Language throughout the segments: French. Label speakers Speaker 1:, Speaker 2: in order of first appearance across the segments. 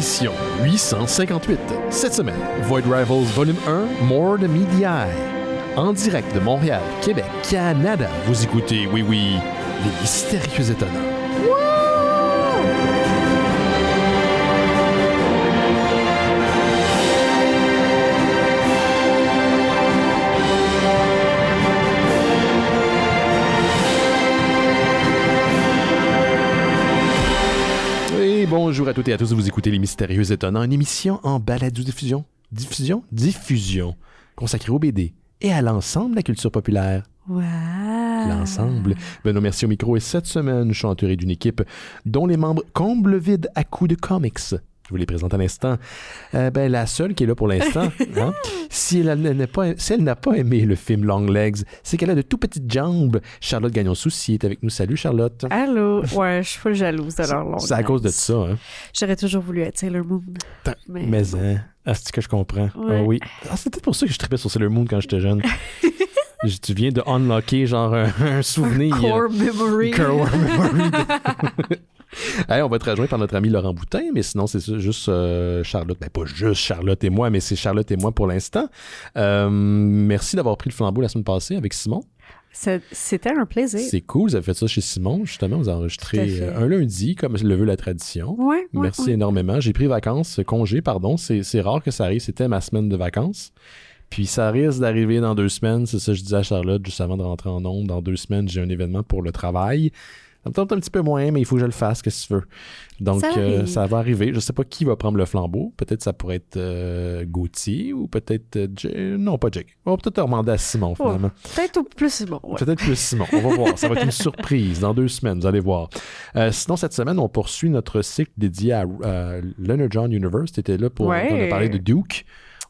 Speaker 1: émission 858. Cette semaine, Void Rivals Volume 1, More the Media. En direct de Montréal, Québec, Canada, vous écoutez, oui, les mystérieux étonnants. Bonjour à toutes et à tous, vous écoutez Les Mystérieux Étonnants, une émission en balado-diffusion, consacrée au BD et à l'ensemble de la culture populaire.
Speaker 2: Wow.
Speaker 1: L'ensemble. Benoît Mercier au micro et cette semaine, je suis entouré d'une équipe dont les membres comblent le vide à coups de comics. Je vous les présente à l'instant. La seule qui est là pour l'instant, hein? Si elle n'a pas aimé le film Long Legs, c'est qu'elle a de tout petites jambes. Charlotte Gagnon-Soucy est avec nous. Salut Charlotte.
Speaker 2: Allô. Ouais, je suis pas jalouse de leur Long Legs.
Speaker 1: C'est à cause de ça, hein?
Speaker 2: J'aurais toujours voulu être Sailor Moon.
Speaker 1: Mais c'est que je comprends.
Speaker 2: Ouais.
Speaker 1: Ah oui. C'est peut-être pour ça que je trippais sur Sailor Moon quand j'étais jeune. Tu viens de unlocker genre un souvenir.
Speaker 2: Core memory.
Speaker 1: Hey, on va être rejoint par notre ami Laurent Boutin, mais sinon, c'est juste Charlotte. Ben, pas juste Charlotte et moi, mais c'est Charlotte et moi pour l'instant. Merci d'avoir pris le flambeau la semaine passée avec Simon.
Speaker 2: C'était un plaisir.
Speaker 1: C'est cool, vous avez fait ça chez Simon, justement. Vous avez enregistré un lundi, comme le veut la tradition.
Speaker 2: Ouais,
Speaker 1: Merci énormément. J'ai pris congé, pardon. C'est rare que ça arrive. C'était ma semaine de vacances. Puis ça risque d'arriver dans 2 semaines. C'est ça que je disais à Charlotte juste avant de rentrer en ondes. Dans 2 semaines, j'ai un événement pour le travail. Ça me tente un petit peu moins, mais il faut que je le fasse, qu'est-ce que tu veux. Donc, ça va arriver. Je sais pas qui va prendre le flambeau. Peut-être ça pourrait être Gauthier ou peut-être... non, pas Jake. On va peut-être demander à Simon, finalement.
Speaker 2: Peut-être plus Simon. Ouais.
Speaker 1: Peut-être plus Simon. On va voir. Ça va être une surprise dans 2 semaines, vous allez voir. Sinon, cette semaine, on poursuit notre cycle dédié à Leonard John Universe. Tu étais là pour... On a parlé de Duke.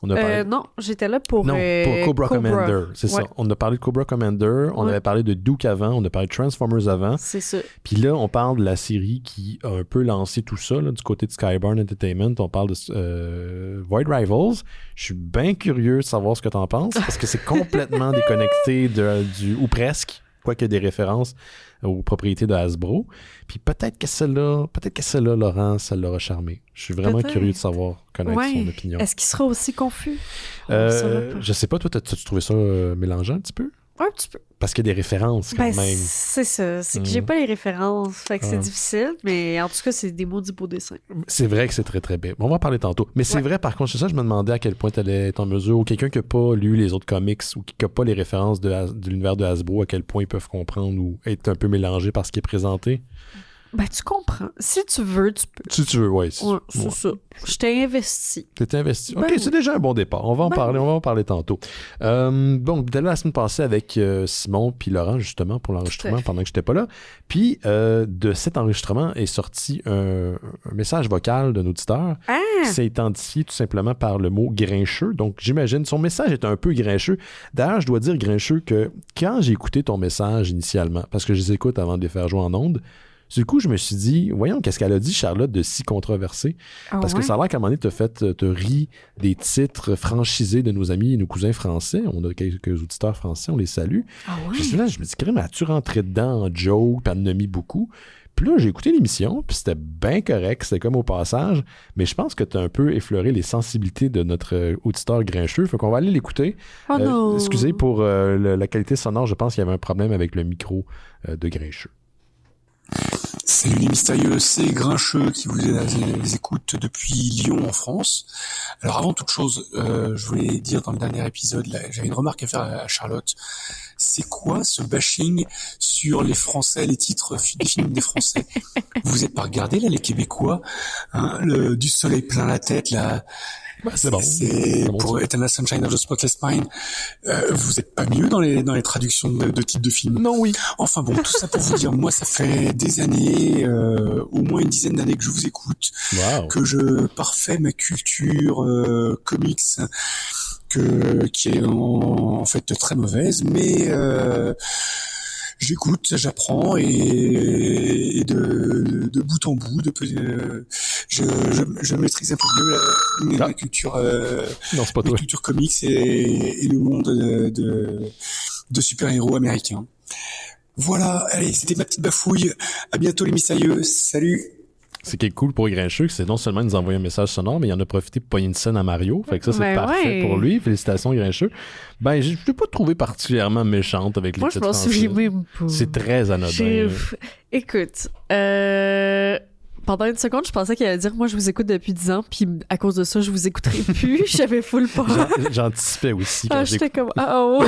Speaker 2: Non, j'étais là pour...
Speaker 1: pour Cobra Commander, c'est ça.
Speaker 2: Ouais.
Speaker 1: On a parlé de Cobra Commander, on avait parlé de Duke avant, on a parlé de Transformers avant.
Speaker 2: C'est ça.
Speaker 1: Puis là, on parle de la série qui a un peu lancé tout ça, là, du côté de Skybound Entertainment. On parle de Void Rivals. Je suis bien curieux de savoir ce que tu en penses, parce que c'est complètement déconnecté ou presque, quoique des références aux propriétés de Hasbro. Puis peut-être que celle-là, Laurent, ça l'aura charmé. Je suis vraiment curieux de connaître son opinion.
Speaker 2: Est-ce qu'il sera aussi confus?
Speaker 1: Je sais pas, toi, t'as-tu trouvé ça mélangeant un petit peu?
Speaker 2: Un petit peu.
Speaker 1: Parce qu'il y a des références quand même.
Speaker 2: C'est ça. C'est que j'ai pas les références. Fait que c'est difficile, mais en tout cas, c'est des maudits beaux dessins. C'est
Speaker 1: vrai que c'est très, très bien. On va en parler tantôt. Mais c'est vrai, par contre, c'est ça, je me demandais à quel point tu allais être en mesure, ou quelqu'un qui n'a pas lu les autres comics, ou qui n'a pas les références de l'univers de Hasbro, à quel point ils peuvent comprendre ou être un peu mélangés par ce qui est présenté.
Speaker 2: Tu comprends. Si tu veux, tu peux.
Speaker 1: Si tu veux, oui.
Speaker 2: C'est ça. Je t'ai investi.
Speaker 1: T'es investi. OK, c'est déjà un bon départ. On va en parler tantôt. Bon, t'es là la semaine passée avec Simon puis Laurent, justement, pour l'enregistrement pendant que j'étais pas là. Puis, de cet enregistrement est sorti un message vocal d'un auditeur qui s'est identifié tout simplement par le mot grincheux. Donc, j'imagine, son message est un peu grincheux. D'ailleurs, je dois dire, grincheux, que quand j'ai écouté ton message initialement, parce que je les écoute avant de les faire jouer en ondes, du coup, je me suis dit, voyons, qu'est-ce qu'elle a dit, Charlotte, de si controversé? Parce que ça a l'air qu'à un moment donné, te ri des titres franchisés de nos amis et nos cousins français. On a quelques auditeurs français, on les salue. Je me dis, Karim, as-tu rentré dedans en joke, puis elle en a mis beaucoup? Puis là, j'ai écouté l'émission, puis c'était bien correct, c'était comme au passage, mais je pense que tu as un peu effleuré les sensibilités de notre auditeur grincheux, fait qu'on va aller l'écouter. Excusez pour la qualité sonore, je pense qu'il y avait un problème avec le micro de grincheux.
Speaker 3: Salut les mystérieux, c'est Grincheux qui vous les écoute depuis Lyon en France. Alors avant toute chose, je voulais dire dans le dernier épisode, là, j'avais une remarque à faire à Charlotte. C'est quoi ce bashing sur les Français, les titres des films des Français? Vous êtes pas regardé là les Québécois, hein, du soleil plein la tête là.
Speaker 1: C'est bon.
Speaker 3: C'est pour Eternal Sunshine of the Spotless Mind. Vous êtes pas mieux dans les traductions de titres de films?
Speaker 1: Non, oui.
Speaker 3: Enfin bon, tout ça pour vous dire, moi ça fait des années, au moins une dizaine d'années que je vous écoute, que je parfais ma culture comics, qui est en fait très mauvaise, mais j'écoute, j'apprends et de bout en bout, je maîtrise un peu mieux la culture, la culture comics et le monde de super-héros américains. Voilà, allez, c'était ma petite bafouille. À bientôt les mystérieux. Salut.
Speaker 1: Ce qui est cool pour Grincheux, c'est non seulement il nous envoyer un message sonore, mais il en a profité pour pogner une scène à Mario. Fait que ça, c'est parfait pour lui. Félicitations, Grincheux. Ben, je ne l'ai pas trouvé particulièrement méchante avec les
Speaker 2: Moi, je m'en souviens même pas.
Speaker 1: C'est très anodin.
Speaker 2: Écoute, pendant une seconde, je pensais qu'il allait dire « Moi, je vous écoute depuis 10 ans, puis à cause de ça, je vous écouterai plus. » J'avais full peur.
Speaker 1: J'anticipais aussi.
Speaker 2: J'étais comme « Oh! »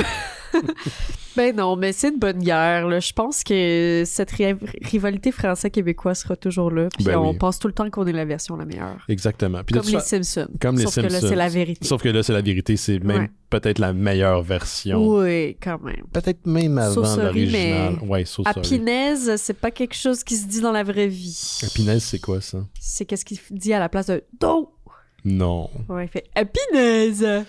Speaker 2: Ben non, mais c'est une bonne guerre. Là. Je pense que cette rivalité français-québécois sera toujours là. Puis on pense tout le temps qu'on est la version la meilleure.
Speaker 1: Exactement. Puis
Speaker 2: comme les Simpsons.
Speaker 1: Sauf
Speaker 2: que là, c'est la vérité.
Speaker 1: Sauf que là, c'est la vérité. C'est même peut-être la meilleure version.
Speaker 2: Oui, quand même.
Speaker 1: Peut-être même avant l'original.
Speaker 2: Ouais, Apinaise, c'est pas quelque chose qui se dit dans la vraie vie.
Speaker 1: Apinaise, c'est quoi ça?
Speaker 2: C'est qu'est-ce qu'il dit à la place de « Do ».
Speaker 1: Non.
Speaker 2: Ouais, il fait « Apinaise ».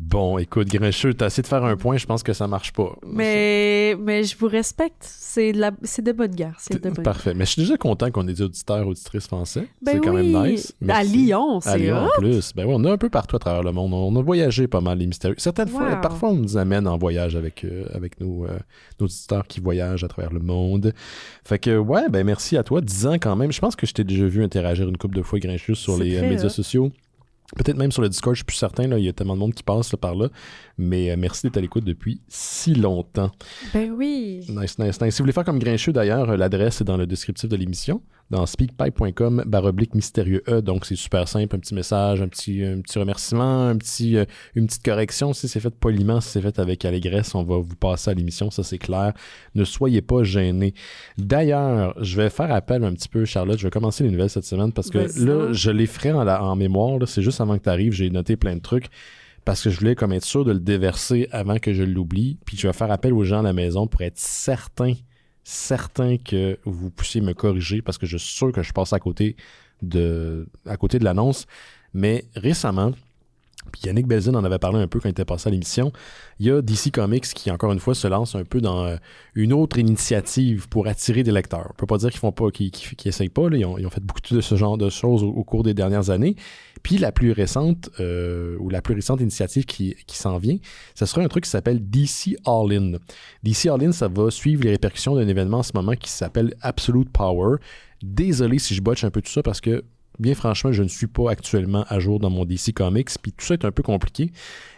Speaker 1: Bon, écoute, Grincheux, t'as essayé de faire un point, je pense que ça marche pas.
Speaker 2: Mais je vous respecte. C'est de bonne guerre.
Speaker 1: Parfait. Mais je suis déjà content qu'on ait des auditeurs, auditrices français.
Speaker 2: Ben
Speaker 1: c'est quand même nice.
Speaker 2: Merci. À Lyon, c'est
Speaker 1: à Lyon, en plus. Ben oui, on est un peu partout à travers le monde. On a voyagé pas mal, les mystérieux. Certaines fois, parfois, on nous amène en voyage avec nos auditeurs qui voyagent à travers le monde. Fait que, ouais, ben merci à toi. 10 ans quand même. Je pense que je t'ai déjà vu interagir une couple de fois, Grincheux, sur les médias sociaux. Peut-être même sur le Discord, je suis plus certain, là, il y a tellement de monde qui passe là, par là. Mais merci d'être à l'écoute depuis si longtemps.
Speaker 2: Ben oui.
Speaker 1: Nice. Si vous voulez faire comme Grincheux, d'ailleurs, l'adresse est dans le descriptif de l'émission, dans speakpipe.com/mystérieux E. Donc, c'est super simple, un petit message, un petit remerciement, une petite correction. Si c'est fait poliment, si c'est fait avec allégresse, on va vous passer à l'émission, ça c'est clair. Ne soyez pas gênés. D'ailleurs, je vais faire appel un petit peu, Charlotte, je vais commencer les nouvelles cette semaine parce que là, je les ferai en mémoire, là, c'est juste avant que tu arrives, j'ai noté plein de trucs parce que je voulais comme être sûr de le déverser avant que je l'oublie, puis je vais faire appel aux gens à la maison pour être certain que vous puissiez me corriger parce que je suis sûr que je passe à côté de l'annonce. Mais récemment, puis Yannick Belzine en avait parlé un peu quand il était passé à l'émission, il y a DC Comics qui, encore une fois, se lance un peu dans une autre initiative pour attirer des lecteurs. On peut pas dire qu'ils font pas, qu'ils essayent pas. Là. Ils ont fait beaucoup de ce genre de choses au cours des dernières années. Puis la plus récente initiative qui s'en vient, ce sera un truc qui s'appelle DC All-In. DC All-In, ça va suivre les répercussions d'un événement en ce moment qui s'appelle Absolute Power. Désolé si je botche un peu tout ça parce que bien franchement, je ne suis pas actuellement à jour dans mon DC Comics, puis tout ça est un peu compliqué.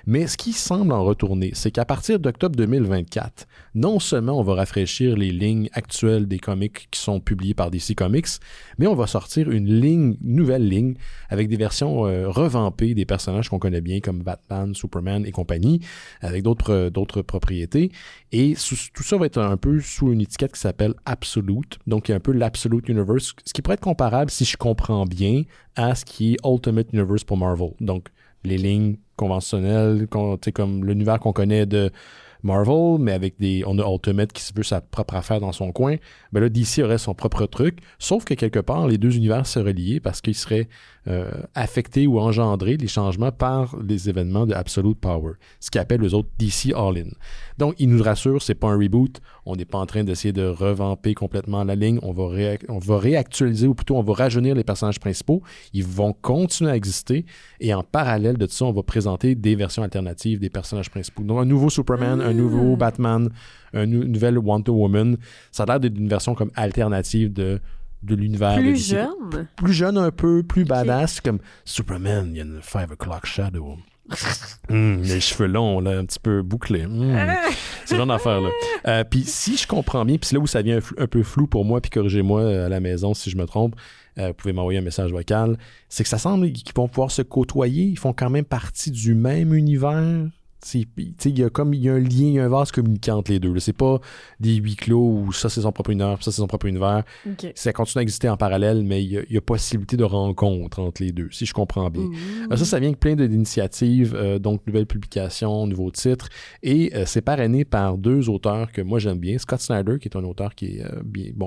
Speaker 1: Mais ce qui semble en retourner, c'est qu'à partir d'octobre 2024, non seulement on va rafraîchir les lignes actuelles des comics qui sont publiés par DC Comics, mais on va sortir une nouvelle ligne avec des versions revampées des personnages qu'on connaît bien comme Batman, Superman et compagnie, avec d'autres propriétés. Et tout ça va être un peu sous une étiquette qui s'appelle Absolute, donc il y a un peu l'Absolute Universe, ce qui pourrait être comparable, si je comprends bien, à ce qui est Ultimate Universe pour Marvel. Donc, les lignes conventionnelles, comme l'univers qu'on connaît de Marvel, mais avec on a Ultimate qui veut sa propre affaire dans son coin. Ben là, DC aurait son propre truc, sauf que quelque part, les deux univers seraient reliés parce qu'ils seraient affectés ou engendrés, les changements, par les événements de Absolute Power, ce qu'ils appellent eux autres DC All-In. Donc, ils nous rassurent, c'est pas un reboot, on n'est pas en train d'essayer de revamper complètement la ligne, on va réactualiser, ou plutôt on va rajeunir les personnages principaux, ils vont continuer à exister, et en parallèle de tout ça, on va présenter des versions alternatives des personnages principaux. Donc, un nouveau Superman, un nouveau Batman, une nouvelle Wonder Woman, ça a l'air d'être une version comme alternative de l'univers.
Speaker 2: Plus jeune?
Speaker 1: Plus jeune un peu, plus badass, comme Superman, il y a une 5 o'clock shadow. Les cheveux longs, là, un petit peu bouclés. C'est le genre d'affaire-là. Puis si je comprends bien, puis c'est là où ça devient un peu flou pour moi, puis corrigez-moi à la maison si je me trompe, vous pouvez m'envoyer un message vocal, c'est que ça semble qu'ils vont pouvoir se côtoyer, ils font quand même partie du même univers. Il y a un lien, il y a un vase communicant entre les deux. Là. C'est pas des huis clos où ça c'est son propre univers, ça c'est son propre univers.
Speaker 2: Okay.
Speaker 1: Ça continue à exister en parallèle, mais il y a possibilité de rencontre entre les deux, si je comprends bien. Ça vient avec plein d'initiatives, donc nouvelles publications, nouveaux titres, et c'est parrainé par deux auteurs que moi j'aime bien. Scott Snyder, qui est un auteur qui est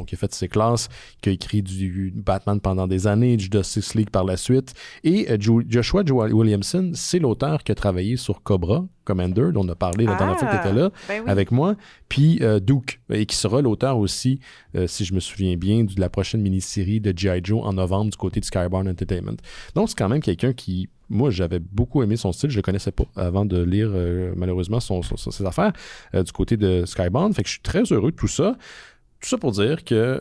Speaker 1: qui a fait ses classes, qui a écrit du Batman pendant des années, du Justice League par la suite, et Joshua Williamson, c'est l'auteur qui a travaillé sur Cobra Commander, dont on a parlé la dernière fois que tu étais là, avec moi, puis Duke, et qui sera l'auteur aussi, si je me souviens bien, de la prochaine mini-série de G.I. Joe en novembre du côté de Skybound Entertainment. Donc, c'est quand même quelqu'un qui, moi, j'avais beaucoup aimé son style, je le connaissais pas avant de lire, malheureusement, ses affaires du côté de Skybound, fait que je suis très heureux de tout ça. Tout ça pour dire que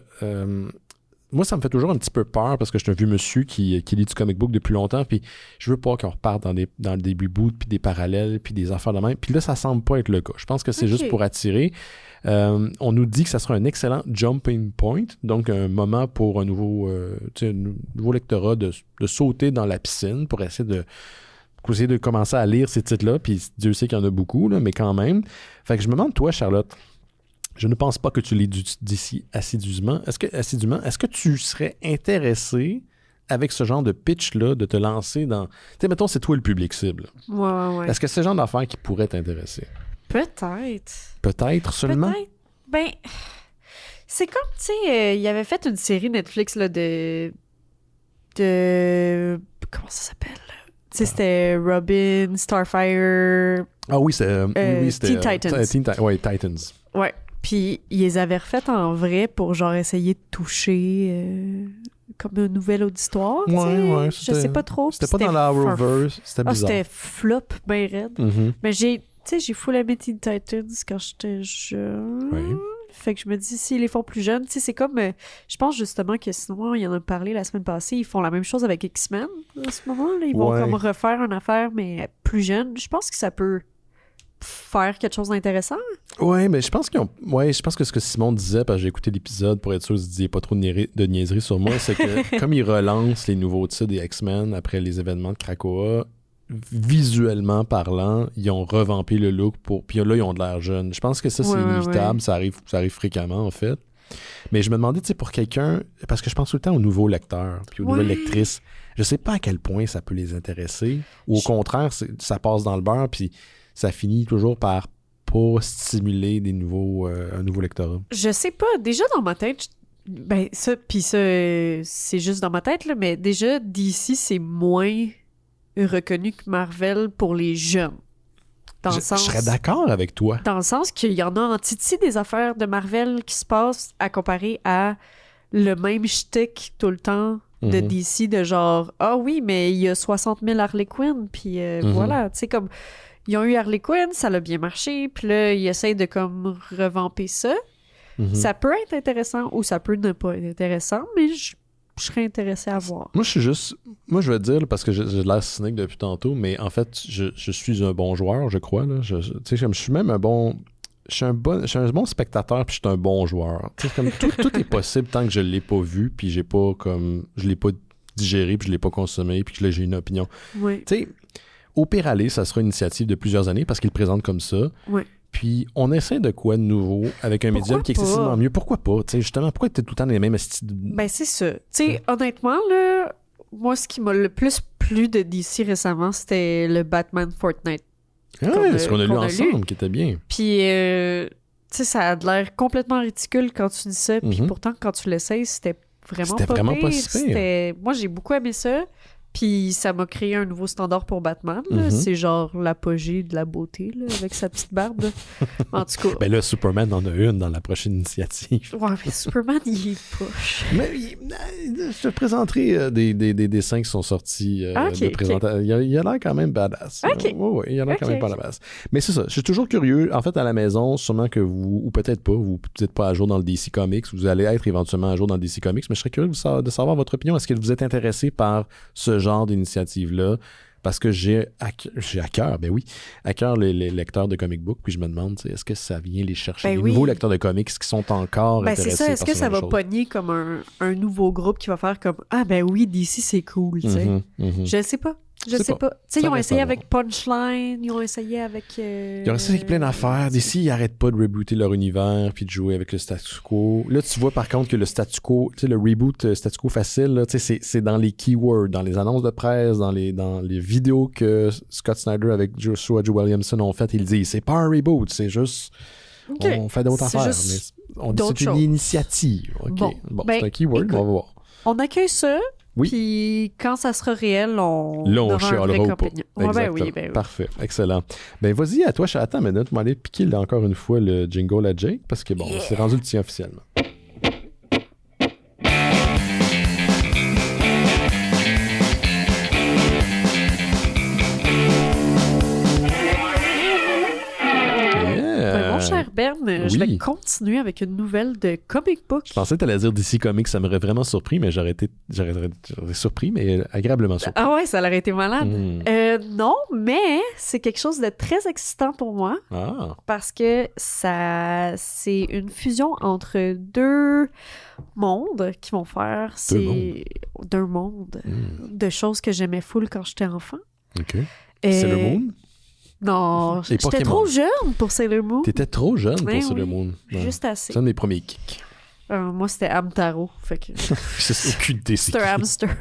Speaker 1: moi, ça me fait toujours un petit peu peur parce que je suis un vieux monsieur qui lit du comic book depuis longtemps, puis je veux pas qu'on reparte dans des reboots, puis des parallèles, puis des affaires de même. Puis là, ça semble pas être le cas. Je pense que c'est juste pour attirer. On nous dit que ça sera un excellent jumping point, donc un moment pour un nouveau lectorat de sauter dans la piscine pour essayer de commencer à lire ces titres-là, puis Dieu sait qu'il y en a beaucoup, là, mais quand même. Fait que je me demande, toi, Charlotte, je ne pense pas que tu lis DC assidûment. Est-ce que tu serais intéressé avec ce genre de pitch-là, de te lancer dans... Tu sais, mettons, c'est toi le public cible.
Speaker 2: Ouais.
Speaker 1: Est-ce que c'est le genre d'affaires qui pourrait t'intéresser?
Speaker 2: Peut-être.
Speaker 1: Peut-être seulement?
Speaker 2: Peut-être. Ben, c'est comme, tu sais, il avait fait une série Netflix, là, de... Comment ça s'appelle? Tu sais, c'était Robin, Starfire...
Speaker 1: Ah oui, c'était...
Speaker 2: Teen Titans.
Speaker 1: Titans.
Speaker 2: Ouais. Puis, ils les avaient refaites en vrai pour, genre, essayer de toucher... comme un nouvel auditoire, tu sais.
Speaker 1: Ouais,
Speaker 2: je sais pas trop.
Speaker 1: C'était pas dans la Arrowverse, c'était bizarre.
Speaker 2: C'était flop, ben raide.
Speaker 1: Mm-hmm.
Speaker 2: Mais j'ai full aimé Teen Titans quand j'étais jeune.
Speaker 1: Oui.
Speaker 2: Fait que je me dis, s'ils les font plus jeunes, tu sais, c'est comme... je pense justement que sinon, il y en a parlé la semaine passée, ils font la même chose avec X-Men, en ce moment. Là. Ils vont comme refaire une affaire, mais plus jeune. Je pense que ça peut faire quelque chose d'intéressant.
Speaker 1: Ouais, mais je pense que ce que Simon disait, parce que j'ai écouté l'épisode pour être sûr qu'il disait pas trop de niaiseries sur moi, c'est que comme ils relancent les nouveaux titres des X-Men après les événements de Krakoa, visuellement parlant, ils ont revampé le look puis là, ils ont de l'air jeunes. Je pense que ça, c'est inévitable. Ça arrive fréquemment, en fait. Mais je me demandais, tu sais, pour quelqu'un, parce que je pense tout le temps aux nouveaux lecteurs puis aux nouvelles lectrices, je sais pas à quel point ça peut les intéresser, ou au contraire, ça passe dans le beurre, puis ça finit toujours par pas stimuler un nouveau lectorat. Je
Speaker 2: sais pas. Déjà, dans ma tête, c'est juste dans ma tête, là, mais déjà, DC, c'est moins reconnu que Marvel pour les jeunes.
Speaker 1: Je serais d'accord avec toi.
Speaker 2: Dans le sens qu'il y en a en titi des affaires de Marvel qui se passent à comparer à le même shtick tout le temps de DC, de genre, ah oui, mais il y a 60 000 Harley Quinn, puis voilà, tu sais, comme, ils ont eu Harley Quinn, ça a bien marché, puis là, ils essayent de comme revamper ça. Ça peut être intéressant ou ça peut ne pas être intéressant, mais je serais intéressé à voir.
Speaker 1: Moi, je vais te dire, parce que j'ai l'air cynique depuis tantôt, mais en fait, je suis un bon joueur, je crois. Là. Je suis même un bon... Je suis un bon spectateur, puis je suis un bon joueur. Comme tout est possible tant que je l'ai pas vu, puis je l'ai pas digéré, puis je l'ai pas consommé, puis que là, j'ai une opinion.
Speaker 2: Oui.
Speaker 1: Tu sais, au pire aller, ça sera une initiative de plusieurs années, parce qu'il le présente comme ça.
Speaker 2: Oui.
Speaker 1: Puis, on essaie de quoi de nouveau avec un médium qui est excessivement mieux. Pourquoi pas? T'sais, justement, pourquoi t'es tout le temps dans les mêmes styles?
Speaker 2: Ben, c'est ça. Tu sais, honnêtement, là, moi, ce qui m'a le plus plu de DC récemment, c'était le Batman Fortnite.
Speaker 1: Ce qu'on a lu ensemble, qui était bien.
Speaker 2: Puis, tu sais, ça a l'air complètement ridicule quand tu dis ça. Puis pourtant, quand tu l'essayes, c'était vraiment pas si pire. Moi, j'ai beaucoup aimé ça. Puis ça m'a créé un nouveau standard pour Batman. C'est genre l'apogée de la beauté, là, avec sa petite barbe. En tout cas...
Speaker 1: Ben là, Superman en a une dans la prochaine initiative.
Speaker 2: Ouais, mais Superman, il est poche.
Speaker 1: Mais je te présenterai des dessins qui sont sortis de présentation. Il a l'air quand même badass. Oui, il a l'air quand même pas badass. Mais c'est ça, je suis toujours curieux. En fait, à la maison, sûrement que vous, ou peut-être pas, vous n'êtes pas à jour dans le DC Comics, vous allez être éventuellement à jour dans le DC Comics, mais je serais curieux de savoir votre opinion. Est-ce que vous êtes intéressé par ce genre d'initiative-là, parce que j'ai à cœur les lecteurs de comic book, puis je me demande, est-ce que ça vient les chercher, les nouveaux lecteurs de comics qui sont encore intéressés
Speaker 2: c'est ça, est-ce que ça va pogner comme un nouveau groupe qui va faire comme, ah ben oui, DC c'est cool, tu sais. Je sais pas. Je sais pas. Tu sais, ils ont essayé avec Punchline, ils ont essayé avec...
Speaker 1: Ils ont essayé avec plein d'affaires. D'ici, ils n'arrêtent pas de rebooter leur univers puis de jouer avec le statu quo. Là, tu vois par contre que le statu quo, tu sais, le reboot statu quo facile, là, tu sais, c'est dans les keywords, dans les annonces de presse, dans les vidéos que Scott Snyder avec Joshua J. Williamson ont fait. Ils disent, c'est pas un reboot, c'est juste... Okay. On fait d'autres affaires. Mais on dit c'est une initiative. OK. Bon, c'est un keyword, on va voir.
Speaker 2: On accueille ça.
Speaker 1: Oui.
Speaker 2: Puis quand ça sera réel, on aura un vrai compagnon.
Speaker 1: Oui. Parfait, excellent. Ben vas-y, à toi, attends une minute, on va aller piquer encore une fois le jingle à Jake, parce que bon, c'est rendu le tien officiellement.
Speaker 2: Mon cher Ben, je vais continuer avec une nouvelle de comic book.
Speaker 1: Je pensais que tu allais dire DC Comics, ça m'aurait vraiment surpris, mais j'aurais surpris, mais agréablement surpris.
Speaker 2: Ah ouais, ça aurait été malade. Non, mais c'est quelque chose de très excitant pour moi. Parce que c'est une fusion entre deux mondes qui vont faire deux mondes de choses que j'aimais full quand j'étais enfant.
Speaker 1: OK. Sailor Moon?
Speaker 2: Non, j'étais trop jeune pour Sailor Moon.
Speaker 1: T'étais trop jeune pour Sailor Moon.
Speaker 2: Juste assez.
Speaker 1: C'est un de mes premiers kicks.
Speaker 2: Moi, c'était Hamtaro. Fait que...
Speaker 1: J'ai aucune idée.
Speaker 2: C'est un hamster.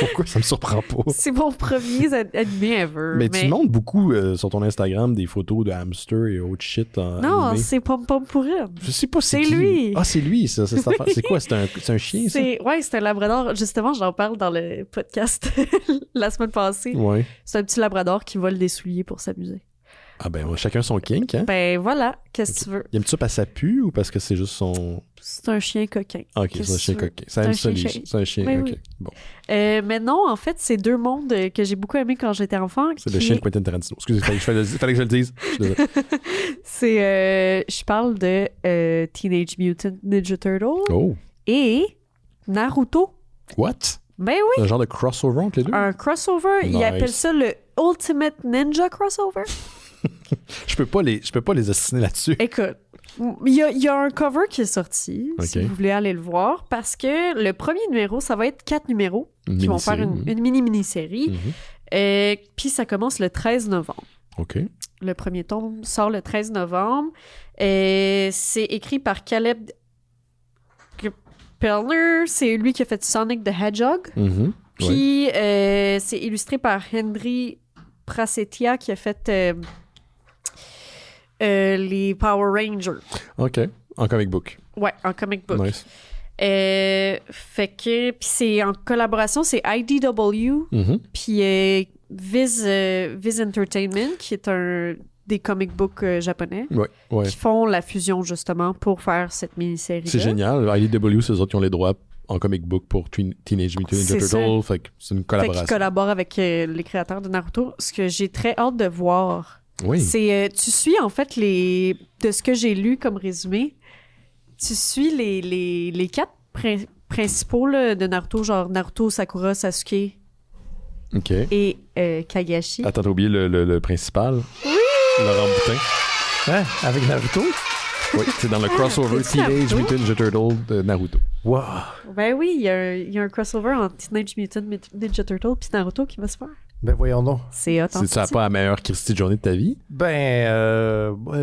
Speaker 1: Pourquoi ça me surprend pas?
Speaker 2: C'est mon premier animé ever.
Speaker 1: Mais tu montres beaucoup sur ton Instagram des photos de hamster et autre shit.
Speaker 2: Non, animé. C'est Pom Pom Pourrine.
Speaker 1: Je sais pas
Speaker 2: c'est lui.
Speaker 1: Ah, c'est lui, ça. C'est quoi? C'est un chien, ça?
Speaker 2: Ouais, c'est un labrador. Justement, j'en parle dans le podcast la semaine passée.
Speaker 1: Ouais.
Speaker 2: C'est un petit labrador qui vole des souliers pour s'amuser.
Speaker 1: Ah ben, chacun son kink, hein?
Speaker 2: Ben voilà, qu'est-ce que tu veux?
Speaker 1: Il aime-tu ça parce que ça pue ou parce que c'est juste son...
Speaker 2: C'est un chien coquin.
Speaker 1: Ok, c'est un chien coquin. Ça aime ça, c'est un chien,
Speaker 2: mais
Speaker 1: ok.
Speaker 2: Oui.
Speaker 1: Bon.
Speaker 2: Mais non, en fait, c'est deux mondes que j'ai beaucoup aimé quand j'étais enfant.
Speaker 1: C'est le chien de Quentin Tarantino. Excusez, fallait que je le dise.
Speaker 2: Je parle de Teenage Mutant Ninja Turtle et Naruto.
Speaker 1: What?
Speaker 2: Ben oui.
Speaker 1: Un genre de crossover entre les deux? Un
Speaker 2: crossover. Nice. Ils appellent ça le Ultimate Ninja Crossover.
Speaker 1: Je peux pas les assassiner là-dessus.
Speaker 2: Écoute, il y a un cover qui est sorti, si vous voulez aller le voir, parce que le premier numéro, ça va être 4 numéros qui vont faire une mini-série. Puis ça commence le 13 novembre.
Speaker 1: OK.
Speaker 2: Le premier tome sort le 13 novembre. C'est écrit par Caleb Pellner. C'est lui qui a fait Sonic the Hedgehog. Puis c'est illustré par Henry Prasetya qui a fait... les Power Rangers.
Speaker 1: OK. En comic book.
Speaker 2: Ouais, en comic book.
Speaker 1: Nice.
Speaker 2: Fait que... Puis c'est en collaboration, c'est IDW, puis Viz Entertainment, qui est des comic books japonais, qui font la fusion, justement, pour faire cette mini-série.
Speaker 1: C'est génial. IDW, c'est eux autres qui ont les droits en comic book pour Teenage Mutant Ninja Turtle. Fait que c'est une collaboration.
Speaker 2: Fait qu'ils collaborent avec les créateurs de Naruto. Ce que j'ai très hâte de voir...
Speaker 1: Oui.
Speaker 2: C'est, tu suis en fait de ce que j'ai lu comme résumé, tu suis les 4 principaux là, de Naruto, genre Naruto, Sakura, Sasuke et Kagashi.
Speaker 1: Attends, t'as oublié le principal?
Speaker 2: Oui!
Speaker 1: Laurent Boutin.
Speaker 4: Hein? Avec Naruto?
Speaker 1: Oui, c'est dans le crossover Teenage Mutant Ninja Turtle de Naruto.
Speaker 4: Wow!
Speaker 2: Ben oui, il y a un crossover entre Teenage Mutant Ninja Turtle puis Naruto qui va se faire.
Speaker 4: Ben voyons donc.
Speaker 2: C'est authentique.
Speaker 1: C'est pas la meilleure Christie de journée de ta vie?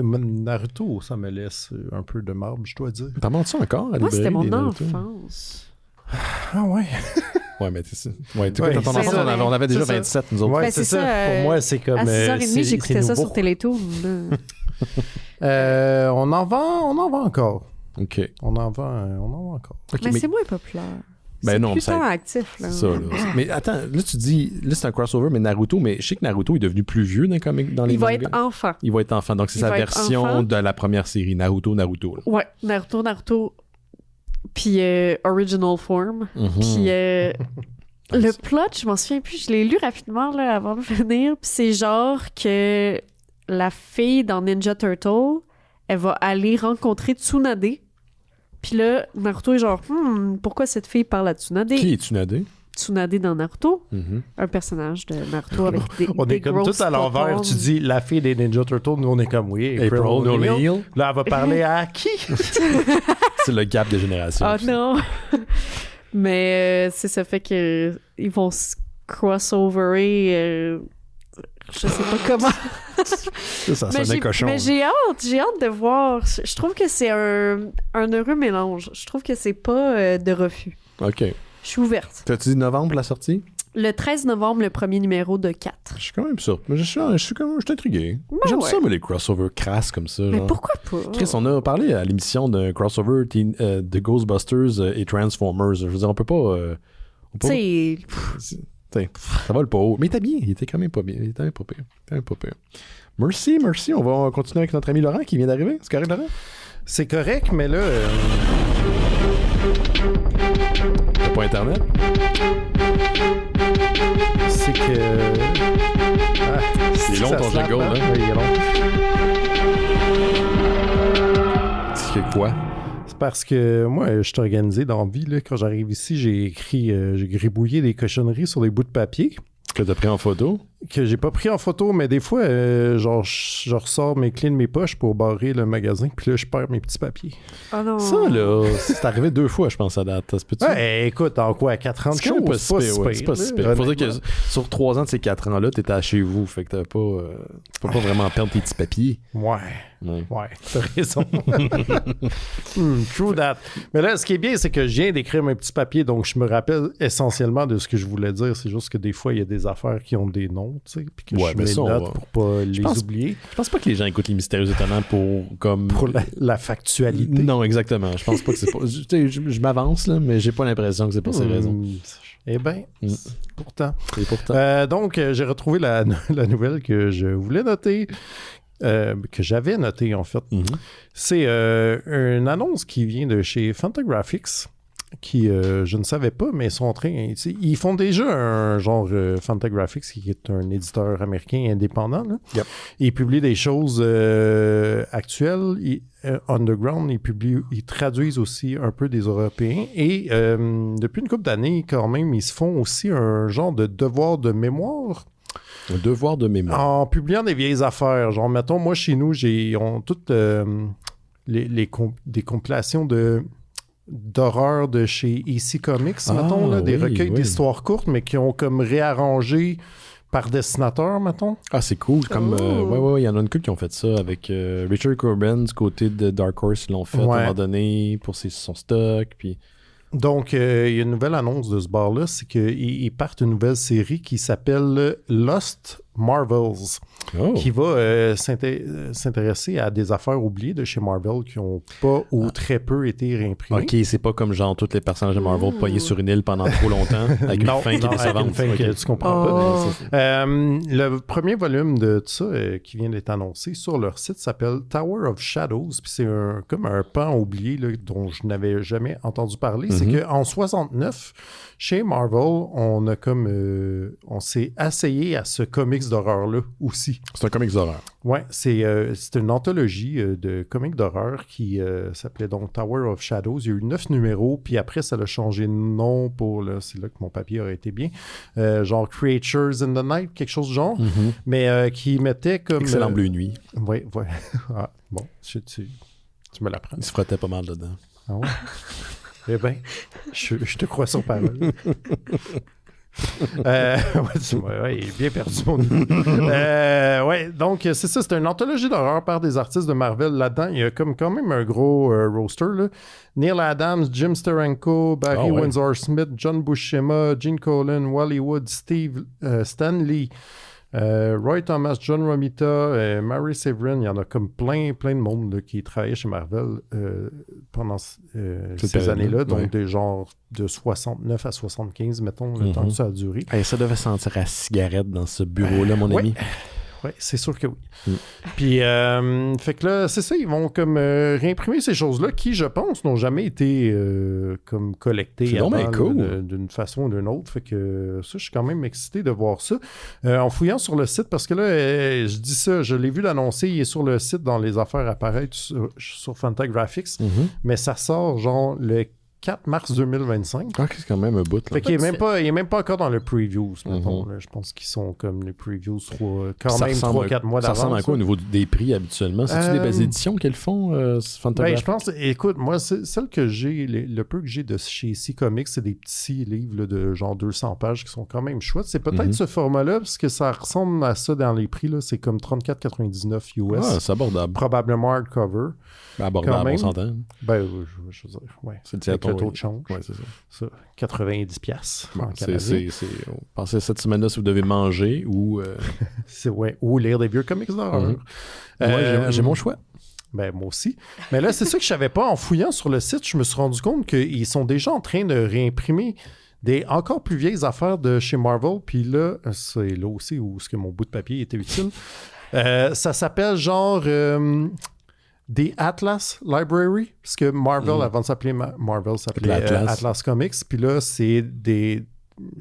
Speaker 4: Naruto, ça me laisse un peu de marbre, je dois dire.
Speaker 1: T'en montres ça encore à la
Speaker 2: Moi, c'était mon
Speaker 1: Naruto?
Speaker 2: enfance.
Speaker 4: Ah ouais?
Speaker 1: Ouais, mais c'est ça. Ouais, ton enfance, on avait déjà 27, nous autres.
Speaker 4: Ouais,
Speaker 2: ben,
Speaker 4: c'est ça. Pour moi, c'est comme...
Speaker 2: À 6h30, j'écoutais ça sur Télétoon.
Speaker 4: On en vend encore.
Speaker 1: OK.
Speaker 4: On en vend encore.
Speaker 2: Okay, mais c'est moins populaire.
Speaker 1: Ben
Speaker 2: c'est
Speaker 1: non,
Speaker 2: plus
Speaker 1: ça...
Speaker 2: actif. Là.
Speaker 1: Ça, là. Mais attends, là, tu dis... Là, c'est un crossover, mais Naruto... Mais je sais que Naruto est devenu plus vieux dans les
Speaker 2: Il va
Speaker 1: mangas.
Speaker 2: être enfant.
Speaker 1: Il va être enfant. Donc, c'est sa version de la première série, Naruto. Là.
Speaker 2: Ouais, Naruto. Puis Original Form. Puis le plot, je m'en souviens plus. Je l'ai lu rapidement là, avant de venir. Puis c'est genre que la fille dans Ninja Turtle, elle va aller rencontrer Tsunade. Puis là, Naruto est genre, pourquoi cette fille parle à Tsunade?
Speaker 1: Qui est Tsunade?
Speaker 2: Tsunade dans Naruto. Un personnage de Naruto avec des
Speaker 4: on est comme tout à l'envers. Tu dis la fille des Ninja Turtles, nous on est comme, oui, April O'Neil. Là, elle va parler à qui?
Speaker 1: C'est le gap de génération.
Speaker 2: Ah non! Mais c'est ça fait que ils vont se crossoverer. Je sais pas comment.
Speaker 1: Ça sonne cochon.
Speaker 2: Mais j'ai hâte de voir. Je trouve que c'est un heureux mélange. Je trouve que c'est pas de refus.
Speaker 1: OK.
Speaker 2: Je suis ouverte.
Speaker 1: T'as-tu dit novembre la sortie?
Speaker 2: Le 13 novembre, le premier numéro de 4.
Speaker 1: Je suis quand même sûr. Je suis intrigué. J'aime ça, mais les crossovers crasses comme ça.
Speaker 2: Mais
Speaker 1: genre.
Speaker 2: pourquoi pas?
Speaker 1: Chris, on a parlé à l'émission d'un crossover de Ghostbusters et Transformers. Je veux dire, on peut pas... ça va le pas haut. Mais il était bien. Il était quand même pas bien. Il était pas pire. Merci. On va continuer avec notre ami Laurent qui vient d'arriver. C'est correct, Laurent?
Speaker 4: C'est correct, mais là...
Speaker 1: T'as pas Internet?
Speaker 4: C'est que...
Speaker 1: c'est long ton jingle,
Speaker 4: là.
Speaker 1: hein?
Speaker 4: Oui, il est long.
Speaker 1: Pourquoi?
Speaker 4: C'est parce que moi, je suis organisé dans la vie. Là. Quand j'arrive ici, j'ai gribouillé des cochonneries sur des bouts de papier.
Speaker 1: Que t'as pris en photo?
Speaker 4: Que j'ai pas pris en photo, mais des fois, je ressors mes clés de mes poches pour barrer le magasin, puis là, je perds mes petits papiers.
Speaker 2: Oh non.
Speaker 1: Ça, là, c'est arrivé 2 fois, je pense, à date. Ça se peut-tu?
Speaker 4: Ouais, écoute, en quoi, 4 ans de
Speaker 1: C'est quand même pas
Speaker 4: show,
Speaker 1: si pire. C'est pas si pire. Il faudrait que sur 3 ans de ces 4 ans-là, t'étais à chez vous, fait que tu peux pas vraiment perdre tes petits papiers.
Speaker 4: Ouais, t'as raison. True that. Mais là, ce qui est bien, c'est que je viens d'écrire mes petits papiers, donc je me rappelle essentiellement de ce que je voulais dire. C'est juste que des fois, il y a des affaires qui ont des noms, tu sais, puis que je mets des notes pour pas les oublier.
Speaker 1: Je pense pas que les gens écoutent les Mystérieux Étonnants pour
Speaker 4: la factualité.
Speaker 1: Non, exactement. Je pense pas que c'est pas... Je m'avance, là, mais j'ai pas l'impression que c'est pour ces raisons.
Speaker 4: Eh bien, pourtant.
Speaker 1: Et pourtant.
Speaker 4: Donc, j'ai retrouvé la nouvelle que je voulais noter. Que j'avais noté en fait. C'est une annonce qui vient de chez Fantagraphics qui, je ne savais pas, mais sont en train... Ils font déjà un genre Fantagraphics qui est un éditeur américain indépendant. Là.
Speaker 1: Yep.
Speaker 4: Ils publient des choses actuelles, underground, ils traduisent aussi un peu des Européens et depuis une couple d'années quand même, ils se font aussi un genre de devoir de mémoire.
Speaker 1: Un devoir de mémoire.
Speaker 4: En publiant des vieilles affaires. Genre, mettons, moi, chez nous, on toutes des compilations d'horreur de chez EC Comics, mettons, là, des recueils d'histoires courtes, mais qui ont comme réarrangé par dessinateur, mettons.
Speaker 1: Ah, c'est cool. Comme, il y en a une couple qui ont fait ça avec Richard Corben du côté de Dark Horse. Ils l'ont fait à un moment donné pour son stock, puis...
Speaker 4: Donc, il y a une nouvelle annonce de ce bar-là, c'est qu'ils partent une nouvelle série qui s'appelle Lost Marvels, qui va s'intéresser à des affaires oubliées de chez Marvel qui n'ont pas ou très peu été réimprimées.
Speaker 1: OK, c'est pas comme genre tous les personnages de Marvel pognés sur une île pendant trop longtemps, avec une fin qui est décevante.
Speaker 4: Une fin que tu comprends pas. Le premier volume de tout ça qui vient d'être annoncé sur leur site s'appelle Tower of Shadows, puis c'est comme un pan oublié là, dont je n'avais jamais entendu parler. C'est qu'en 69, chez Marvel, on s'est essayé à ce comics d'horreur-là aussi.
Speaker 1: C'est un comics d'horreur.
Speaker 4: Ouais, c'est une anthologie de comics d'horreur qui s'appelait donc Tower of Shadows. Il y a eu 9 numéros, puis après, ça l'a changé de nom pour... c'est là que mon papier aurait été bien. Genre Creatures in the Night, quelque chose du genre, mais qui mettait comme...
Speaker 1: Excellent Bleu Nuit.
Speaker 4: Oui. Ah, bon, tu me l'apprends.
Speaker 1: Il se frottait pas mal dedans.
Speaker 4: Ah ouais? Eh bien, je te crois sur parole. Il est bien perdu mon niveau. Donc c'est ça, c'est une anthologie d'horreur par des artistes de Marvel. Là-dedans, il y a quand même un gros roster. Là. Neil Adams, Jim Steranko, Barry Windsor-Smith, John Buscema, Gene Colan, Wally Wood, Stan Lee, Roy Thomas, John Romita, Mary Severin. Il y en a comme plein de monde là, qui travaillait chez Marvel pendant ces années-là, donc des genres de 69 à 75, mettons, le temps que ça a duré.
Speaker 1: Hey, ça devait sentir à cigarette dans ce bureau-là, mon ami.
Speaker 4: Oui, c'est sûr que oui. Puis, fait que là, c'est ça, ils vont comme réimprimer ces choses-là qui, je pense, n'ont jamais été comme collectées avant,
Speaker 1: cool.
Speaker 4: d'une façon ou d'une autre. Fait que ça, je suis quand même excité de voir ça. En fouillant sur le site, parce que là, je dis ça, je l'ai vu l'annoncer, il est sur le site dans les affaires apparaître sur Fantagraphics, mais ça sort genre le 4 mars 2025.
Speaker 1: Ah, c'est quand même un bout. Là.
Speaker 4: Fait qu'il est même pas encore dans le previews, mettons, là. Je pense qu'ils sont comme les previews 3-4 mois d'avance. Ça
Speaker 1: ressemble à quoi au niveau des prix habituellement? C'est-tu des belles éditions qu'elles font, Fantagraphics?
Speaker 4: Je pense, écoute, moi, celle que j'ai, le peu que j'ai de chez EC Comics, c'est des petits livres là, de genre 200 pages qui sont quand même chouettes. C'est peut-être ce format-là, parce que ça ressemble à ça dans les prix, là. C'est comme 34,99 US.
Speaker 1: Ah, c'est abordable.
Speaker 4: Probablement hardcover.
Speaker 1: Abordable, on s'entend.
Speaker 4: Je veux dire, ouais.
Speaker 1: C'est
Speaker 4: le taux de change.
Speaker 1: Ouais, c'est ça.
Speaker 4: 90$.
Speaker 1: Bon, pensez cette semaine-là si vous devez manger ou...
Speaker 4: ou lire des vieux comics d'horreur.
Speaker 1: Moi, j'ai mon choix.
Speaker 4: Ben, moi aussi. Mais là, c'est ça que je savais pas. En fouillant sur le site, je me suis rendu compte qu'ils sont déjà en train de réimprimer des encore plus vieilles affaires de chez Marvel. Puis là, c'est là aussi où ce que mon bout de papier était utile. Ça s'appelle genre... des Atlas Library, parce que Marvel, avant de s'appeler Marvel, s'appelait Atlas Comics. Puis là, c'est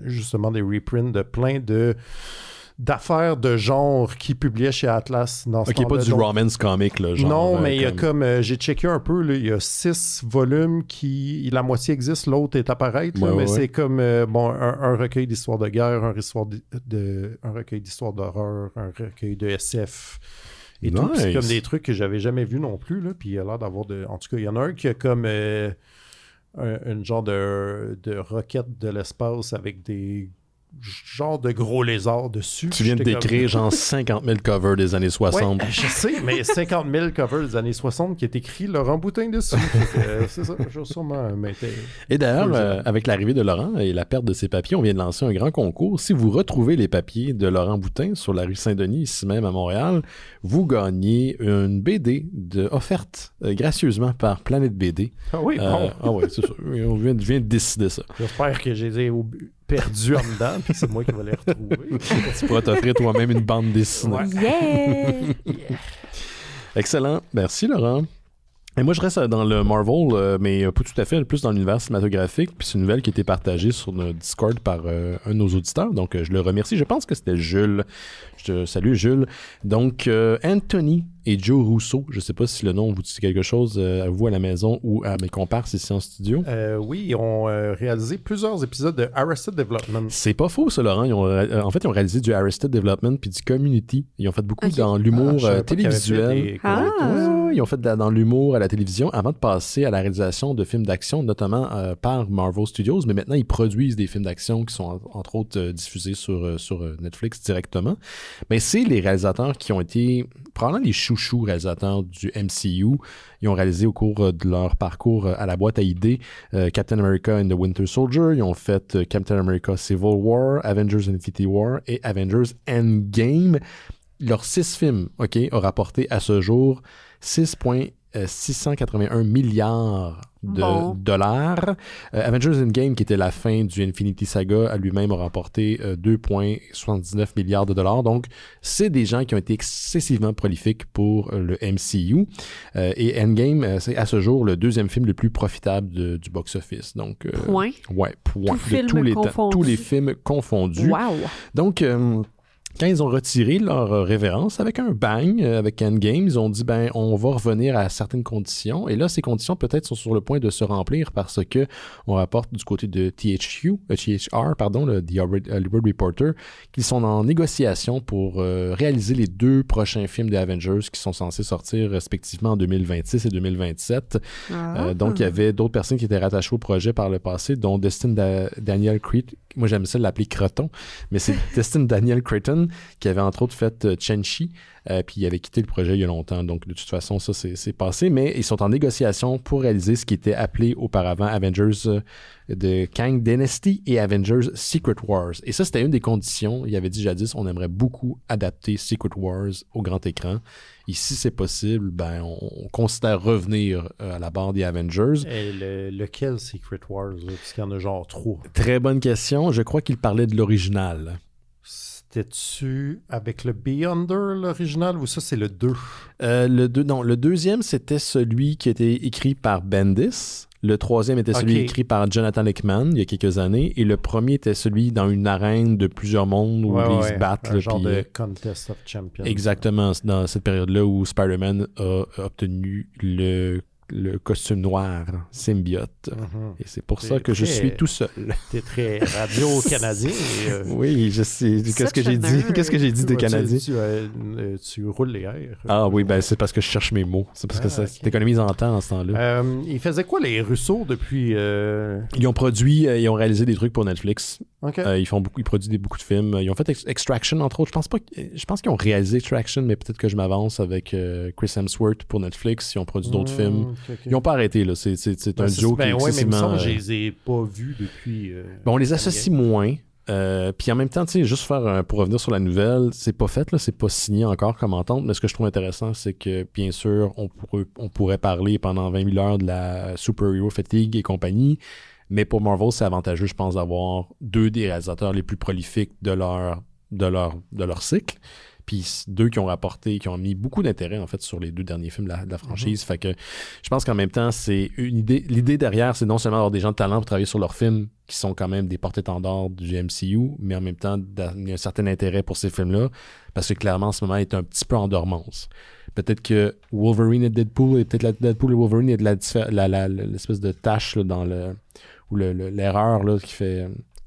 Speaker 4: justement des reprints de plein d'affaires de genre qui publiait chez Atlas dans ce
Speaker 1: Ok, pas du romance comic, là, genre.
Speaker 4: Non, mais il y a comme... j'ai checké un peu, là, il y a 6 volumes qui... La moitié existe, l'autre est à paraître, là, mais c'est comme un recueil d'histoires de guerre, un recueil d'histoires d'horreur, un recueil de SF... Et tout, c'est comme des trucs que j'avais jamais vus non plus, là, puis il a l'air d'avoir de... En tout cas, il y en a un qui a comme une genre de roquette de l'espace avec des genres de gros lézards dessus.
Speaker 1: Tu viens de décrire genre 50 000 covers des années 60.
Speaker 4: Ouais, je sais, mais 50 000 covers des années 60 qui est écrit Laurent Boutin dessus. C'est ça, je vais sûrement mettre...
Speaker 1: Et d'ailleurs, avec l'arrivée de Laurent et la perte de ses papiers, on vient de lancer un grand concours. Si vous retrouvez les papiers de Laurent Boutin sur la rue Saint-Denis, ici même à Montréal, vous gagnez une BD offerte gracieusement par Planète BD.
Speaker 4: Ah oui, bon.
Speaker 1: Ah oui, c'est ça. On vient de décider ça.
Speaker 4: J'espère que j'ai perdu en dedans, puis c'est moi qui vais les retrouver.
Speaker 1: Tu pourras t'offrir toi-même une bande dessinée.
Speaker 2: Ouais.
Speaker 4: Yeah!
Speaker 1: Excellent. Merci, Laurent. Et moi, je reste dans le Marvel, mais pas tout à fait, plus dans l'univers cinématographique. Puis c'est une nouvelle qui a été partagée sur notre Discord par un de nos auditeurs. Donc, je le remercie. Je pense que c'était Jules. Je te salue, Jules. Donc, Anthony et Joe Russo. Je ne sais pas si le nom vous dit quelque chose à vous à la maison ou à mes comparses ici en studio.
Speaker 4: Oui, ils ont réalisé plusieurs épisodes de Arrested Development.
Speaker 1: C'est pas faux, ça, Laurent. Ils ont réalisé du Arrested Development puis du Community. Ils ont fait beaucoup dans l'humour télévisuel. Ils ont fait dans l'humour à la télévision avant de passer à la réalisation de films d'action, notamment par Marvel Studios. Mais maintenant, ils produisent des films d'action qui sont, entre autres, diffusés sur Netflix directement. Mais c'est les réalisateurs qui ont été probablement les chouchous réalisateurs du MCU. Ils ont réalisé au cours de leur parcours à la boîte à idées Captain America and the Winter Soldier. Ils ont fait Captain America Civil War, Avengers Infinity War et Avengers Endgame. Leurs 6 films, ont rapporté à ce jour 6,681 milliards de dollars. Avengers Endgame, qui était la fin du Infinity Saga, à lui-même a remporté 2,79 milliards de dollars. Donc, c'est des gens qui ont été excessivement prolifiques pour le MCU. Et Endgame, c'est à ce jour le 2e film le plus profitable du box-office. Donc,
Speaker 2: point.
Speaker 1: Ouais, point.
Speaker 2: De tous les temps.
Speaker 1: Tous les films confondus.
Speaker 2: Wow.
Speaker 1: Donc, quand ils ont retiré leur révérence avec un bang, avec Endgame, ils ont dit, on va revenir à certaines conditions. Et là, ces conditions peut-être sont sur le point de se remplir parce que on rapporte du côté de THR, le The Hollywood Reporter, qu'ils sont en négociation pour réaliser les 2 prochains films des Avengers qui sont censés sortir respectivement en 2026 et 2027. Donc, il y avait d'autres personnes qui étaient rattachées au projet par le passé, dont Destin Daniel Cretton. Moi, j'aime ça l'appeler Creton, mais c'est Destin Daniel Cretton qui avait entre autres fait Shang-Chi, puis il avait quitté le projet il y a longtemps. Donc, de toute façon, ça, c'est passé. Mais ils sont en négociation pour réaliser ce qui était appelé auparavant Avengers de Kang Dynasty et Avengers Secret Wars. Et ça, c'était une des conditions. Il avait dit jadis, on aimerait beaucoup adapter Secret Wars au grand écran. Et si c'est possible, on considère revenir à la barre des Avengers.
Speaker 4: Et lequel Secret Wars? Parce qu'il y en a genre 3.
Speaker 1: Très bonne question. Je crois qu'il parlait de l'original.
Speaker 4: C'était-tu avec le Beyonder, l'original, ou ça, c'est le 2?
Speaker 1: Le deuxième, c'était celui qui était écrit par Bendis. Le 3e était celui écrit par Jonathan Hickman il y a quelques années. Et le premier était celui dans une arène de plusieurs mondes où ils se battent.
Speaker 4: Un genre de Contest of Champions.
Speaker 1: Exactement. Dans cette période-là où Spider-Man a obtenu le costume noir, symbiote. Et c'est pour ça que je suis tout seul.
Speaker 4: T'es très radio-canadien.
Speaker 1: Oui, je sais. Qu'est-ce que j'ai dit? Qu'est-ce que j'ai dit de canadien?
Speaker 4: Tu roules les airs.
Speaker 1: Ah oui, c'est parce que je cherche mes mots. C'est parce que ça t'économise en temps en ce temps-là.
Speaker 4: Ils faisaient quoi, les Russo, depuis...
Speaker 1: Ils ont produit, ils ont réalisé des trucs pour Netflix.
Speaker 4: Okay.
Speaker 1: Ils produisent beaucoup de films. Ils ont fait Extraction, entre autres. Je pense qu'ils ont réalisé Extraction, mais peut-être que je m'avance avec Chris Hemsworth pour Netflix. Ils ont produit d'autres films. Okay. Ils n'ont pas arrêté, là. C'est un duo qui est excessivement...
Speaker 4: mais je les ai pas vus depuis...
Speaker 1: on les associe moins. Puis en même temps, juste pour revenir sur la nouvelle, c'est pas fait, là, c'est pas signé encore comme entente, mais ce que je trouve intéressant, c'est que, bien sûr, on pourrait parler pendant 20 000 heures de la super-hero fatigue et compagnie, mais pour Marvel, c'est avantageux, je pense, d'avoir 2 des réalisateurs les plus prolifiques de leur cycle. puis 2 qui ont rapporté, qui ont mis beaucoup d'intérêt, en fait, sur les 2 derniers films de la franchise. Fait que je pense qu'en même temps, c'est une idée. L'idée derrière, c'est non seulement d'avoir des gens de talent pour travailler sur leurs films, qui sont quand même des porte-étendards du MCU, mais en même temps, il y a un certain intérêt pour ces films-là, parce que clairement, en ce moment, il est un petit peu en dormance. Peut-être que Wolverine et Deadpool, et peut-être Deadpool et Wolverine, il y a de l'espèce de tâche là, dans ou l'erreur là, qui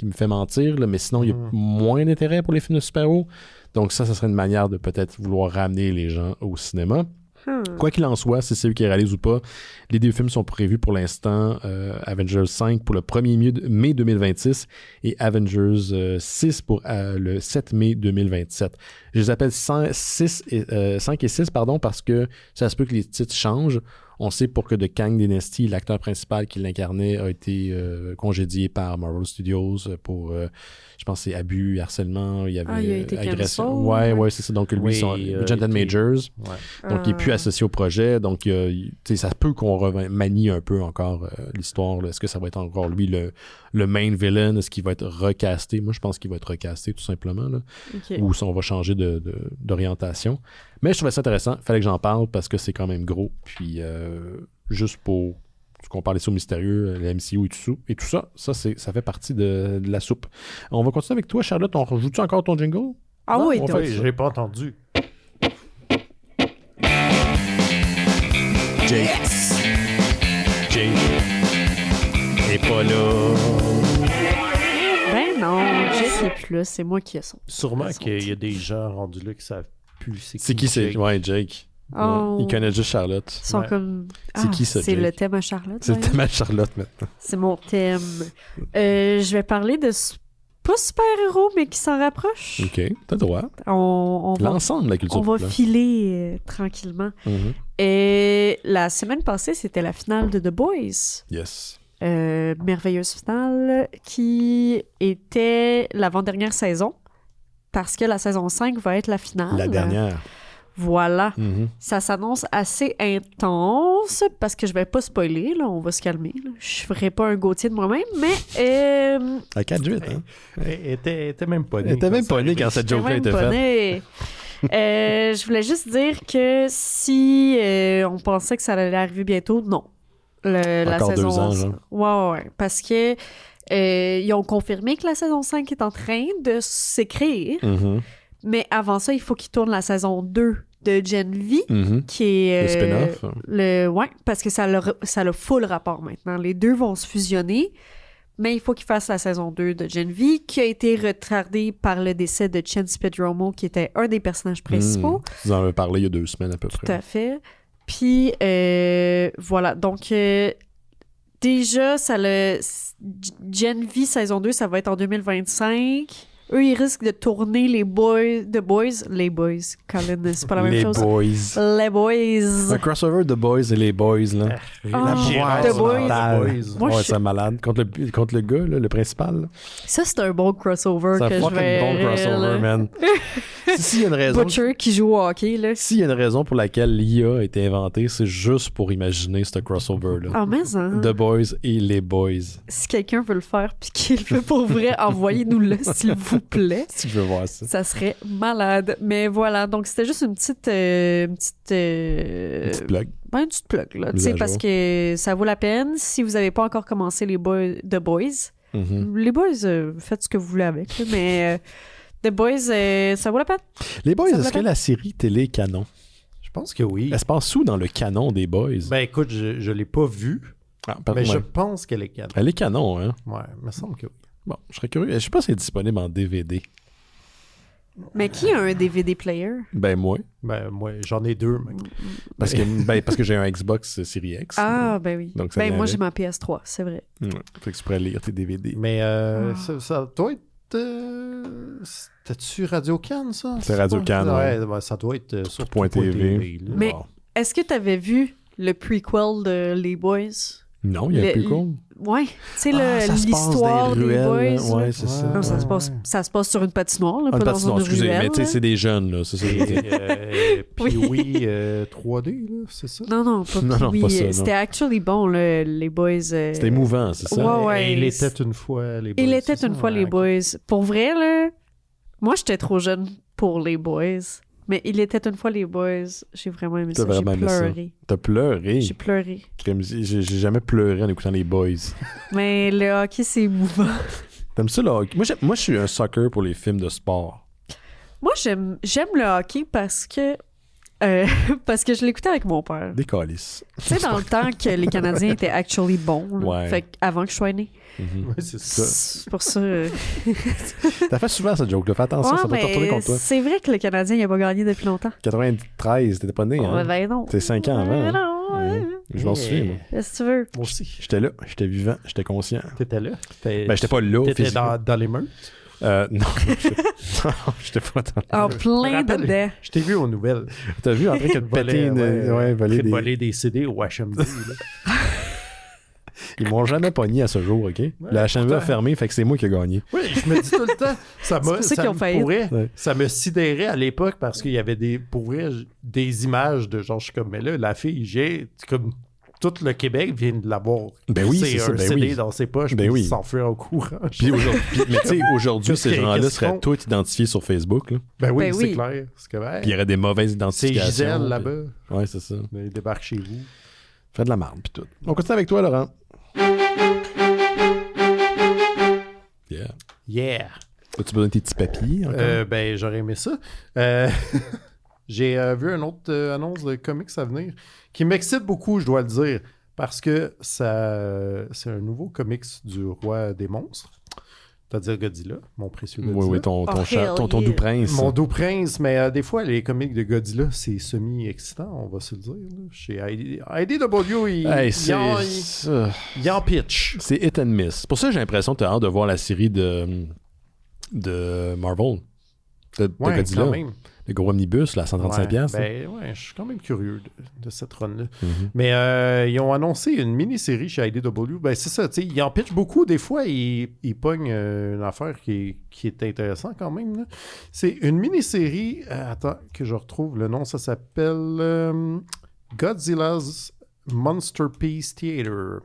Speaker 1: me fait mentir, là, mais sinon, il y a moins d'intérêt pour les films de super-héros. Donc ça serait une manière de peut-être vouloir ramener les gens au cinéma. Quoi qu'il en soit, si c'est eux qui réalisent ou pas, les 2 films sont prévus pour l'instant. Avengers 5 pour le 1er mai 2026 et Avengers 6 pour le 7 mai 2027. Je les appelle 5 et 6 parce que ça se peut que les titres changent. On sait pour que The Kang Dynasty, l'acteur principal qui l'incarnait, a été congédié par Marvel Studios pour, je pense, c'est abus, harcèlement, il y avait
Speaker 2: il a été
Speaker 1: agression.
Speaker 2: cancel.
Speaker 1: Ouais, c'est ça. Donc lui, Jonathan Majors. Ouais. Donc il n'est plus associé au projet. Donc ça peut qu'on remanie un peu encore l'histoire. Là. Est-ce que ça va être encore lui le main villain? Est-ce qu'il va être recasté? Moi, je pense qu'il va être recasté tout simplement. Là.
Speaker 2: Okay.
Speaker 1: Ou si on va changer d'orientation. Mais je trouvais ça intéressant. Il fallait que j'en parle parce que c'est quand même gros. Puis juste pour qu'on parlait sur mystérieux, le MCU et tout ça, ça fait partie de la soupe. On va continuer avec toi, Charlotte. On rajoute-tu encore ton jingle?
Speaker 2: Ah
Speaker 4: non,
Speaker 2: oui,
Speaker 4: je l'ai pas entendu.
Speaker 1: Jake est pas là.
Speaker 2: Ben non, je sais plus là, c'est moi qui ai son.
Speaker 4: Sûrement qu'il y a des gens rendus là qui savent plus
Speaker 1: c'est qui c'est? Ouais, Jake.
Speaker 2: Oh.
Speaker 1: Il connaît juste Charlotte.
Speaker 2: Ils sont comme...
Speaker 1: C'est qui ça,
Speaker 2: c'est
Speaker 1: Jake?
Speaker 2: le thème à Charlotte.
Speaker 1: C'est le thème à Charlotte maintenant.
Speaker 2: C'est mon thème. Je vais parler de pas super-héros, mais qui s'en rapprochent.
Speaker 1: OK, t'as droit.
Speaker 2: On va,
Speaker 1: l'ensemble de la culture.
Speaker 2: on va filer tranquillement.
Speaker 1: Mm-hmm.
Speaker 2: Et la semaine passée, c'était la finale de The Boys.
Speaker 1: Yes.
Speaker 2: Merveilleuse finale qui était l'avant-dernière saison parce que la saison 5 va être la finale.
Speaker 1: La dernière.
Speaker 2: Voilà.
Speaker 1: Mm-hmm.
Speaker 2: Ça s'annonce assez intense parce que je vais pas spoiler, là, on va se calmer. Là. Je ferai pas un Gauthier de moi-même, mais...
Speaker 1: À 4-8, hein?
Speaker 4: Elle était même pas née.
Speaker 1: Elle était même pas née quand cette joke-là était faite.
Speaker 2: Je voulais juste dire que si on pensait que ça allait arriver bientôt, non. La
Speaker 1: Encore
Speaker 2: saison
Speaker 1: 2 ans, genre.
Speaker 2: Ouais, parce que ils ont confirmé que la saison 5 est en train de s'écrire,
Speaker 1: Mm-hmm.
Speaker 2: mais avant ça, il faut qu'ils tournent la saison 2 de Gen V,
Speaker 1: Mm-hmm.
Speaker 2: qui est...
Speaker 1: Le spin-off.
Speaker 2: Ouais, parce que ça a full rapport maintenant. Les deux vont se fusionner, mais il faut qu'ils fassent la saison 2 de Gen V, qui a été retardée par le décès de Chance Pedromo, qui était un des personnages principaux.
Speaker 1: Vous en avez parlé il y a 2 semaines à peu près.
Speaker 2: Tout à fait. Puis, voilà. Donc, déjà, Gen V saison 2, ça va être en 2025. Eux, ils risquent de tourner les Boys. Colin, c'est pas la même chose. Les Boys.
Speaker 1: Un crossover de Boys et les Boys, là.
Speaker 2: The Boys. Moi,
Speaker 1: Ouais, c'est malade. Contre le gars, là, le principal. Là.
Speaker 2: Ça, c'est un bon crossover
Speaker 1: C'est
Speaker 2: que
Speaker 1: un
Speaker 2: je
Speaker 1: fucking
Speaker 2: vais...
Speaker 1: bon crossover, man. S'il y a une raison...
Speaker 2: Butcher qui joue au hockey, là.
Speaker 1: S'il y a une raison pour laquelle l'IA a été inventée, c'est juste pour imaginer ce crossover-là.
Speaker 2: Ah, mais hein.
Speaker 1: The Boys et les Boys.
Speaker 2: Si quelqu'un veut le faire puis qu'il le fait pour vrai, envoyez-nous-le, s'il vous plaît.
Speaker 1: Si tu veux voir ça.
Speaker 2: Ça serait malade. Mais voilà, donc c'était juste une petite
Speaker 1: plug.
Speaker 2: Ben, une petite plug, là. Tu
Speaker 1: Mise
Speaker 2: sais,
Speaker 1: à
Speaker 2: parce
Speaker 1: jour.
Speaker 2: que ça vaut la peine. Si vous n'avez pas encore commencé The Boys,
Speaker 1: Mm-hmm.
Speaker 2: les Boys, faites ce que vous voulez avec, là, mais The Boys, ça vaut la peine.
Speaker 1: Les Boys,
Speaker 2: Ça
Speaker 1: est-ce
Speaker 2: me
Speaker 1: que la série télé est canon?
Speaker 4: Je pense que oui.
Speaker 1: Elle se passe où dans le canon des Boys?
Speaker 4: Ben écoute, je l'ai pas vue,
Speaker 1: Ah,
Speaker 4: mais je
Speaker 1: ouais.
Speaker 4: pense qu'elle est canon.
Speaker 1: Elle est canon, hein?
Speaker 4: Ouais, il me semble que oui.
Speaker 1: Bon, je serais curieux. Je sais pas si elle est disponible en DVD.
Speaker 2: Mais qui a un DVD player?
Speaker 1: Ben, moi.
Speaker 4: Ben moi, j'en ai 2. Mais...
Speaker 1: Parce que j'ai un Xbox Series X.
Speaker 2: Ah, ben oui.
Speaker 1: Donc, ça
Speaker 2: Ben
Speaker 1: vient
Speaker 2: moi,
Speaker 1: avec.
Speaker 2: j'ai ma PS3, c'est vrai.
Speaker 1: Ouais. Fait que tu pourrais lire tes DVD.
Speaker 4: Mais ça doit être... C'était-tu Radio-Can, ça?
Speaker 1: C'est Radio-Can,
Speaker 4: Ouais, ben, ça doit être sur
Speaker 1: Point TV.
Speaker 4: là.
Speaker 2: Mais
Speaker 1: Wow.
Speaker 2: est-ce que tu avais vu le prequel de Les Boys?
Speaker 1: Non, il y a plus cool.
Speaker 2: Ouais, tu sais,
Speaker 1: Ça se passe
Speaker 2: l'histoire
Speaker 1: dans
Speaker 2: des
Speaker 1: les ruelles,
Speaker 2: Boys.
Speaker 1: Ouais, c'est ça.
Speaker 2: Non, ça se passe sur une patinoire, là,
Speaker 1: Ah,
Speaker 2: pas
Speaker 1: une
Speaker 2: dans
Speaker 1: patinoire,
Speaker 2: une
Speaker 1: excusez,
Speaker 2: ruelle.
Speaker 1: mais tu sais,
Speaker 2: là.
Speaker 1: c'est des jeunes, là. C'est ça.
Speaker 4: Puis oui, 3D, là, c'est ça?
Speaker 2: Non, pas
Speaker 1: Non, non,
Speaker 2: Pee-wee.
Speaker 1: pas ça, non.
Speaker 2: C'était actually bon, là, les Boys.
Speaker 1: C'était émouvant, c'est ça?
Speaker 2: Ouais.
Speaker 4: Il était une fois les Boys.
Speaker 2: Il était
Speaker 4: c'est
Speaker 2: une
Speaker 4: ça?
Speaker 2: fois les
Speaker 4: Ouais,
Speaker 2: Boys. Pour vrai, là, moi, j'étais trop jeune pour les Boys. Mais il était une fois les boys. J'ai vraiment aimé ça. J'ai
Speaker 1: vraiment aimé ça.
Speaker 2: pleuré.
Speaker 1: T'as pleuré?
Speaker 2: J'ai pleuré.
Speaker 1: J'ai jamais pleuré en écoutant les boys.
Speaker 2: Mais le hockey, c'est émouvant.
Speaker 1: T'aimes ça, le hockey? Moi, je suis un sucker pour les films de sport.
Speaker 2: Moi, j'aime le hockey parce que je l'écoutais avec mon père.
Speaker 1: Des calices.
Speaker 2: Tu sais, dans le temps que les Canadiens étaient actually bons. Là.
Speaker 1: Ouais.
Speaker 2: Fait avant que je sois né.
Speaker 4: Ouais, c'est ça.
Speaker 2: C'est pour ça.
Speaker 1: T'as fait souvent cette joke-là. Fais attention,
Speaker 2: Ouais,
Speaker 1: ça va te retourner
Speaker 2: mais
Speaker 1: contre toi.
Speaker 2: c'est vrai que le Canadien n'a pas gagné depuis longtemps.
Speaker 1: 93, t'étais pas né, hein?
Speaker 2: Ouais, ben non.
Speaker 1: T'es 5 ans avant.
Speaker 2: Ben
Speaker 1: hein?
Speaker 2: non, ouais.
Speaker 1: Je m'en souviens, moi.
Speaker 2: Qu'est-ce que tu veux?
Speaker 4: Moi aussi.
Speaker 1: J'étais là, j'étais vivant, j'étais conscient.
Speaker 4: T'étais là?
Speaker 1: Ben, j'étais pas là,
Speaker 4: T'étais
Speaker 1: physiquement.
Speaker 4: dans les meutes?
Speaker 1: Non, j'étais pas dans...
Speaker 2: En plein
Speaker 4: rappelle-
Speaker 2: dedans.
Speaker 4: Je t'ai vu aux nouvelles.
Speaker 1: T'as vu en train de péter voler des...
Speaker 4: voler des CD au HMV. là.
Speaker 1: Ils m'ont jamais pogné à ce jour, OK? Le HMV a
Speaker 4: pourtant.
Speaker 1: fermé, fait que c'est moi qui ai gagné.
Speaker 4: Oui, je me dis tout le temps, ça
Speaker 2: pour ça qu'ils ont failli.
Speaker 1: Ouais.
Speaker 4: Ça me sidérait à l'époque parce qu'il y avait pour vrai, des images de genre, je suis comme, mais là, la fille, c'est comme tout le Québec vient de l'avoir.
Speaker 1: Ben oui,
Speaker 4: c'est
Speaker 1: c'est ça,
Speaker 4: un
Speaker 1: ben
Speaker 4: CD
Speaker 1: oui.
Speaker 4: dans ses poches,
Speaker 1: Ben
Speaker 4: puis
Speaker 1: oui.
Speaker 4: s'enfuir au courant.
Speaker 1: Puis mais tu sais, aujourd'hui,
Speaker 4: Qu'est-ce
Speaker 1: ces
Speaker 4: qu'ils-
Speaker 1: gens-là
Speaker 4: qu'est-ce
Speaker 1: seraient
Speaker 4: qu'ils font?
Speaker 1: tous identifiés sur Facebook, là.
Speaker 4: Ben oui,
Speaker 2: Ben
Speaker 4: c'est
Speaker 2: oui.
Speaker 4: clair. C'est que, hey,
Speaker 1: Puis il y aurait des mauvaises
Speaker 4: c'est
Speaker 1: identifications.
Speaker 4: Gisèle
Speaker 1: puis-
Speaker 4: là-bas.
Speaker 1: Ouais, c'est ça.
Speaker 4: Il débarque chez vous.
Speaker 1: Fais de la marde, puis tout. On continue avec toi, Laurent. Yeah.
Speaker 4: Yeah!
Speaker 1: As-tu besoin de tes petits papiers encore?
Speaker 4: Ben, j'aurais aimé ça. J'ai vu une autre annonce de comics à venir qui m'excite beaucoup, je dois le dire, parce que c'est un nouveau comics du roi des monstres, c'est-à-dire Godzilla, mon précieux Godzilla.
Speaker 1: Oui, oui, ton
Speaker 2: Oh,
Speaker 1: chat,
Speaker 2: hell
Speaker 1: ton
Speaker 2: yeah.
Speaker 1: doux prince.
Speaker 4: Mon doux prince, mais des fois, les comics de Godzilla, c'est semi-excitant, on va se le dire. Là. Chez IDW,
Speaker 1: Hey,
Speaker 4: il en pitch.
Speaker 1: c'est hit and miss. C'est pour ça que j'ai l'impression que tu as hâte de voir la série de Marvel. De
Speaker 4: Ouais,
Speaker 1: Godzilla.
Speaker 4: quand même.
Speaker 1: Le gros omnibus, là, à 135$.
Speaker 4: Ouais,
Speaker 1: là.
Speaker 4: ben, ouais, je suis quand même curieux de cette run-là.
Speaker 1: Mhm.
Speaker 4: Mais ils ont annoncé une mini-série chez IDW. Ben, c'est ça, tu sais, ils en pitchent beaucoup. Des fois, ils pognent une affaire qui est intéressante quand même. Là. C'est une mini-série. Attends, que je retrouve le nom. Ça s'appelle Godzilla's Monsterpiece Theater.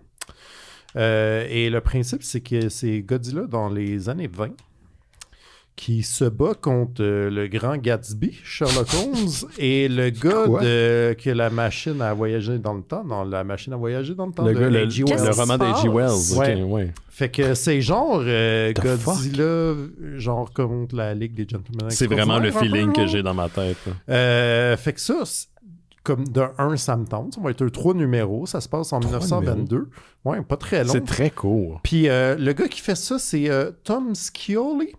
Speaker 4: Et le principe, c'est que c'est Godzilla dans les années 20 qui se bat contre le grand Gatsby, Sherlock Holmes, et le gars
Speaker 1: Quoi?
Speaker 4: que la machine a voyagé dans le temps, dans la machine à voyager dans le temps
Speaker 1: Le
Speaker 4: de
Speaker 1: gars,
Speaker 4: H.G. Wells.
Speaker 2: Qu'est-ce
Speaker 1: le
Speaker 2: qui
Speaker 1: roman
Speaker 2: se
Speaker 1: d'H.G.
Speaker 2: passe?
Speaker 1: Wells.
Speaker 4: Ouais.
Speaker 1: ok, ouais.
Speaker 4: Fait que c'est genre
Speaker 1: The
Speaker 4: Godzilla, genre contre la Ligue des Gentlemen.
Speaker 1: C'est vraiment le
Speaker 4: Extraordinaires,
Speaker 1: feeling
Speaker 4: un peu,
Speaker 1: que j'ai dans ma tête. là.
Speaker 4: fait que ça, comme de 1, ça me tente. Ça va être 3 numéros. Ça se passe en 1922. Ouais, pas très long.
Speaker 1: C'est très court.
Speaker 4: Puis le gars qui fait ça, c'est Tom Scioli,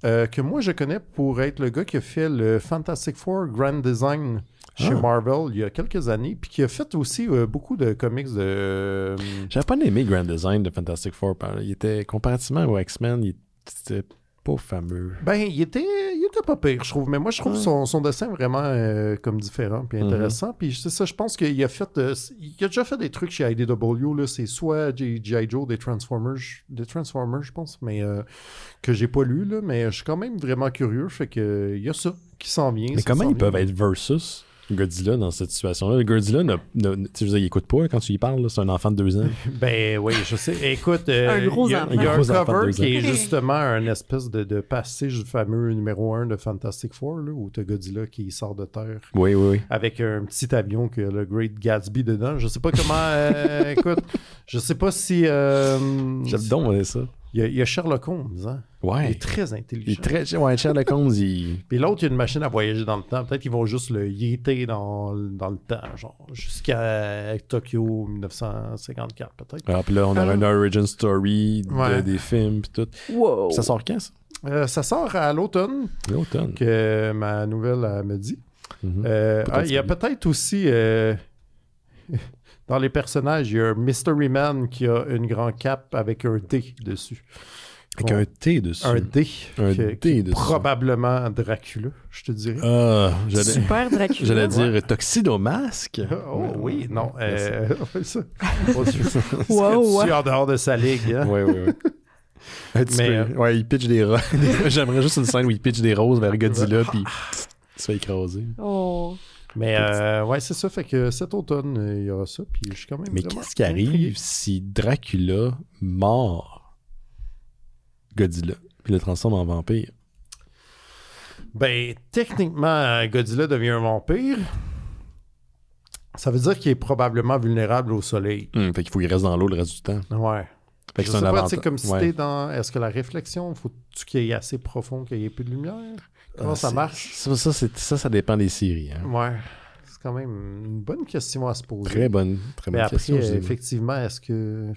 Speaker 4: que moi je connais pour être le gars qui a fait le Fantastic Four Grand Design chez Marvel il y a quelques années, puis qui a fait aussi beaucoup de comics de...
Speaker 1: J'avais pas aimé Grand Design de Fantastic Four. Il était, comparativement aux X-Men, il était pas fameux.
Speaker 4: Ben, il était pas pire, je trouve. Mais moi, je trouve son dessin vraiment comme différent puis intéressant. Puis c'est ça, je pense qu'il a fait... il a déjà fait des trucs chez IDW, là. C'est soit G.I. Joe, des Transformers, je pense, mais que j'ai pas lu, là. Mais je suis quand même vraiment curieux. Fait que il y a ça qui s'en vient.
Speaker 1: Mais comment ils peuvent être versus Godzilla dans cette situation-là? Le Godzilla, tu sais, il écoute pas là, quand tu y parles. là, C'est un enfant de 2 ans.
Speaker 4: Ben oui, je sais. Écoute,
Speaker 2: Un gros
Speaker 4: il y a
Speaker 2: enfant.
Speaker 4: un
Speaker 1: Un gros enfant de
Speaker 4: cover
Speaker 1: 2
Speaker 4: qui
Speaker 1: ans.
Speaker 4: est justement un espèce de passage du fameux numéro 1 de Fantastic Four, là, où t'as Godzilla qui sort de terre
Speaker 1: Oui, oui, oui.
Speaker 4: avec un petit avion que le Great Gatsby dedans. Je sais pas comment... écoute, je sais pas si...
Speaker 1: J'ai le don, c'est ça.
Speaker 4: Il y a Sherlock Holmes, hein? Il
Speaker 1: Ouais.
Speaker 4: est très
Speaker 1: Il
Speaker 4: intelligent.
Speaker 1: est très... Ouais, Sherlock Holmes, il...
Speaker 4: Puis l'autre, il y a une machine à voyager dans le temps. Peut-être qu'ils vont juste le yeeter dans le temps, genre jusqu'à Tokyo 1954, peut-être.
Speaker 1: Ah, puis là, on a une origin story
Speaker 4: Ouais.
Speaker 1: des films, puis tout.
Speaker 2: Wow.
Speaker 1: Ça sort quand, ça?
Speaker 4: Ça sort à l'automne,
Speaker 1: L'automne.
Speaker 4: que ma nouvelle elle me dit.
Speaker 1: Mhm.
Speaker 4: Il y a peut-être aussi... dans les personnages, il y a un Mystery Man qui a une grande cape avec un D dessus.
Speaker 1: Avec un T dessus.
Speaker 4: Un D.
Speaker 1: Un
Speaker 4: qui
Speaker 1: D
Speaker 4: est
Speaker 1: dessus.
Speaker 4: Probablement Dracula, je te dirais.
Speaker 1: Ah,
Speaker 2: Super Dracula.
Speaker 1: j'allais dire Tuxedomasque.
Speaker 4: Oh oui, non. Ça.
Speaker 2: Wow,
Speaker 4: C'est en dehors de sa ligue. Hein?
Speaker 1: Oui, oui, oui. Un petit
Speaker 4: Mais,
Speaker 1: peu. Ouais, il pitch des roses. J'aimerais juste une scène où il pitch des roses vers Godzilla, puis il se fait écraser.
Speaker 2: Oh.
Speaker 4: Mais ouais, c'est ça. Fait que cet automne, il y aura ça. Puis je suis quand même.
Speaker 1: Mais
Speaker 4: vraiment
Speaker 1: qu'est-ce qui arrive
Speaker 4: intrigué.
Speaker 1: si Dracula mord Godzilla, puis le transforme en vampire?
Speaker 4: Ben, techniquement, Godzilla devient un vampire. Ça veut dire qu'il est probablement vulnérable au soleil.
Speaker 1: Fait qu'il faut qu'il reste dans l'eau le reste du temps.
Speaker 4: Ouais.
Speaker 1: Fait que
Speaker 4: Je
Speaker 1: c'est
Speaker 4: sais
Speaker 1: un
Speaker 4: pas,
Speaker 1: avantage.
Speaker 4: tu sais, comme si
Speaker 1: Ouais.
Speaker 4: t'es dans... Est-ce que la réflexion, faut-tu qu'il y ait assez profond, qu'il n'y ait plus de lumière? Comment ça marche?
Speaker 1: Ça dépend des séries. Hein.
Speaker 4: Ouais. C'est quand même une bonne question à se poser.
Speaker 1: Très bonne
Speaker 4: Mais après,
Speaker 1: question. je dirais.
Speaker 4: effectivement, est-ce que,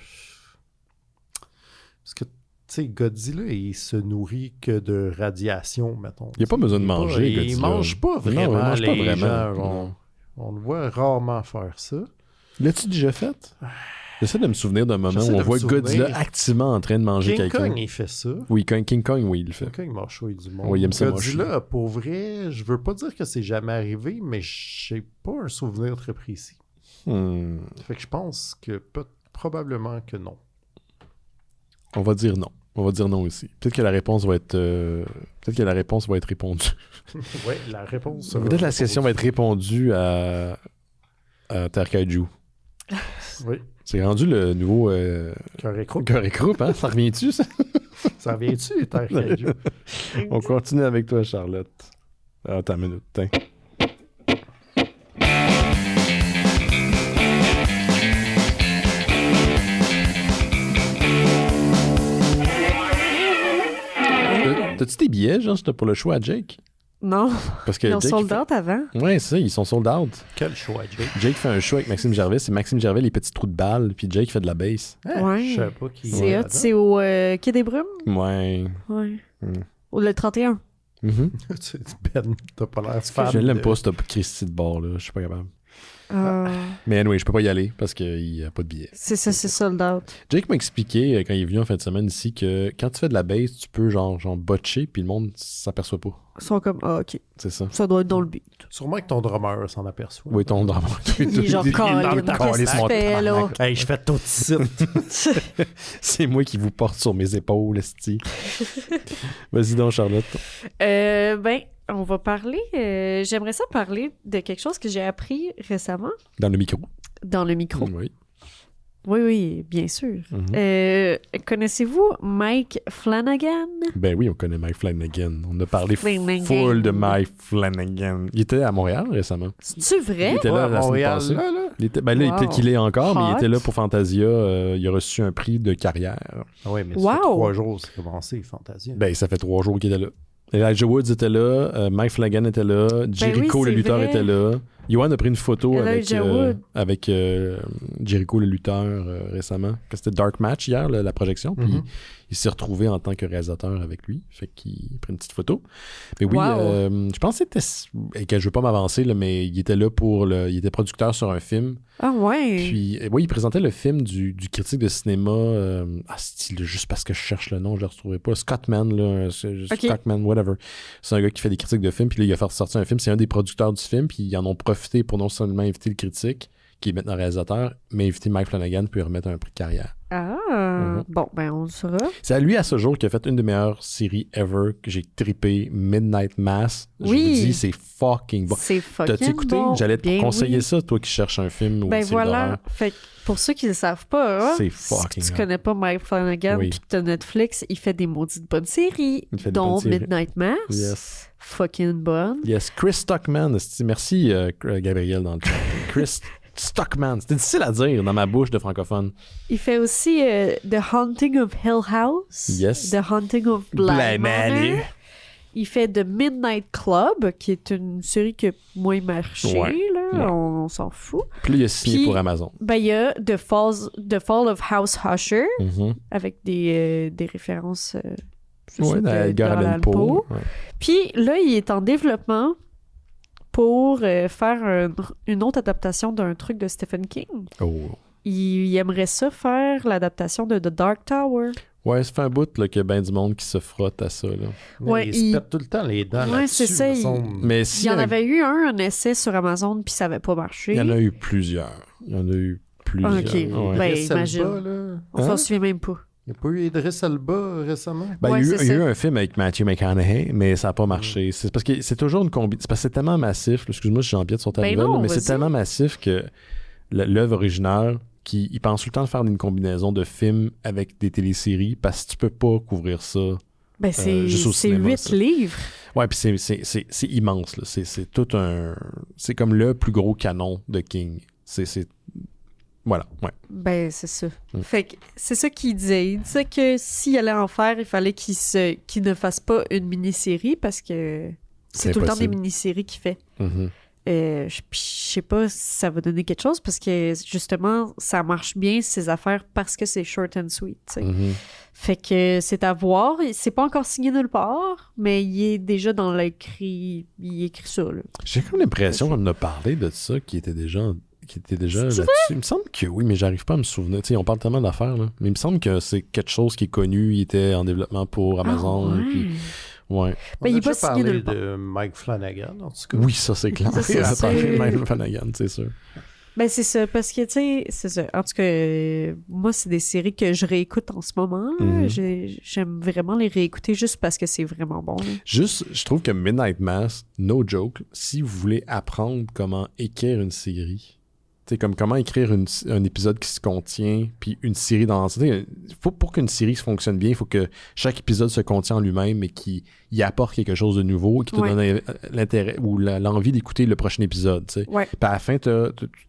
Speaker 4: tu sais, Godzilla, il se nourrit que de radiation, mettons.
Speaker 1: Il n'y a pas besoin de
Speaker 4: Il est
Speaker 1: manger,
Speaker 4: pas- Il
Speaker 1: Godzilla.
Speaker 4: mange pas
Speaker 1: Non, il
Speaker 4: vraiment
Speaker 1: mange pas
Speaker 4: les
Speaker 1: vraiment.
Speaker 4: gens.
Speaker 1: Non.
Speaker 4: On le voit rarement faire ça.
Speaker 1: L'as-tu déjà fait? J'essaie de me souvenir d'un moment
Speaker 4: J'essaie
Speaker 1: où on
Speaker 4: de me
Speaker 1: voit
Speaker 4: souvenir.
Speaker 1: Godzilla activement en train de manger
Speaker 4: King
Speaker 1: quelqu'un.
Speaker 4: Kong, il fait ça.
Speaker 1: Oui, King Kong, oui, il le fait.
Speaker 4: King Kong, il marchouille du monde.
Speaker 1: Oui, il aime ça
Speaker 4: Godzilla, pour vrai, je veux pas dire que c'est jamais arrivé, mais j'ai pas un souvenir très précis. Fait que je pense que probablement que non.
Speaker 1: On va dire non. On va dire non aussi. Peut-être que la réponse va être répondue.
Speaker 4: Oui, la réponse sera
Speaker 1: Peut-être la question va être répondue à Terkaiju.
Speaker 4: Oui,
Speaker 1: C'est rendu le nouveau
Speaker 4: cœur et croûte.
Speaker 1: cœur et croupe, hein? Ça revient-tu, ça?
Speaker 4: Ça revient-tu, Terre Kaiju?
Speaker 1: On continue avec toi, Charlotte. Attends une minute. Tiens. T'as-tu tes billets, genre, c'était pour le show à Jake?
Speaker 2: Non,
Speaker 1: Parce que
Speaker 2: ils ont
Speaker 1: Jake
Speaker 2: sold
Speaker 1: fait-
Speaker 2: out avant.
Speaker 1: Ouais, c'est ça, ils sont sold out.
Speaker 4: Quel choix, Jake?
Speaker 1: Jake fait un show avec Maxime Gervais, c'est Maxime Gervais, les petits trous de balles, puis Jake fait de la bass.
Speaker 2: Ouais.
Speaker 4: Je savais pas qui
Speaker 2: C'est hot, c'est au Quai des Brumes?
Speaker 1: Ouais.
Speaker 2: Ouais.
Speaker 1: Mm.
Speaker 2: Ou le 31.
Speaker 1: Mhm.
Speaker 4: Ben, t'as pas l'air fan.
Speaker 1: Je l'aime
Speaker 4: de-
Speaker 1: pas, ce Christy de bord, là. Je suis pas capable.
Speaker 2: Euh,
Speaker 1: Mais anyway, je peux pas y aller parce qu'il n'y a pas de billets.
Speaker 2: c'est ça, c'est sold out.
Speaker 1: Jake m'a expliqué quand il est venu en fin de semaine ici que quand tu fais de la bass, tu peux genre botcher puis le monde s'aperçoit pas.
Speaker 2: Ils sont comme, ah, ok,
Speaker 1: C'est ça.
Speaker 2: ça doit être dans le beat.
Speaker 4: Sûrement que ton drummer s'en aperçoit.
Speaker 1: Oui, ton drame.
Speaker 2: Il est genre, Colin, qu'est-ce que tu fais, là?
Speaker 4: Hey, je fais tout de suite.
Speaker 1: C'est moi qui vous porte sur mes épaules, esti. Vas-y donc, Charlotte.
Speaker 2: Ben, on va parler. J'aimerais ça parler de quelque chose que j'ai appris récemment
Speaker 1: Dans le micro.
Speaker 2: dans le micro.
Speaker 1: Oui.
Speaker 2: Oui, oui, bien sûr.
Speaker 1: Mhm.
Speaker 2: Connaissez-vous Mike Flanagan?
Speaker 1: Ben oui, on connaît Mike Flanagan. On a parlé
Speaker 2: Flanagan.
Speaker 1: full de Mike Flanagan. Il était à Montréal récemment.
Speaker 2: C'est-tu vrai?
Speaker 1: Il était là
Speaker 4: Ouais, à
Speaker 1: la semaine
Speaker 4: Montréal,
Speaker 1: passée.
Speaker 4: là, là.
Speaker 1: Il était, ben là,
Speaker 2: Wow.
Speaker 1: peut-être qu'il est encore, mais il
Speaker 2: Hot.
Speaker 1: était là pour Fantasia. Il a reçu un prix de carrière.
Speaker 4: Ah ouais, mais
Speaker 2: Wow.
Speaker 4: ça fait 3 jours, c'est commencé, Fantasia.
Speaker 1: Ben, ça fait 3 jours qu'il était là. Elijah Woods était là, Mike Flanagan était là, Jericho
Speaker 2: oui,
Speaker 1: le
Speaker 2: c'est
Speaker 1: lutteur
Speaker 2: vrai.
Speaker 1: était là. Yoann a pris une photo
Speaker 2: Elijah Wood.
Speaker 1: avec Jericho le lutteur récemment. C'était Dark Match hier, la projection. Puis
Speaker 4: Mhm.
Speaker 1: il s'est retrouvé en tant que réalisateur avec lui. Fait qu'il a pris une petite photo. Mais oui,
Speaker 2: Wow.
Speaker 1: je pense que c'était... Et que je veux pas m'avancer, là, mais il était là il était producteur sur un film.
Speaker 2: Ah ouais.
Speaker 1: Puis, oui, il présentait le film du critique de cinéma. Style, juste parce que je cherche le nom, je le retrouvais pas. Scottman, là. Scottman, whatever. C'est un gars qui fait des critiques de films. Puis là, il a fait sortir un film. C'est un des producteurs du film. Puis ils en ont profité pour non seulement inviter le critique, qui est maintenant réalisateur, mais inviter Mike Flanagan puis lui remettre un prix de carrière.
Speaker 2: Ah, bon, ben on le saura.
Speaker 1: C'est à lui, à ce jour, qui a fait une des meilleures séries ever que j'ai trippé, Midnight Mass. Je
Speaker 2: Oui.
Speaker 1: vous dis, c'est fucking bon.
Speaker 2: C'est fucking
Speaker 1: T'as-tu écouté?
Speaker 2: bon.
Speaker 1: J'allais te
Speaker 2: Bien
Speaker 1: conseiller
Speaker 2: oui.
Speaker 1: ça, toi qui cherches un film ou
Speaker 2: Ben
Speaker 1: une série
Speaker 2: voilà.
Speaker 1: d'horreur.
Speaker 2: Fait que pour ceux qui ne le savent pas,
Speaker 1: C'est
Speaker 2: si
Speaker 1: fucking
Speaker 2: tu
Speaker 1: hot.
Speaker 2: connais pas Mike Flanagan
Speaker 1: Oui.
Speaker 2: puis que t'as Netflix, il fait des maudites bonnes séries,
Speaker 1: Il fait des
Speaker 2: dont
Speaker 1: bonnes séries.
Speaker 2: Midnight Mass.
Speaker 1: Yes.
Speaker 2: Fucking bonne.
Speaker 1: Yes, Chris Stockman. Merci, Gabriel, dans le chat. Chris Stockman. C'était difficile à dire dans ma bouche de francophone.
Speaker 2: Il fait aussi The Haunting of Hill House.
Speaker 1: Yes.
Speaker 2: The Haunting of Bly
Speaker 1: Bly Manor.
Speaker 2: Manor. Il fait The Midnight Club, qui est une série qui a moins marché,
Speaker 1: Ouais.
Speaker 2: là.
Speaker 1: Ouais.
Speaker 2: On s'en fout.
Speaker 1: Puis là, il a signé
Speaker 2: Puis-
Speaker 1: pour Amazon.
Speaker 2: Ben, il y a The Fall of House Usher,
Speaker 1: Mhm.
Speaker 2: avec des références c'est
Speaker 1: Ouais,
Speaker 2: ça,
Speaker 1: Edgar
Speaker 2: Allan
Speaker 1: Allan Poe.
Speaker 2: Poe.
Speaker 1: Ouais.
Speaker 2: Puis là, il est en développement pour faire une autre adaptation d'un truc de Stephen King.
Speaker 1: Oh.
Speaker 2: Il aimerait ça faire l'adaptation de The Dark Tower.
Speaker 1: Ouais, ça fait un bout là, qu'il y a bien du monde qui se frotte à ça. Là.
Speaker 2: Ouais,
Speaker 4: il
Speaker 2: il-
Speaker 4: se pète tout le temps les dents
Speaker 2: Ouais,
Speaker 4: là-dessus.
Speaker 2: c'est ça,
Speaker 4: me
Speaker 2: il-
Speaker 4: semble.
Speaker 1: Mais
Speaker 2: Il
Speaker 1: si
Speaker 2: y en avait eu un essai sur Amazon, puis ça n'avait pas marché.
Speaker 1: il y en a eu plusieurs. Il y en a eu plusieurs.
Speaker 2: Ok.
Speaker 1: Ouais.
Speaker 2: Ben,
Speaker 4: Idriss
Speaker 2: imagine.
Speaker 4: Elba, là.
Speaker 2: On s'en
Speaker 1: Hein?
Speaker 2: souvient même pas.
Speaker 4: Il n'y a pas eu Idriss Elba récemment?
Speaker 1: Ben,
Speaker 2: Ouais,
Speaker 1: il y a eu-
Speaker 2: c'est
Speaker 1: il y a eu
Speaker 2: ça.
Speaker 1: un film avec Matthew McConaughey, mais ça n'a pas marché. C'est parce que c'est toujours une combinaison. C'est parce que c'est tellement massif. Là, excuse-moi si j'empiète sur ta
Speaker 2: Ben
Speaker 1: nouvelle,
Speaker 2: non,
Speaker 1: mais c'est
Speaker 2: vas-y.
Speaker 1: tellement massif que l'œuvre originale, il pense tout le temps de faire une combinaison de films avec des téléséries parce que tu peux pas couvrir ça.
Speaker 2: Ben, c'est
Speaker 1: juste au
Speaker 2: c'est
Speaker 1: cinéma,
Speaker 2: 8
Speaker 1: ça.
Speaker 2: livres.
Speaker 1: Ouais, puis c'est immense, là. C'est tout un... C'est comme le plus gros canon de King. Voilà, ouais.
Speaker 2: Ben, c'est ça. Fait que c'est ça qu'il disait. Il disait que s'il allait en faire, il fallait qu'il ne fasse pas une mini-série parce que c'est tout le temps des mini-séries qu'il fait.
Speaker 1: Mm-hmm.
Speaker 2: Je sais pas si ça va donner quelque chose parce que justement, ça marche bien ces affaires parce que c'est short and sweet.
Speaker 1: Mm-hmm.
Speaker 2: Fait que c'est à voir. C'est pas encore signé nulle part, mais il est déjà dans l'écrit. Il écrit ça, là.
Speaker 1: J'ai comme l'impression qu'on en a parlé de ça qui était déjà là-dessus. Il me semble que oui, mais j'arrive pas à me souvenir. Tu sais, on parle tellement d'affaires, là. Mais il me semble que c'est quelque chose qui est connu. Il était en développement pour Amazon.
Speaker 2: Ah, ouais.
Speaker 1: Puis, ouais.
Speaker 2: Ben, il est pas
Speaker 4: déjà
Speaker 2: signé
Speaker 4: parlé
Speaker 2: nulle part.
Speaker 4: de Mike Flanagan, en tout cas.
Speaker 1: Oui, ça c'est clair.
Speaker 2: Ça, c'est
Speaker 1: À
Speaker 2: sûr.
Speaker 1: parler de Mike Flanagan, c'est sûr.
Speaker 2: Ben, c'est ça, parce que, tu sais, c'est ça. En tout cas, moi, c'est des séries que je réécoute en ce moment. Là.
Speaker 1: Mhm.
Speaker 2: J'aime vraiment les réécouter juste parce que c'est vraiment bon. Là.
Speaker 1: Juste, je trouve que Midnight Mass, no joke, si vous voulez apprendre comment écrire une série, tu sais, comme comment écrire un épisode qui se contient, puis une série dans... Tu sais, pour qu'une série fonctionne bien, il faut que chaque épisode se contient en lui-même et qu'il y apporte quelque chose de nouveau, qui te donne l'intérêt ou l'envie d'écouter le prochain épisode, tu sais.
Speaker 2: Ouais.
Speaker 1: Puis à la fin, tu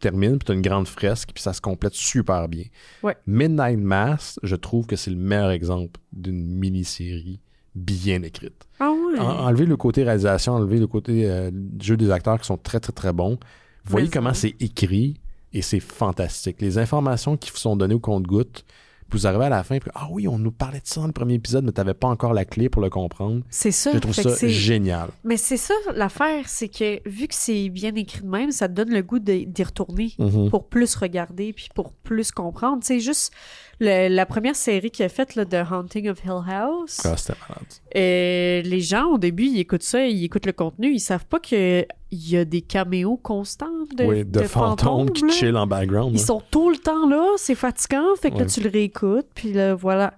Speaker 1: termines, puis tu as une grande fresque, puis ça se complète super bien.
Speaker 2: Ouais.
Speaker 1: Midnight Mass, je trouve que c'est le meilleur exemple d'une mini-série bien écrite.
Speaker 2: Ah ouais?
Speaker 1: Enlever le côté réalisation, enlever le côté jeu des acteurs qui sont très, très, très bons. Vous voyez comment c'est écrit et c'est fantastique. Les informations qui vous sont données au compte-gouttes, vous arrivez à la fin, puis, ah oui, on nous parlait de ça dans le premier épisode, mais tu n'avais pas encore la clé pour le comprendre.
Speaker 2: C'est ça.
Speaker 1: Je trouve
Speaker 2: Fait
Speaker 1: ça
Speaker 2: que c'est-
Speaker 1: génial.
Speaker 2: Mais c'est ça, l'affaire, c'est que vu que c'est bien écrit de même, ça te donne le goût d'y retourner
Speaker 1: Mhm.
Speaker 2: pour plus regarder puis pour plus comprendre. C'est juste la première série qu'il a faite, là, The Haunting of Hill House.
Speaker 1: Ah, c'était malade.
Speaker 2: Les gens, au début, ils écoutent ça, ils écoutent le contenu, ils savent pas qu'il y a des caméos constants de
Speaker 1: fantômes qui
Speaker 2: là.
Speaker 1: chill en background.
Speaker 2: Ils
Speaker 1: hein.
Speaker 2: sont tout le temps là, c'est fatigant, fait que là,
Speaker 1: Ouais.
Speaker 2: tu le réécoutes, puis là, voilà.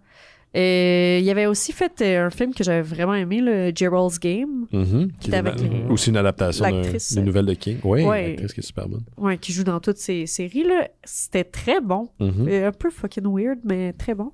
Speaker 2: Il avait aussi fait un film que j'avais vraiment aimé, le Gerald's Game,
Speaker 1: Mhm.
Speaker 2: Qui est avec les-
Speaker 1: Aussi une adaptation
Speaker 2: l'actrice,
Speaker 1: d'une nouvelle de King. Oui,
Speaker 2: Ouais.
Speaker 1: l'actrice qui est super bonne.
Speaker 2: ouais, qui joue dans toutes ces séries-là. C'était très bon.
Speaker 1: Mhm.
Speaker 2: Un peu fucking weird, mais très bon.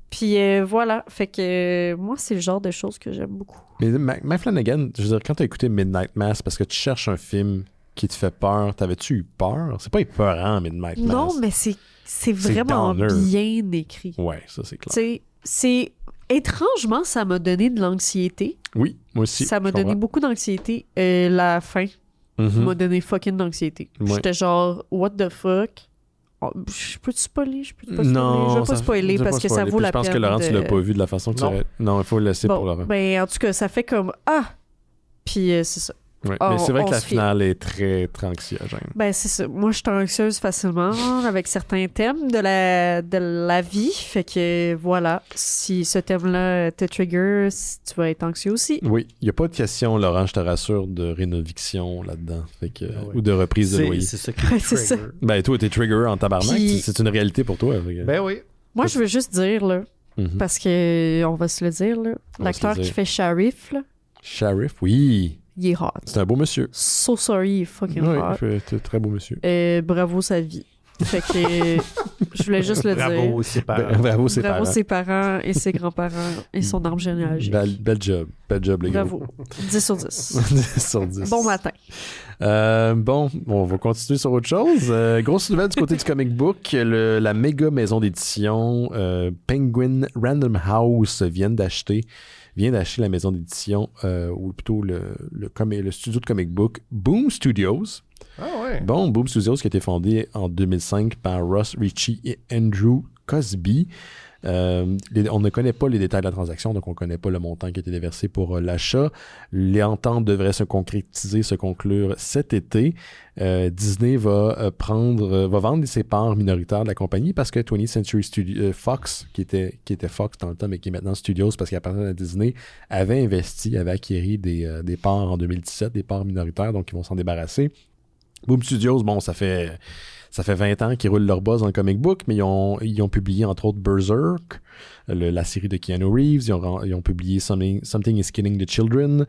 Speaker 2: Puis voilà, fait que moi, c'est le genre de choses que j'aime beaucoup.
Speaker 1: Mais Mike Flanagan, je veux dire, quand tu as écouté Midnight Mass parce que tu cherches un film qui te fait peur, t'avais-tu eu peur? C'est pas épeurant, Midnight Mass.
Speaker 2: Non, mais c'est vraiment
Speaker 1: downer.
Speaker 2: bien écrit.
Speaker 1: Ouais, ça c'est clair.
Speaker 2: Tu sais, c'est... Étrangement, ça m'a donné de l'anxiété.
Speaker 1: Oui, moi aussi.
Speaker 2: Ça m'a
Speaker 1: je
Speaker 2: donné
Speaker 1: comprends.
Speaker 2: beaucoup d'anxiété. La fin
Speaker 1: Mhm.
Speaker 2: m'a donné fucking d'anxiété.
Speaker 1: Ouais.
Speaker 2: J'étais genre, what the fuck? Oh, je peux-tu spoiler? Je peux pas
Speaker 1: Non,
Speaker 2: je vais pas
Speaker 1: ça-
Speaker 2: spoiler
Speaker 1: je vais
Speaker 2: parce
Speaker 1: pas
Speaker 2: que ça
Speaker 1: spoiler.
Speaker 2: vaut
Speaker 1: Puis
Speaker 2: la
Speaker 1: je pense
Speaker 2: peine
Speaker 1: que Laurent,
Speaker 2: de...
Speaker 1: tu l'as pas vu de la façon que tu
Speaker 4: Non.
Speaker 1: aurais... Non, il faut le laisser pour
Speaker 2: Bon,
Speaker 1: Laurent.
Speaker 2: ben en tout cas, ça fait comme, ah! Puis c'est ça.
Speaker 1: Ouais.
Speaker 2: on-
Speaker 1: Mais c'est vrai
Speaker 2: on
Speaker 1: que la
Speaker 2: se fie.
Speaker 1: finale est très, très anxiogène.
Speaker 2: Ben c'est ça. Moi, je suis anxieuse facilement avec certains thèmes de la vie. Fait que voilà, si ce thème-là te trigger, tu vas être anxieux aussi.
Speaker 1: Oui, il n'y a pas de question, Laurent, je te rassure, de rénoviction là-dedans. Fait que,
Speaker 4: Ah ouais.
Speaker 1: ou de reprise de loyer.
Speaker 4: C'est ça qui
Speaker 2: Ouais,
Speaker 4: est
Speaker 2: c'est ça.
Speaker 4: trigger.
Speaker 1: Ben, toi, t'es trigger en tabarnak.
Speaker 2: Puis-
Speaker 1: C'est une réalité pour toi. Fait que-
Speaker 4: Ben oui.
Speaker 2: Moi, je veux juste dire, là,
Speaker 1: Mhm.
Speaker 2: parce que on va se le dire, là,
Speaker 1: On va se
Speaker 2: l'acteur
Speaker 1: le
Speaker 2: qui
Speaker 1: dire.
Speaker 2: fait Sheriff, là,
Speaker 1: Sheriff, oui.
Speaker 2: il est hot.
Speaker 1: C'est un beau monsieur.
Speaker 2: So sorry, il est fucking
Speaker 1: Oui,
Speaker 2: hot.
Speaker 1: c'est un très beau monsieur.
Speaker 2: Bravo sa vie. Fait que je voulais juste le dire.
Speaker 4: Bravo aussi par
Speaker 1: Bravo, ses
Speaker 2: Bravo
Speaker 1: parents.
Speaker 2: ses parents et ses grands-parents et son arbre généalogique.
Speaker 1: Bel job. Bel job, les gars.
Speaker 2: Bravo. 10 sur 10.
Speaker 1: 10 sur 10.
Speaker 2: Bon matin.
Speaker 1: Bon, on va continuer sur autre chose. Grosse nouvelle du côté du comic book. La méga maison d'édition Penguin Random House vient d'acheter la maison d'édition, ou plutôt le studio de comic book Boom Studios.
Speaker 4: Ah ouais.
Speaker 1: Bon, Boom Studios qui a été fondé en 2005 par Ross Ritchie et Andrew Cosby. On ne connaît pas les détails de la transaction, donc on ne connaît pas le montant qui a été déversé pour l'achat. Les ententes devraient se conclure cet été. Disney va vendre ses parts minoritaires de la compagnie parce que 20th Century Fox, qui était Fox dans le temps, mais qui est maintenant Studios parce qu'il appartient à Disney, avait acquéri des parts en 2017, des parts minoritaires, donc ils vont s'en débarrasser. Boom Studios, bon, ça fait Ça fait 20 ans qu'ils roulent leur boss dans le comic book, mais ils ont publié entre autres Berserk, la série de Keanu Reeves. Ils ont publié Something is Killing the Children,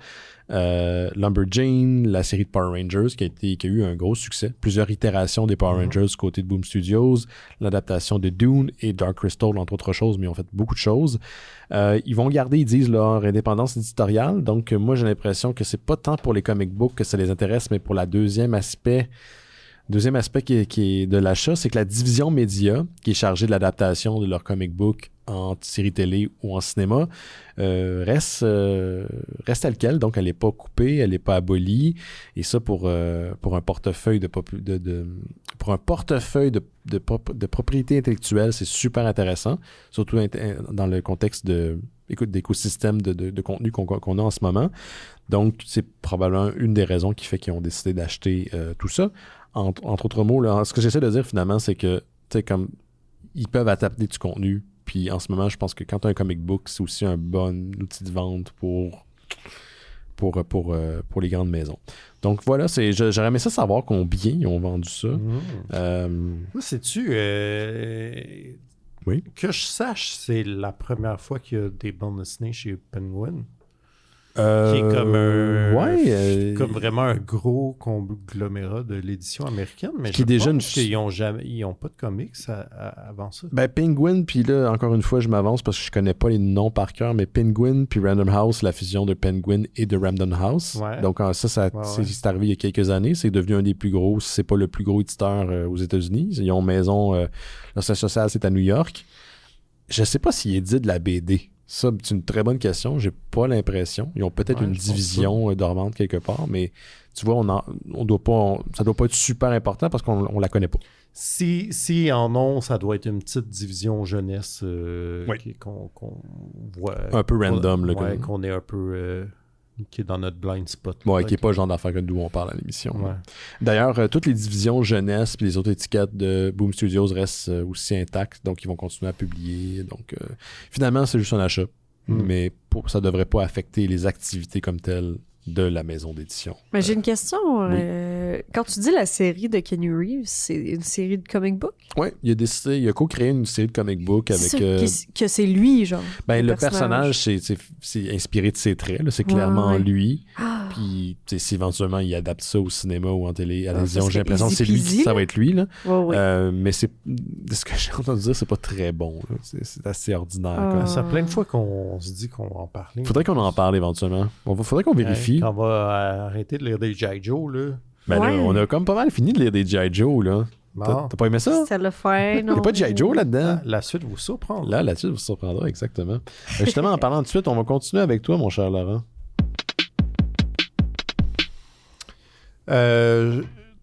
Speaker 1: Lumberjane, la série de Power Rangers qui a eu un gros succès. Plusieurs itérations des Power Rangers côté de Boom Studios, l'adaptation de Dune et Dark Crystal, entre autres choses, mais ils ont fait beaucoup de choses. Ils vont garder, ils disent, leur indépendance éditoriale. Donc, moi, j'ai l'impression que c'est pas tant pour les comic books que ça les intéresse, mais pour la deuxième aspect qui est de l'achat, c'est que la division média, qui est chargée de l'adaptation de leur comic book en série télé ou en cinéma, reste telle quelle. Donc, elle n'est pas coupée, elle n'est pas abolie. Et ça, pour un portefeuille de propriété intellectuelle, c'est super intéressant, surtout dans le contexte d'écosystème de contenu qu'on a en ce moment. Donc, c'est probablement une des raisons qui fait qu'ils ont décidé d'acheter tout ça. Entre autres mots, là, ce que j'essaie de dire finalement, c'est que, tu sais, comme ils peuvent adapter du contenu. Puis en ce moment, je pense que quand tu as un comic book, c'est aussi un bon outil de vente pour les grandes maisons. Donc voilà, j'aurais aimé ça savoir combien ils ont vendu ça.
Speaker 4: Moi, sais-tu,
Speaker 1: oui.
Speaker 4: Que je sache, c'est la première fois qu'il y a des bandes dessinées chez Penguin. Qui est comme comme vraiment un gros conglomérat de l'édition américaine, mais
Speaker 1: qui je pense
Speaker 4: qu'ils n'ont pas de comics avant ça.
Speaker 1: Ben Penguin, puis là, encore une fois, je m'avance parce que je connais pas les noms par cœur, mais Penguin puis Random House, la fusion de Penguin et de Random House. Ouais. Donc c'est arrivé il y a quelques années, c'est devenu un des plus gros, si c'est pas le plus gros éditeur aux États-Unis. Ils ont maison, leur siège social, c'est à New York. Je sais pas s'ils éditent de la BD. Ça, c'est une très bonne question. J'ai pas l'impression. Ils ont peut-être une division dormante quelque part, mais tu vois, ça doit pas être super important parce qu'on la connaît pas.
Speaker 4: Si en ont, ça doit être une petite division jeunesse qu'on voit.
Speaker 1: Un peu random.
Speaker 4: Qu'on est un peu... qui est dans notre blind spot.
Speaker 1: Qui n'est pas le genre d'affaire d'où on parle à l'émission.
Speaker 4: Ouais.
Speaker 1: D'ailleurs, toutes les divisions jeunesse et les autres étiquettes de Boom Studios restent aussi intactes, donc ils vont continuer à publier. Donc, finalement, c'est juste un achat. Mais ça ne devrait pas affecter les activités comme telles de la maison d'édition.
Speaker 2: Mais j'ai une question. Quand tu dis la série de Keanu Reeves, c'est une série de comic book?
Speaker 1: Oui, il a co-créé une série de comic book avec...
Speaker 2: que c'est lui, genre.
Speaker 1: Ben, le personnage, c'est inspiré de ses traits. Là, c'est clairement lui. Puis, éventuellement, il adapte ça au cinéma ou en télé. À la vision, j'ai l'impression que ça va être lui. Là. Mais ce que j'ai entendu dire, c'est pas très bon. Là. C'est assez ordinaire.
Speaker 4: Ça fait plein de fois qu'on se dit qu'on va en parler.
Speaker 1: Faudrait qu'on en parle éventuellement. Faudrait qu'on vérifie.
Speaker 4: Quand on va arrêter de lire des G.I. Joe, là.
Speaker 1: Ben là, on a comme pas mal fini de lire des G.I. Joe, là. T'as pas aimé ça?
Speaker 2: C'est le fin, non?
Speaker 1: Il n'y a pas de G.I. Joe là-dedans.
Speaker 4: La suite vous surprendra.
Speaker 1: La suite vous surprendra, exactement. Justement, en parlant de suite, on va continuer avec toi, mon cher Laurent.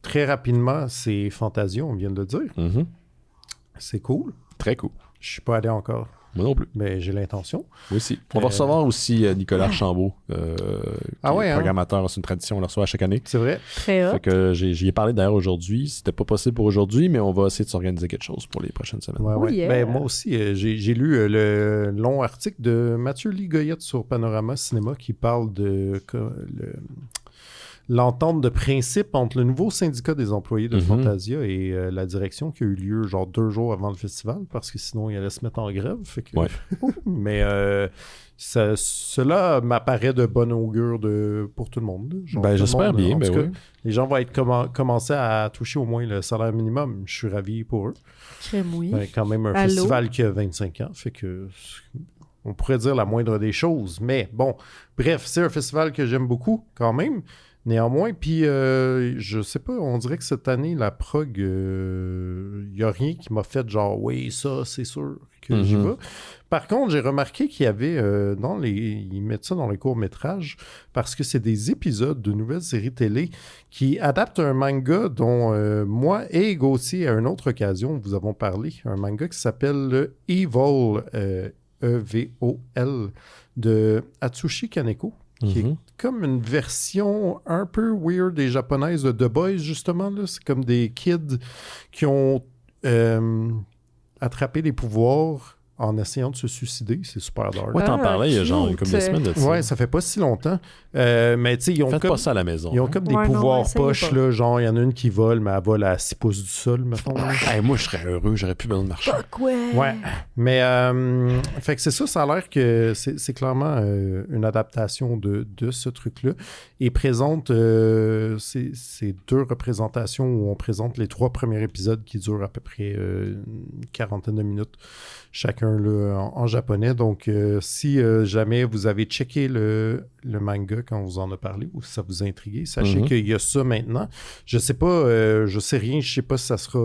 Speaker 4: Très rapidement, c'est Fantasia, on vient de le dire.
Speaker 1: Mm-hmm.
Speaker 4: C'est cool.
Speaker 1: Très cool.
Speaker 4: Je suis pas allé encore.
Speaker 1: Moi non plus.
Speaker 4: Mais j'ai l'intention.
Speaker 1: Moi aussi. On va recevoir aussi Nicolas Archambault, qui est programmateur. C'est une tradition, on le reçoit chaque année.
Speaker 4: C'est vrai.
Speaker 2: Très
Speaker 1: fait que j'y ai parlé d'ailleurs aujourd'hui. C'était pas possible pour aujourd'hui, mais on va essayer de s'organiser quelque chose pour les prochaines semaines.
Speaker 4: Ben, moi aussi, j'ai lu le long article de Mathieu Ligoyette sur Panorama Cinéma qui parle de l'entente de principe entre le nouveau syndicat des employés de Fantasia et la direction qui a eu lieu genre 2 jours avant le festival parce que sinon il allait se mettre en grève. Fait que... Mais cela m'apparaît de bon augure pour tout le monde.
Speaker 1: Genre, j'espère bien.
Speaker 4: Les gens vont commencer à toucher au moins le salaire minimum. Je suis ravi pour eux. Quand même un festival qui a 25 ans. Fait que... on pourrait dire la moindre des choses. Mais bon, bref, c'est un festival que j'aime beaucoup quand même. Néanmoins, puis je sais pas, on dirait que cette année, la prog, il n'y a rien qui m'a fait genre, oui, ça, c'est sûr que j'y vais. Par contre, j'ai remarqué qu'il y avait, ils mettent ça dans les courts-métrages parce que c'est des épisodes de nouvelles séries télé qui adaptent un manga dont moi et Gauthier, à une autre occasion, vous avons parlé. Un manga qui s'appelle Evil, E-V-O-L, de Atsushi Kaneko. Qui est comme une version un peu weird et japonaise de The Boys, justement. Là. C'est comme des kids qui ont attrapé des pouvoirs en essayant de se suicider. C'est super dark.
Speaker 1: Ouais, t'en parlais il y a genre
Speaker 2: cute.
Speaker 1: comme 2 semaines de ça.
Speaker 4: Ouais, ça fait pas si longtemps. Mais tu sais, ils ont
Speaker 1: Faites
Speaker 4: comme...
Speaker 1: pas ça à la maison.
Speaker 4: Ils ont comme des
Speaker 2: Ouais, non,
Speaker 4: pouvoirs
Speaker 2: essayez
Speaker 4: poches,
Speaker 2: pas.
Speaker 4: là, genre il y en a une qui vole, mais elle vole à 6 pouces du sol, mettons. là.
Speaker 1: Hey, moi, je serais heureux, j'aurais plus besoin de marcher.
Speaker 2: Fuck, ouais.
Speaker 4: Ouais, mais fait que c'est ça, ça a l'air que c'est clairement une adaptation de ce truc-là et présente ces 2 représentations où on présente les 3 premiers épisodes qui durent à peu près une quarantaine de minutes chacun là, en japonais. Donc, si jamais vous avez checké le manga quand on vous en a parlé ou si ça vous a intrigué, sachez qu'il y a ça maintenant. Je sais pas, je sais rien, je sais pas si ça sera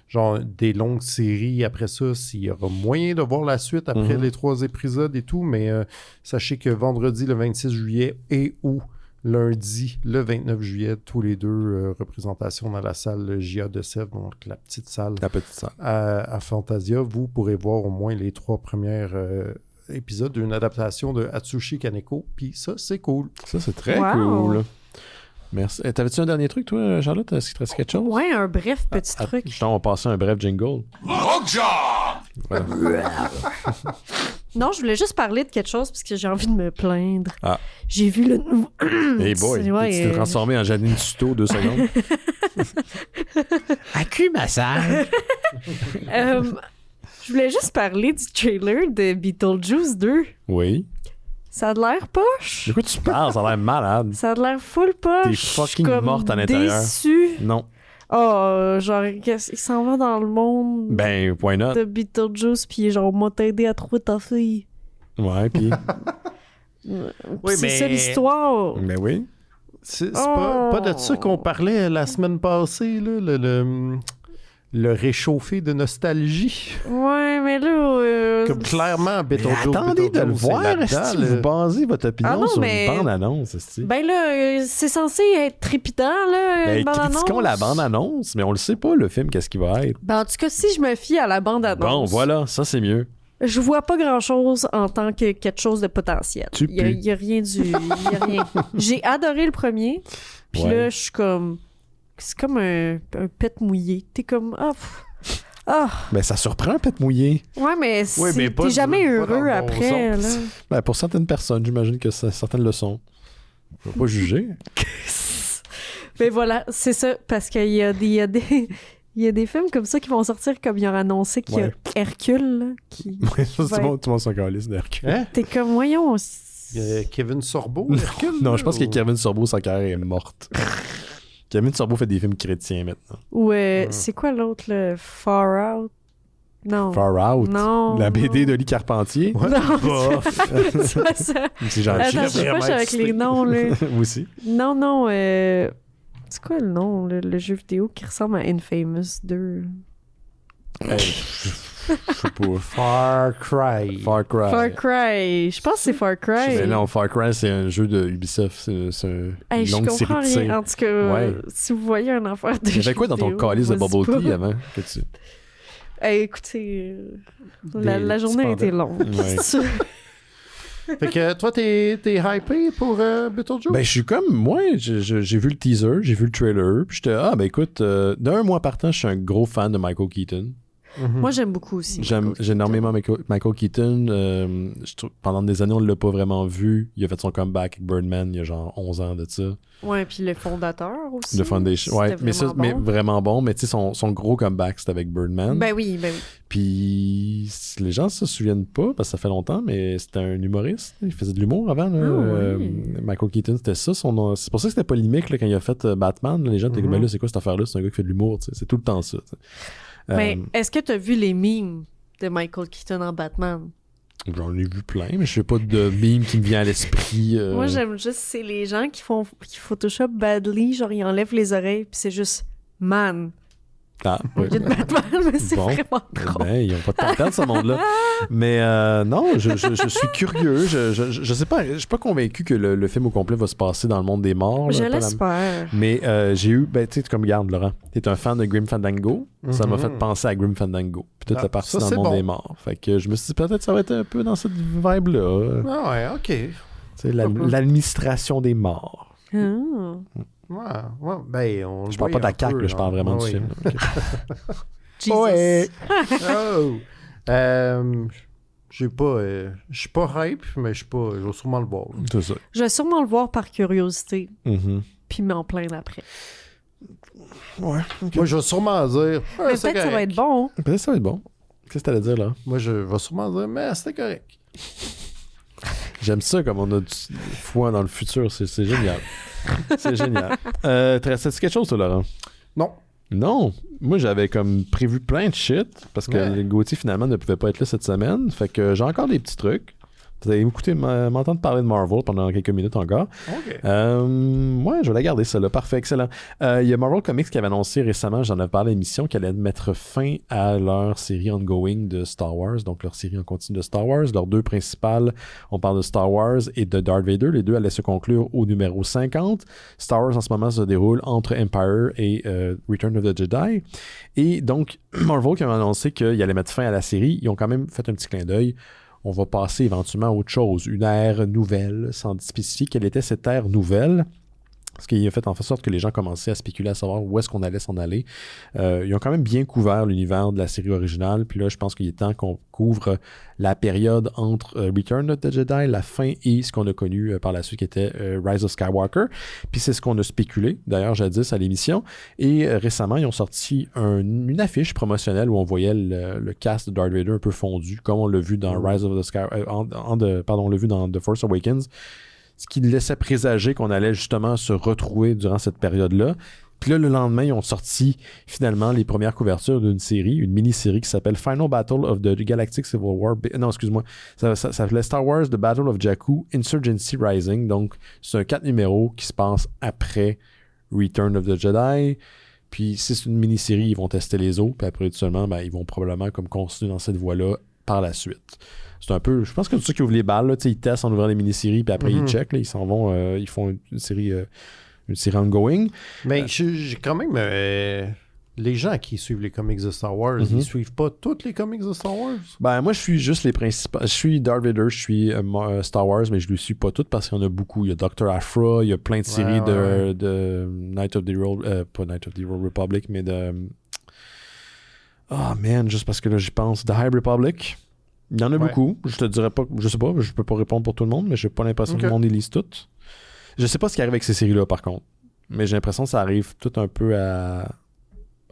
Speaker 4: genre des longues séries après ça, s'il y aura moyen de voir la suite après les 3 épisodes et tout, mais sachez que vendredi le 26 juillet et ou lundi le 29 juillet, tous les 2 représentations dans la salle JA de Sèvres, donc la petite salle
Speaker 1: La petite salle.
Speaker 4: à Fantasia, vous pourrez voir au moins les 3 premiers épisodes d'une adaptation de Atsushi Kaneko, puis ça, c'est cool.
Speaker 1: Ça, c'est très
Speaker 2: Wow.
Speaker 1: cool. Merci. T'avais-tu un dernier truc, toi, Charlotte? Est-ce qu'il te reste quelque chose?
Speaker 2: Ouais, un bref petit truc.
Speaker 1: Justement, on va passer un bref jingle. Voilà.
Speaker 2: Non, je voulais juste parler de quelque chose parce que j'ai envie de me plaindre.
Speaker 1: Ah.
Speaker 2: J'ai vu le nouveau.
Speaker 1: Hey boy,
Speaker 2: Ouais,
Speaker 1: tu t'es transformé en Janine Tuto 2 secondes. Accu massage.
Speaker 2: Je voulais juste parler du trailer de Beetlejuice 2.
Speaker 1: Oui.
Speaker 2: Ça a de l'air poche.
Speaker 1: De quoi tu parles? Ça a l'air malade.
Speaker 2: Ça a de l'air full poche.
Speaker 1: T'es
Speaker 2: Je suis
Speaker 1: fucking
Speaker 2: comme
Speaker 1: morte à l'intérieur.
Speaker 2: déçue.
Speaker 1: Non.
Speaker 2: Oh, genre, il s'en va dans le monde
Speaker 1: Ben, why not?
Speaker 2: de Beetlejuice, puis genre, m'a t'aider à trouver ta fille.
Speaker 1: Ouais, puis...
Speaker 2: Oui, c'est ça l'histoire.
Speaker 1: Ben oui.
Speaker 4: C'est pas de ça qu'on parlait la semaine passée, là, le réchauffé de nostalgie.
Speaker 2: Ouais, mais là...
Speaker 4: Comme clairement,
Speaker 1: Mais
Speaker 4: Beetlejuice.
Speaker 1: attendez de le
Speaker 4: Beetlejuice, c'est
Speaker 1: voir,
Speaker 4: là-dedans,
Speaker 1: est-ce que
Speaker 4: là.
Speaker 1: vous basez votre opinion
Speaker 2: Ah non,
Speaker 1: sur
Speaker 2: mais-
Speaker 1: une bande-annonce, est-ce que...
Speaker 2: Ben là, c'est censé être trépidant, là,
Speaker 1: Ben,
Speaker 2: une bande-annonce.
Speaker 1: critiquons la bande-annonce, mais on le sait pas, le film, qu'est-ce qu'il va être.
Speaker 2: Ben, en tout cas, si je me fie à la bande-annonce...
Speaker 1: Bon, voilà, ça, c'est mieux.
Speaker 2: Je vois pas grand-chose en tant que quelque chose de potentiel.
Speaker 1: Tu
Speaker 2: Il y a rien du... y a rien. J'ai adoré le premier, puis
Speaker 1: Ouais.
Speaker 2: là, je suis comme... C'est comme un pet mouillé. T'es comme... Ah,
Speaker 1: Ben, ça surprend un pet mouillé.
Speaker 2: ouais, mais,
Speaker 4: Oui, mais pas
Speaker 2: t'es jamais
Speaker 4: pas dans
Speaker 2: heureux
Speaker 4: le bon
Speaker 2: après, là.
Speaker 4: sens.
Speaker 1: Ben, pour certaines personnes, j'imagine que certaines le sont. Je vais pas juger.
Speaker 2: Mais voilà, c'est ça, parce qu'il y a des films comme ça qui vont sortir comme ils ont annoncé qu'il y a
Speaker 1: Ouais.
Speaker 2: Hercule, là, qui...
Speaker 1: Ouais, ça,
Speaker 2: Ouais.
Speaker 1: tout le monde s'en calisse d'Hercule.
Speaker 4: Hein?
Speaker 2: T'es comme, voyons...
Speaker 4: Kevin Sorbo, Hercule?
Speaker 1: Non, je pense que
Speaker 4: ou-
Speaker 1: Kevin Sorbo, sa carrière est morte. Kevin Sorbo fait des films chrétiens maintenant.
Speaker 2: Ou c'est quoi l'autre, le Far Out? Non.
Speaker 1: Far Out.
Speaker 2: Non.
Speaker 1: La BD de Lee Carpentier.
Speaker 4: Ouais.
Speaker 2: Non,
Speaker 1: Bof.
Speaker 2: c'est pas ça.
Speaker 1: C'est gentil.
Speaker 2: Attends, je suis
Speaker 4: vraiment
Speaker 2: pas avec
Speaker 4: excité.
Speaker 2: les noms, là.
Speaker 1: Moi aussi.
Speaker 2: Non, c'est quoi le nom, le jeu vidéo qui ressemble à Infamous 2?
Speaker 1: Hey, je sais pas.
Speaker 4: Far Cry.
Speaker 1: Far Cry.
Speaker 2: Far Cry. Je pense que c'est Far Cry.
Speaker 1: Mais non, Far Cry, c'est un jeu de Ubisoft. C'est
Speaker 2: Hey,
Speaker 1: une
Speaker 2: je
Speaker 1: longue série
Speaker 2: comprends
Speaker 1: de
Speaker 2: rien.
Speaker 1: tirs.
Speaker 2: En tout cas,
Speaker 1: Ouais.
Speaker 2: si vous voyez un affaire de
Speaker 1: Il y avait
Speaker 2: jeu
Speaker 1: quoi dans ton
Speaker 2: vidéo,
Speaker 1: calice de
Speaker 2: vas-y
Speaker 1: Bubble
Speaker 2: pas.
Speaker 1: Tea avant que tu...
Speaker 2: Hey, écoutez, la
Speaker 4: Des
Speaker 2: journée a été
Speaker 4: petits
Speaker 2: longue.
Speaker 1: Ouais.
Speaker 2: C'est ça.
Speaker 4: Fait que toi, t'es hypé pour Beetlejuice?
Speaker 1: Ben, je suis comme, moi, j'ai vu le teaser, j'ai vu le trailer, puis j'étais, ben écoute, d'un mois partant, je suis un gros fan de Michael Keaton.
Speaker 4: Mhm.
Speaker 2: Moi, j'aime beaucoup aussi.
Speaker 1: J'ai énormément Michael Keaton. Je trouve, pendant des années, on ne l'a pas vraiment vu. Il a fait son comeback avec Birdman il y a genre 11 ans de ça.
Speaker 2: Ouais, puis le fondateur aussi.
Speaker 1: The Foundation. Ouais,
Speaker 2: C'était
Speaker 1: mais ça,
Speaker 2: vraiment
Speaker 1: mais
Speaker 2: bon.
Speaker 1: vraiment bon. Mais tu sais, son gros comeback, c'était avec Birdman.
Speaker 2: Ben oui.
Speaker 1: Puis les gens se souviennent pas, parce que ça fait longtemps, mais c'était un humoriste. Il faisait de l'humour avant. Là.
Speaker 2: Ah oui.
Speaker 1: Michael Keaton, c'était ça. C'est pour ça que c'était polémique là, quand il a fait Batman. Les gens étaient comme, ben là, c'est quoi cette affaire-là? C'est un gars qui fait de l'humour. Tu sais. C'est tout le temps ça. Tu sais.
Speaker 2: Mais est-ce que tu as vu les memes de Michael Keaton en Batman?
Speaker 1: J'en ai vu plein, mais je sais pas de meme qui me vient à l'esprit.
Speaker 2: Moi, j'aime juste, c'est les gens qui Photoshop badly, genre ils enlèvent les oreilles, puis c'est juste man.
Speaker 1: Ah,
Speaker 2: Au
Speaker 1: ouais.
Speaker 2: lieu de Batman, mais c'est
Speaker 1: Bon.
Speaker 2: vraiment drôle.
Speaker 1: Ben, ils ont pas de temps à perdre, ce monde-là. Mais non, je suis curieux. Je sais pas, je suis pas convaincu que le film au complet va se passer dans le monde des morts.
Speaker 2: Je
Speaker 1: là, pas la-
Speaker 2: l'espère.
Speaker 1: Mais j'ai eu, ben, tu sais, comme regarde, Laurent, t'es un fan de Grim Fandango. Ça m'a
Speaker 4: Mhm.
Speaker 1: fait penser à Grim Fandango. Puis toute
Speaker 4: Ah,
Speaker 1: la partie
Speaker 4: ça,
Speaker 1: dans le
Speaker 4: c'est
Speaker 1: monde
Speaker 4: bon.
Speaker 1: des morts. Fait que je me suis dit, peut-être que ça va être un peu dans cette vibe-là.
Speaker 4: Ah ouais, ok.
Speaker 1: Tu sais, l'administration des morts.
Speaker 2: Ah.
Speaker 4: Ouais, ben, on
Speaker 1: Je parle pas de la CAQ, là, je parle vraiment du film. là. Ok.
Speaker 2: Jesus.
Speaker 4: Ouais. Oh! Je suis pas hype, mais je vais sûrement le voir.
Speaker 1: C'est ça.
Speaker 2: Je vais sûrement le voir par curiosité,
Speaker 1: Mm-hmm.
Speaker 2: puis m'en plaindre après.
Speaker 1: Ouais. Okay.
Speaker 4: Moi, je vais sûrement dire.
Speaker 2: Mais peut-être que ça va être bon.
Speaker 1: Peut-être que ça va être bon. Qu'est-ce que t'allais dire, là?
Speaker 4: Moi, je vais sûrement dire, mais c'était correct.
Speaker 1: J'aime ça comme on a du foi dans le futur. C'est génial. C'est génial. T'as resté quelque chose, toi, Laurent?
Speaker 4: Non.
Speaker 1: Non. Moi, j'avais comme prévu plein de shit parce que
Speaker 4: Ouais.
Speaker 1: Gauthier, finalement, ne pouvait pas être là cette semaine. Fait que j'ai encore des petits trucs. Vous allez m'entendre parler de Marvel pendant quelques minutes encore.
Speaker 4: OK.
Speaker 1: Ouais, je vais la garder, ça là. Parfait, excellent. Il y a Marvel Comics qui avait annoncé récemment, j'en avais parlé à l'émission, qu'elle allait mettre fin à leur série ongoing de Star Wars, donc leur série en continu de Star Wars. Leurs deux principales, on parle de Star Wars et de Darth Vader. Les deux allaient se conclure au numéro 50. Star Wars en ce moment se déroule entre Empire et Return of the Jedi. Et donc, Marvel qui avait annoncé qu'ils allaient mettre fin à la série, ils ont quand même fait un petit clin d'œil. On va passer éventuellement à autre chose, une ère nouvelle, sans spécifier quelle était cette ère nouvelle. Ce qui a fait en sorte que les gens commençaient à spéculer à savoir où est-ce qu'on allait s'en aller. Ils ont quand même bien couvert l'univers de la série originale. Puis là, je pense qu'il est temps qu'on couvre la période entre Return of the Jedi, la fin et ce qu'on a connu par la suite qui était Rise of Skywalker. Puis c'est ce qu'on a spéculé, d'ailleurs, jadis à l'émission. Et récemment, ils ont sorti une affiche promotionnelle où on voyait le cast de Darth Vader un peu fondu, comme on l'a vu dans Rise of the Skywalker, on l'a vu dans The Force Awakens. Ce qui laissait présager qu'on allait justement se retrouver durant cette période-là. Puis là, le lendemain, ils ont sorti finalement les premières couvertures d'une série, une mini-série qui s'appelle Final Battle of the Galactic Civil War. Non, excuse-moi. Ça s'appelait Star Wars The Battle of Jakku, Insurgency Rising. Donc, c'est un 4 numéros qui se passe après Return of the Jedi. Puis, si c'est une mini-série, ils vont tester les autres. Puis après, seulement, ils vont probablement comme continuer dans cette voie-là par la suite. C'est un peu, je pense que c'est ceux qui ouvrent les balles, là, ils testent en ouvrant les mini-séries, puis après ils checkent, là, ils s'en vont, ils font une série ongoing.
Speaker 4: Mais j'ai quand même... les gens qui suivent les comics de Star Wars, ils suivent pas tous les comics de Star Wars?
Speaker 1: Ben, moi, je suis juste les principaux. Je suis Darth Vader, je suis Star Wars, mais je ne le suis pas toutes parce qu'il y en a beaucoup. Il y a Dr. Aphra, il y a plein de séries de Night of the Old... pas Night of the Old Republic, mais de... Oh man, juste parce que là, j'y pense. The High Republic. Il y en a beaucoup. Je te dirais pas, je sais pas, je peux pas répondre pour tout le monde, mais j'ai pas l'impression que le monde les lise toutes. Je sais pas ce qui arrive avec ces séries-là, par contre. Mais j'ai l'impression que ça arrive tout un peu à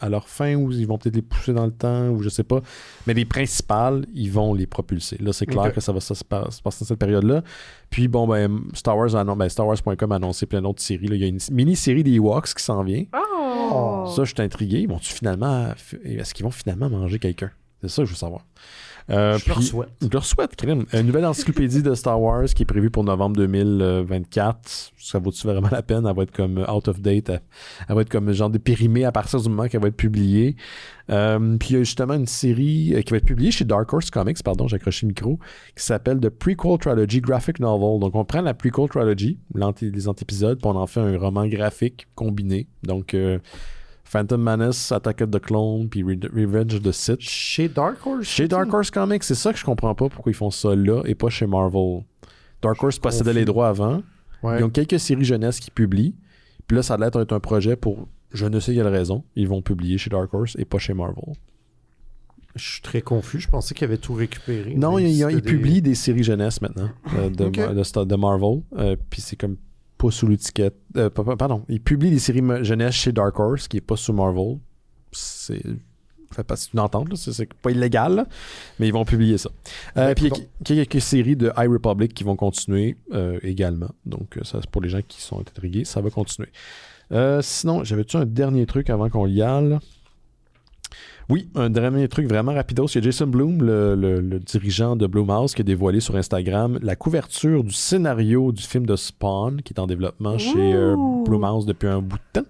Speaker 1: leur fin, ou ils vont peut-être les pousser dans le temps, ou je sais pas. Mais les principales, ils vont les propulser. Là, c'est clair que ça va se passer dans cette période-là. Puis bon, Star Wars.com a annoncé plein d'autres séries. Là. Il y a une mini-série des Ewoks qui s'en vient.
Speaker 2: Oh!
Speaker 1: Ça, je suis intrigué. Est-ce qu'ils vont finalement manger quelqu'un? C'est ça que je veux savoir. Je leur souhaite, Krim. Une nouvelle encyclopédie de Star Wars qui est prévue pour novembre 2024. Ça vaut-tu vraiment la peine? Elle va être comme out of date. Elle va être comme genre dépérimée à partir du moment qu'elle va être publiée. Puis il y a justement une série qui va être publiée chez Dark Horse Comics, pardon, j'ai accroché le micro, qui s'appelle The Prequel Trilogy Graphic Novel. Donc on prend la Prequel Trilogy, les antépisodes, puis on en fait un roman graphique combiné. Donc... Phantom Menace, Attack of the Clone, puis Revenge of the Sith.
Speaker 4: Chez Dark Horse?
Speaker 1: Chez Dark Horse Comics, c'est ça que je comprends pas pourquoi ils font ça là et pas chez Marvel. Dark Horse possédait les droits avant. Ouais. Ils ont quelques séries jeunesse qui publient. Puis là, ça a l'air d'être un projet pour je ne sais quelle raison. Ils vont publier chez Dark Horse et pas chez Marvel.
Speaker 4: Je suis très confus. Je pensais qu'ils avaient tout récupéré.
Speaker 1: Non, ils publient des séries jeunesse maintenant de Marvel. Puis c'est comme pas sous l'étiquette. Pardon, ils publient des séries jeunesse chez Dark Horse, qui est pas sous Marvel. C'est une entente, là. C'est pas illégal, là, mais ils vont publier ça. Puis il y a quelques séries de High Republic qui vont continuer également. Donc, ça, c'est pour les gens qui sont intrigués, ça va continuer. Sinon, j'avais-tu un dernier truc avant qu'on y aille? Oui, un dernier truc vraiment rapidos. Il y a Jason Blum, le dirigeant de Blumhouse, qui a dévoilé sur Instagram la couverture du scénario du film de Spawn, qui est en développement chez Blumhouse depuis un bout de temps.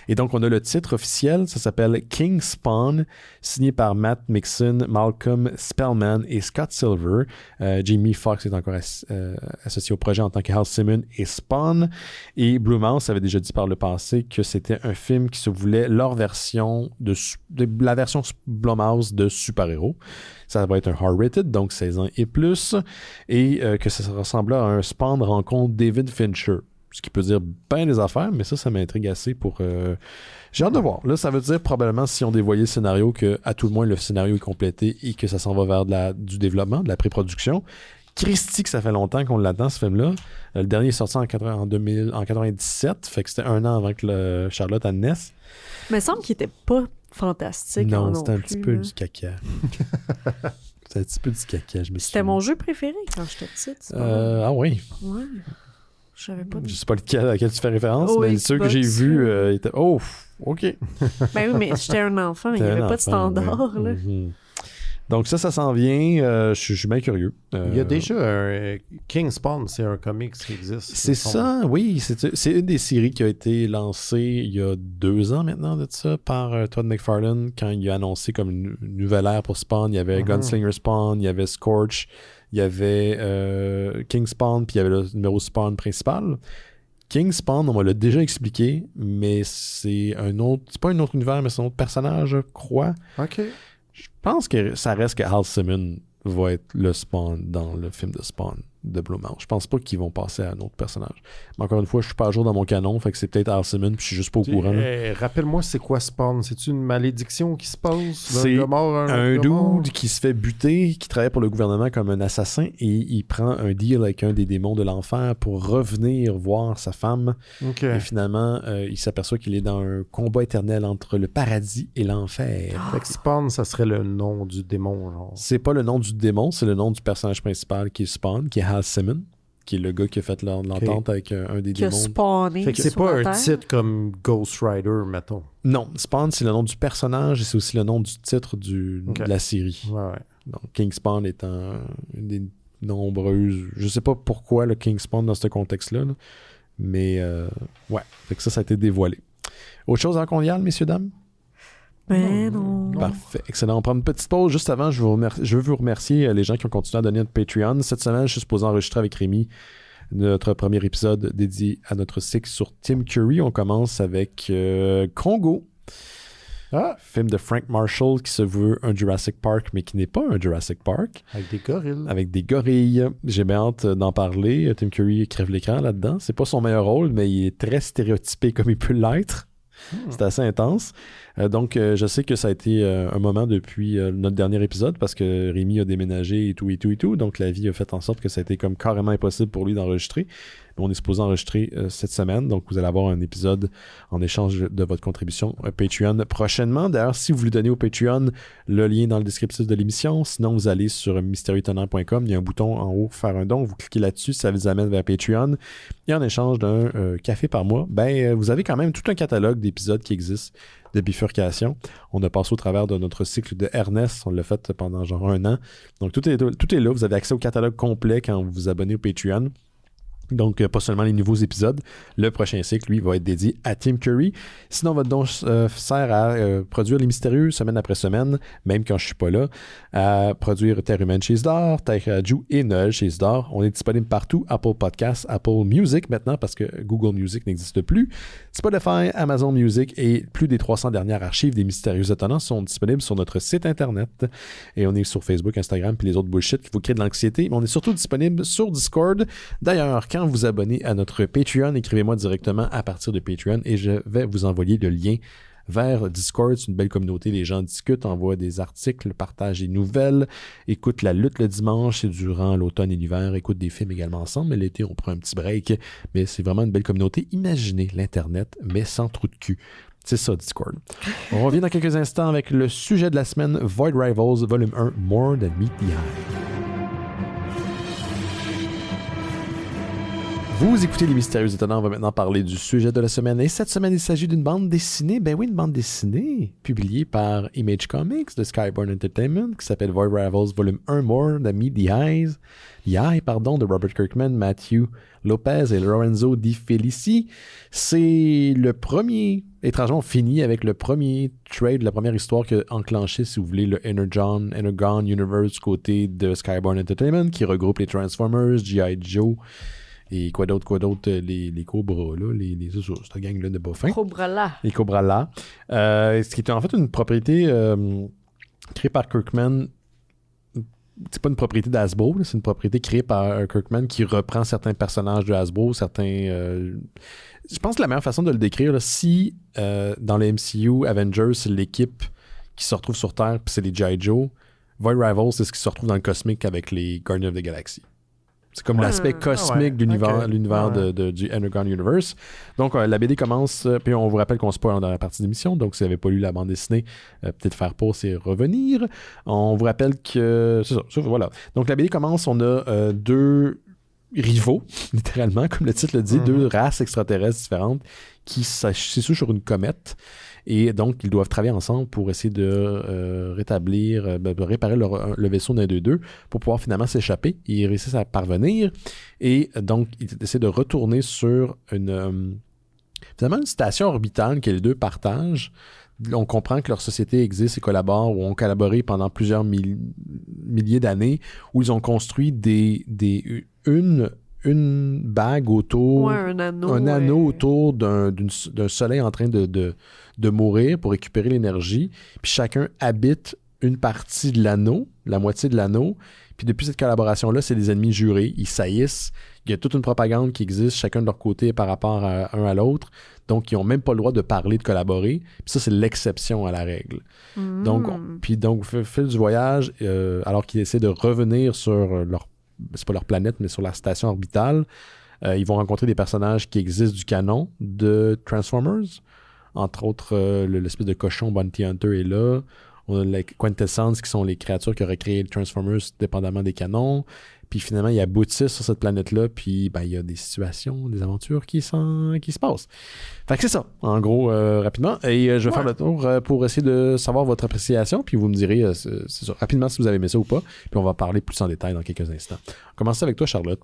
Speaker 1: Et donc, on a le titre officiel, ça s'appelle King Spawn, signé par Matt Mixon, Malcolm Spellman et Scott Silver. Jamie Foxx est encore associé au projet en tant que Hal Simon et Spawn. Et Blumhouse avait déjà dit par le passé que c'était un film qui se voulait leur version la version Blumhouse de super-héros. Ça va être un R-rated, donc 16 ans et plus, et que ça ressemble à un Spawn rencontre David Fincher. Ce qui peut dire bien des affaires, mais ça m'intrigue assez pour... J'ai hâte de voir. Là, ça veut dire probablement, si on dévoyait le scénario, que à tout le moins, le scénario est complété et que ça s'en va vers du développement, de la pré-production. Christy, que ça fait longtemps qu'on l'attend, ce film-là. Le dernier est sorti en 97, fait que c'était un an avant que Charlotte elle naisse.
Speaker 2: Mais il me semble qu'il était pas fantastique.
Speaker 1: Non, c'était un
Speaker 2: plus,
Speaker 1: petit peu
Speaker 2: là.
Speaker 1: du caca. C'était un petit peu du caca, je me
Speaker 2: C'était mon jeu préféré quand j'étais petite.
Speaker 1: Ah oui.
Speaker 2: Ouais. Je savais pas.
Speaker 1: Je sais pas lequel, à quel tu fais référence,
Speaker 2: Oh,
Speaker 1: mais ceux que j'ai
Speaker 2: Xbox,
Speaker 1: vus étaient... Oh, OK.
Speaker 2: Ben oui, mais j'étais un enfant, il n'y avait pas de standard. Là.
Speaker 1: Mm-hmm. Donc ça s'en vient. Je suis bien curieux.
Speaker 4: Il y a déjà un King Spawn, c'est un comics qui existe.
Speaker 1: C'est ça, oui. C'est une des séries qui a été lancée il y a 2 ans maintenant de ça par Todd McFarlane quand il a annoncé comme une nouvelle ère pour Spawn. Il y avait Gunslinger Spawn, il y avait Scorch, il y avait King Spawn, puis il y avait le numéro Spawn principal. King Spawn, on me l'a déjà expliqué, mais c'est pas un autre univers, mais c'est un autre personnage, je crois.
Speaker 4: OK.
Speaker 1: Je pense que ça reste que Hal Simmons va être le Spawn dans le film de Spawn de Blumhouse. Je pense pas qu'ils vont passer à un autre personnage. Mais encore une fois, je suis pas à jour dans mon canon, fait que c'est peut-être Hal Simmons, puis je suis juste pas au courant.
Speaker 4: Rappelle-moi, c'est quoi Spawn? C'est-tu une malédiction qui se passe?
Speaker 1: C'est un dude qui se fait buter, qui travaille pour le gouvernement comme un assassin, et il prend un deal avec un des démons de l'enfer pour revenir voir sa femme.
Speaker 4: Okay.
Speaker 1: Et finalement, il s'aperçoit qu'il est dans un combat éternel entre le paradis et l'enfer.
Speaker 4: Fait que Spawn, ça serait le nom du démon, genre.
Speaker 1: C'est pas le nom du démon, c'est le nom du personnage principal qui est Spawn, qui est Hal Simmons, qui est le gars qui a fait l'entente avec un des
Speaker 2: qui
Speaker 1: démons.
Speaker 2: a spawné.
Speaker 4: Fait que c'est pas un titre comme Ghost Rider, mettons.
Speaker 1: Non, Spawn, c'est le nom du personnage et c'est aussi le nom du titre de la série.
Speaker 4: Ouais.
Speaker 1: Donc, King Spawn étant une des nombreuses... Je sais pas pourquoi le King Spawn dans ce contexte-là, là, mais ouais, fait que ça a été dévoilé. Autre chose en convivial, messieurs, dames?
Speaker 2: Ben non.
Speaker 1: Parfait. Excellent. On prend une petite pause. Juste avant, je veux vous remercier les gens qui ont continué à donner notre Patreon. Cette semaine, je suis supposé enregistrer avec Rémi notre premier épisode dédié à notre cycle sur Tim Curry. On commence avec Congo. Film de Frank Marshall qui se veut un Jurassic Park, mais qui n'est pas un Jurassic Park.
Speaker 4: Avec des gorilles.
Speaker 1: Avec des gorilles. J'ai bien hâte d'en parler. Tim Curry crève l'écran là-dedans. C'est pas son meilleur rôle, mais il est très stéréotypé comme il peut l'être. C'est assez intense. Donc, je sais que ça a été un moment depuis notre dernier épisode parce que Rémi a déménagé et tout. Donc, la vie a fait en sorte que ça a été comme carrément impossible pour lui d'enregistrer. Mais on est supposé enregistrer cette semaine. Donc, vous allez avoir un épisode en échange de votre contribution Patreon prochainement. D'ailleurs, si vous voulez donner au Patreon, le lien dans le descriptif de l'émission. Sinon, vous allez sur mystérieuxétonnant.com. Il y a un bouton en haut, faire un don. Vous cliquez là-dessus, ça vous amène vers Patreon. Et en échange d'un café par mois, vous avez quand même tout un catalogue d'épisodes qui existent de bifurcation. On a passé au travers de notre cycle de Ernest. On l'a fait pendant genre 1 an. Donc, tout est là. Vous avez accès au catalogue complet quand vous vous abonnez au Patreon. Donc, pas seulement les nouveaux épisodes. Le prochain cycle, lui, va être dédié à Tim Curry. Sinon, votre don sert à produire les mystérieux semaine après semaine, même quand je suis pas là, à produire Terre humaine chez Isidore, Terre Radio et Noël chez Isidore. On est disponible partout, Apple Podcasts, Apple Music maintenant, parce que Google Music n'existe plus. Spotify, Amazon Music et plus des 300 dernières archives des mystérieux étonnants sont disponibles sur notre site Internet. Et on est sur Facebook, Instagram, puis les autres bullshit qui vous créent de l'anxiété. Mais on est surtout disponible sur Discord. D'ailleurs, quand vous abonnez à notre Patreon, écrivez-moi directement à partir de Patreon et je vais vous envoyer le lien vers Discord. C'est une belle communauté, les gens discutent, envoient des articles, partagent des nouvelles, écoutent la lutte le dimanche et durant l'automne et l'hiver, écoutent des films également ensemble, mais l'été on prend un petit break, mais c'est vraiment une belle communauté. Imaginez l'Internet, mais sans trou de cul. C'est ça, Discord. On revient dans quelques instants avec le sujet de la semaine, Void Rivals, volume 1, More Than Meets the Eye. Vous écoutez Les Mystérieux Étonnants, on va maintenant parler du sujet de la semaine. Et cette semaine, il s'agit d'une bande dessinée, ben oui, une bande dessinée, publiée par Image Comics de Skybound Entertainment, qui s'appelle Void Rivals, volume 1, More Than Meets the Eye, de Robert Kirkman, Matthew Lopez et Lorenzo Di Felici. C'est le premier, étrangement fini avec le premier trade, la première histoire qui a enclenché, si vous voulez, le Energon Universe du côté de Skybound Entertainment, qui regroupe les Transformers, G.I. Joe, et quoi d'autre, les Cobras, là, cette gang-là de Boffin. Les Cobras-là. Ce qui était en fait une propriété créée par Kirkman c'est pas une propriété d'Hasbro, là, c'est une propriété créée par Kirkman qui reprend certains personnages de Hasbro, je pense que la meilleure façon de le décrire, là, si dans le MCU, Avengers, c'est l'équipe qui se retrouve sur Terre, puis c'est les G.I. Joe, Void Rivals, c'est ce qui se retrouve dans le cosmique avec les Guardians of the Galaxy. C'est comme l'aspect cosmique de l'univers du Underground Universe. Donc, la BD commence, puis on vous rappelle qu'on spoil dans la partie d'émission, donc si vous n'avez pas lu la bande dessinée, peut-être faire pause et revenir. On vous rappelle que... C'est ça, voilà. Donc, la BD commence, on a deux rivaux, littéralement, comme le titre le dit, deux races extraterrestres différentes qui s'essouent sur une comète. Et donc, ils doivent travailler ensemble pour essayer de réparer le vaisseau d'un d'eux deux pour pouvoir finalement s'échapper. Ils réussissent à parvenir. Et donc, ils essaient de retourner sur finalement une station orbitale que les deux partagent. On comprend que leur société existe et collabore ou ont collaboré pendant plusieurs milliers d'années où ils ont construit une bague autour...
Speaker 2: un
Speaker 1: anneau autour d'un soleil en train de mourir pour récupérer l'énergie. Puis chacun habite une partie de l'anneau, la moitié de l'anneau. Puis depuis cette collaboration-là, c'est des ennemis jurés. Ils saillissent. Il y a toute une propagande qui existe, chacun de leur côté par rapport un à l'autre. Donc, ils n'ont même pas le droit de parler, de collaborer. Puis ça, c'est l'exception à la règle. Donc, au fil du voyage, alors qu'ils essaient de revenir sur c'est pas leur planète, mais sur la station orbitale, ils vont rencontrer des personnages qui existent du canon de Transformers. Entre autres, l'espèce de cochon Bounty Hunter est là. On a les Quintessence qui sont les créatures qui auraient créé les Transformers dépendamment des canons. Puis finalement, ils aboutissent sur cette planète-là. Puis il y a des situations, des aventures qui se passent. Fait que c'est ça, en gros, rapidement. Et je vais faire le tour pour essayer de savoir votre appréciation. Puis vous me direz c'est ça, rapidement si vous avez aimé ça ou pas. Puis on va parler plus en détail dans quelques instants. On commence avec toi, Charlotte.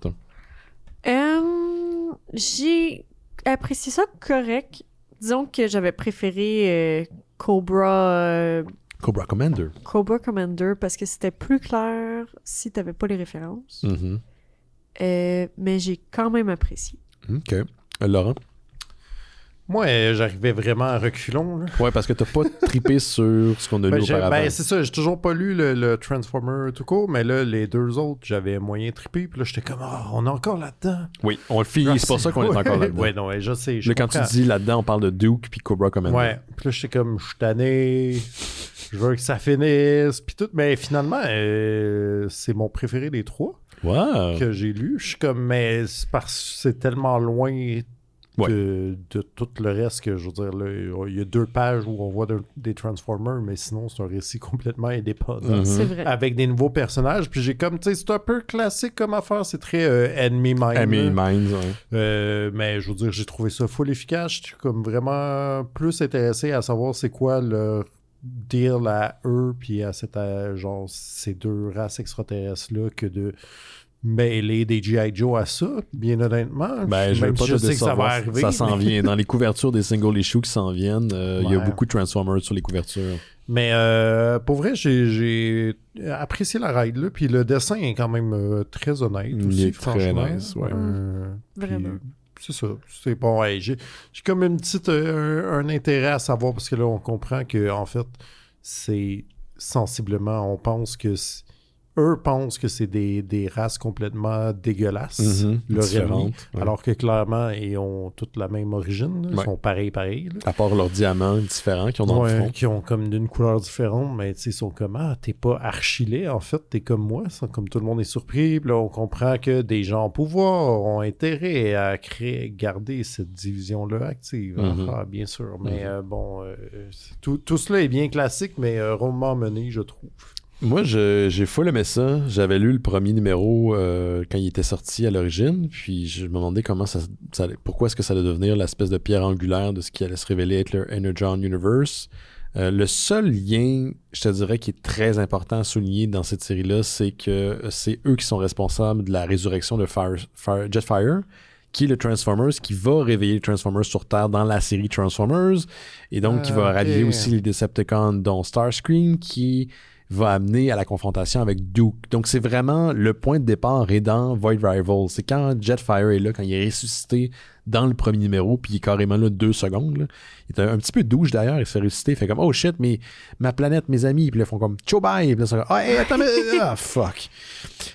Speaker 2: J'ai apprécié ça correct. Disons que j'avais préféré Cobra Commander parce que c'était plus clair si t'avais pas les références. Mais j'ai quand même apprécié.
Speaker 1: OK. Laurent?
Speaker 4: Moi, j'arrivais vraiment à reculons. Là.
Speaker 1: Ouais, parce que t'as pas trippé sur ce qu'on a lu auparavant.
Speaker 4: C'est ça, j'ai toujours pas lu le Transformer tout court, mais là, les deux autres, j'avais moyen trippé. Puis là, j'étais comme, on est encore là-dedans.
Speaker 1: Oui, on le finit, c'est pour ça qu'on est encore là-dedans.
Speaker 4: Ouais, non, je sais.
Speaker 1: Là, quand tu dis là-dedans, on parle de Duke puis Cobra Commander.
Speaker 4: Ouais, puis là, j'étais comme, je suis tanné, je veux que ça finisse, puis tout. Mais finalement, c'est mon préféré des trois que j'ai lu. Je suis comme, mais c'est parce que c'est tellement loin de tout le reste que, je veux dire, là, il y a 2 pages où on voit des Transformers, mais sinon, c'est un récit complètement indépendant.
Speaker 2: C'est vrai.
Speaker 4: Avec des nouveaux personnages. Puis j'ai comme, tu sais, c'est un peu classique comme affaire. C'est très Enemy Mine.
Speaker 1: Enemy Mine,
Speaker 4: mais je veux dire, j'ai trouvé ça full efficace. Je suis comme vraiment plus intéressé à savoir c'est quoi leur deal à eux, puis à ces deux races extraterrestres-là que de mêler des G.I. Joe à ça, bien honnêtement.
Speaker 1: Je
Speaker 4: sais que ça va arriver.
Speaker 1: Ça s'en vient. Dans les couvertures des single issues qui s'en viennent, il y a beaucoup de Transformers sur les couvertures.
Speaker 4: Mais pour vrai, j'ai apprécié la ride, là, puis le dessin est quand même très honnête aussi,
Speaker 1: est très nice,
Speaker 2: Vraiment.
Speaker 4: C'est ça. C'est bon. J'ai comme une petite un intérêt à savoir, parce que là, on comprend que en fait, c'est sensiblement, on pense que eux pensent que c'est des races complètement dégueulasses,
Speaker 1: différentes,
Speaker 4: alors que clairement, ils ont toutes la même origine. Ils sont pareils. Là.
Speaker 1: À part leurs diamants différents qu'ils ont dans le front.
Speaker 4: Qui ont comme d'une couleur différente, mais tu sais, ils sont comme, t'es pas archi-laid, en fait, t'es comme moi. Comme tout le monde est surpris, puis là, on comprend que des gens au pouvoir ont intérêt à garder cette division-là active. Bien sûr. Mais tout cela est bien classique, mais rondement mené, je trouve.
Speaker 1: Moi, j'ai full aimé ça. J'avais lu le premier numéro quand il était sorti à l'origine, puis je me demandais pourquoi est-ce que ça allait devenir l'espèce de pierre angulaire de ce qui allait se révéler être le Energon Universe. Le seul lien, je te dirais, qui est très important à souligner dans cette série-là, c'est que c'est eux qui sont responsables de la résurrection de Jetfire, qui est le Transformers, qui va réveiller les Transformers sur Terre dans la série Transformers, et donc qui va rallier aussi les Decepticons, dont Starscream, qui va amener à la confrontation avec Duke. Donc, c'est vraiment le point de départ est dans Void Rivals. C'est quand Jetfire est là, quand il est ressuscité dans le premier numéro, puis il est carrément là 2 secondes. Là. Il est un petit peu douche d'ailleurs, il se fait ressusciter, il fait comme oh shit, mais ma planète, mes amis, puis là, ils font comme ciao bye, puis là, ils sont comme ah, hey, attends, ah, fuck.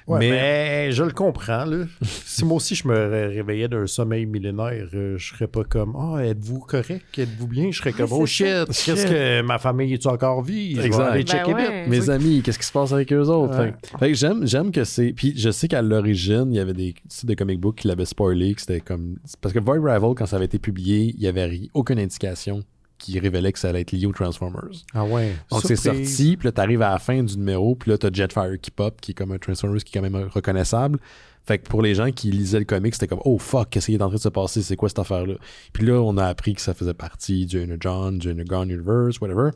Speaker 4: Ouais, mais je le comprends, là. Si moi aussi je me réveillais d'un sommeil millénaire, je serais pas comme ah, êtes-vous correct, êtes-vous bien? Je serais comme oh shit, qu'est-ce que ma famille est encore vive? Je vais aller checker vite.
Speaker 1: Mes amis, qu'est-ce qui se passe avec eux autres?
Speaker 4: Ouais.
Speaker 1: Fait que j'aime que c'est. Puis je sais qu'à l'origine, il y avait des sites de comic book qui l'avaient spoilé, que c'était comme. Parce que Void Rival, quand ça avait été publié, il n'y avait aucune indication qui révélait que ça allait être lié aux Transformers.
Speaker 4: Ah ouais.
Speaker 1: Donc c'est sorti, puis là t'arrives à la fin du numéro, puis là t'as Jetfire qui pop, qui est comme un Transformers qui est quand même reconnaissable. Fait que pour les gens qui lisaient le comic, c'était comme oh fuck, qu'est-ce qui est en train de se passer, c'est quoi cette affaire-là? Puis là, on a appris que ça faisait partie du John, du Gone Universe, whatever.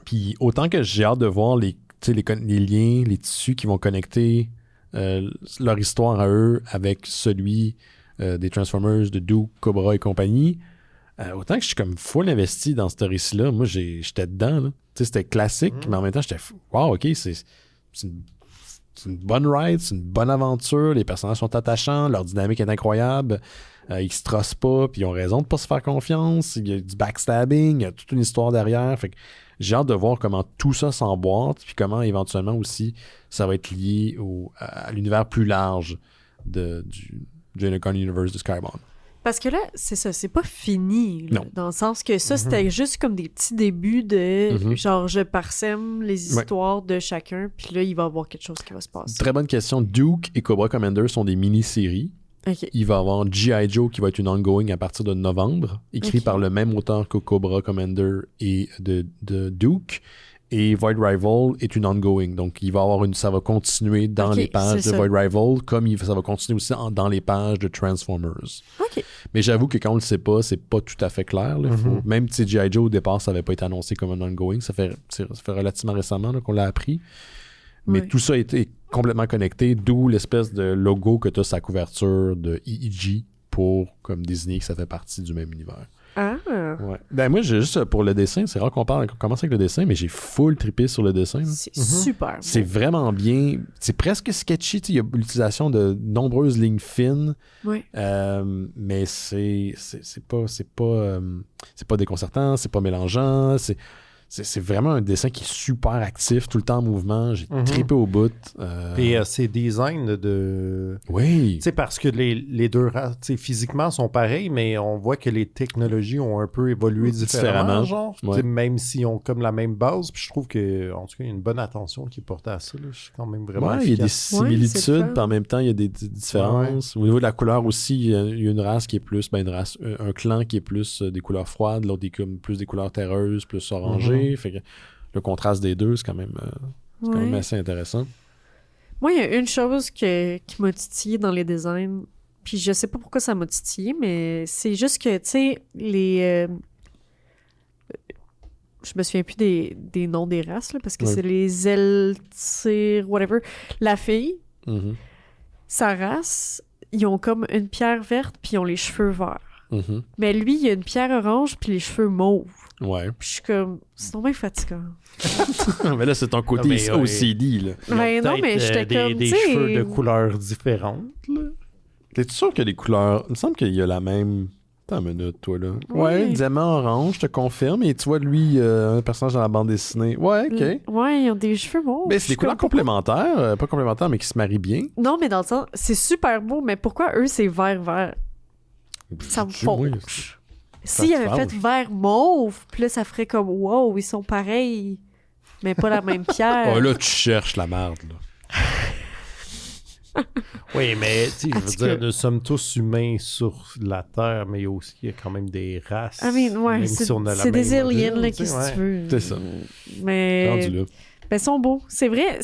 Speaker 1: Puis autant que j'ai hâte de voir les liens, les tissus qui vont connecter leur histoire à eux avec celui des Transformers, de Duke, Cobra et compagnie, autant que je suis comme full investi dans ce récit-là, moi j'étais dedans. Là. C'était classique, mais en même temps j'étais wow, ok, c'est une bonne ride, c'est une bonne aventure, les personnages sont attachants, leur dynamique est incroyable, ils se trossent pas, puis ils ont raison de pas se faire confiance, il y a du backstabbing, il y a toute une histoire derrière, fait que j'ai hâte de voir comment tout ça s'emboîte, puis comment éventuellement aussi ça va être lié à l'univers plus large du Gone Universe de Skybound.
Speaker 2: Parce que là, c'est ça, c'est pas fini. Là,
Speaker 1: non.
Speaker 2: Dans le sens que ça, c'était juste comme des petits débuts de genre, je parsème les histoires de chacun, puis là, il va y avoir quelque chose qui va se passer.
Speaker 1: Très bonne question. Duke et Cobra Commander sont des mini-séries.
Speaker 2: Okay.
Speaker 1: Il va y avoir G.I. Joe qui va être une ongoing à partir de novembre, écrit par le même auteur que Cobra Commander et de Duke. Et Void Rival est une ongoing. Donc, il va avoir ça va continuer dans les pages de Void Rival, comme ça va continuer aussi dans les pages de Transformers.
Speaker 2: OK.
Speaker 1: Mais j'avoue que quand on le sait pas, c'est pas tout à fait clair. Là. Même G.I. Joe, au départ, ça n'avait pas été annoncé comme un ongoing. Ça fait relativement récemment là, qu'on l'a appris. Mais tout ça a été complètement connecté, d'où l'espèce de logo que tu as sa couverture de EEG pour comme désigner que ça fait partie du même univers.
Speaker 2: Ah!
Speaker 1: Ouais. Ben moi, juste pour le dessin, c'est rare qu'on commence avec le dessin, mais j'ai full trippé sur le dessin. Là.
Speaker 2: C'est super beau.
Speaker 1: C'est vraiment bien. C'est presque sketchy. Il y a l'utilisation de nombreuses lignes fines.
Speaker 2: Oui.
Speaker 1: Mais c'est pas déconcertant, c'est pas mélangeant. C'est vraiment un dessin qui est super actif, tout le temps en mouvement. J'ai trippé au bout.
Speaker 4: Et ces designs de...
Speaker 1: Oui.
Speaker 4: Tu sais, parce que les deux races, physiquement, sont pareils, mais on voit que les technologies ont un peu évolué différemment. Genre, ouais. Même s'ils ont comme la même base. Puis je trouve que, en tout cas, il y a une bonne attention qui est portée à ça. Là. Je suis quand même vraiment efficace.
Speaker 1: Il y a des similitudes, puis en même temps, il y a des différences. Ouais. Au niveau de la couleur aussi, il y a une race qui est plus... un clan qui est plus des couleurs froides, l'autre est comme plus des couleurs terreuses, plus orangées. Fait que le contraste des deux, c'est quand même assez intéressant.
Speaker 2: Moi, il y a une chose qui m'a titillé dans les designs, puis je sais pas pourquoi ça m'a titillé, mais c'est juste que, tu sais, je me souviens plus des noms des races, là, parce que c'est les Eltyr, whatever. La fille, sa race, ils ont comme une pierre verte, puis ils ont les cheveux verts. Mais lui, il a une pierre orange, puis les cheveux mauves.
Speaker 1: Ouais.
Speaker 2: Puis je suis comme, c'est tombé fatigant.
Speaker 1: Mais là, c'est ton côté OCD, là.
Speaker 2: Mais non, mais j'étais comme,
Speaker 4: des cheveux de couleurs différentes, là.
Speaker 1: T'es-tu sûr qu'il y a des couleurs... Il me semble qu'il y a la même... Attends une minute, toi, là. Ouais, diamant orange, je te confirme. Et tu vois, lui, un personnage dans la bande dessinée. Ouais, OK.
Speaker 2: Ouais, ils ont des cheveux mauves.
Speaker 1: Mais c'est des couleurs complémentaires. Pas complémentaires, mais qui se marient bien.
Speaker 2: Non, mais dans le sens, c'est super beau, mais pourquoi eux, c'est vert-vert? Ça me fauche. S'ils avaient fait vert mauve, puis là, ça ferait comme wow, ils sont pareils, mais pas la même pierre.
Speaker 1: Oh là, tu cherches la merde, là.
Speaker 4: Oui, mais je veux dire, nous sommes tous humains sur la Terre, mais il y a quand même des races.
Speaker 2: C'est des aliens, là, qu'est-ce que tu veux.
Speaker 1: C'est ça.
Speaker 2: Mais.
Speaker 1: Rendu là.
Speaker 2: Ben, ils sont beaux. C'est vrai,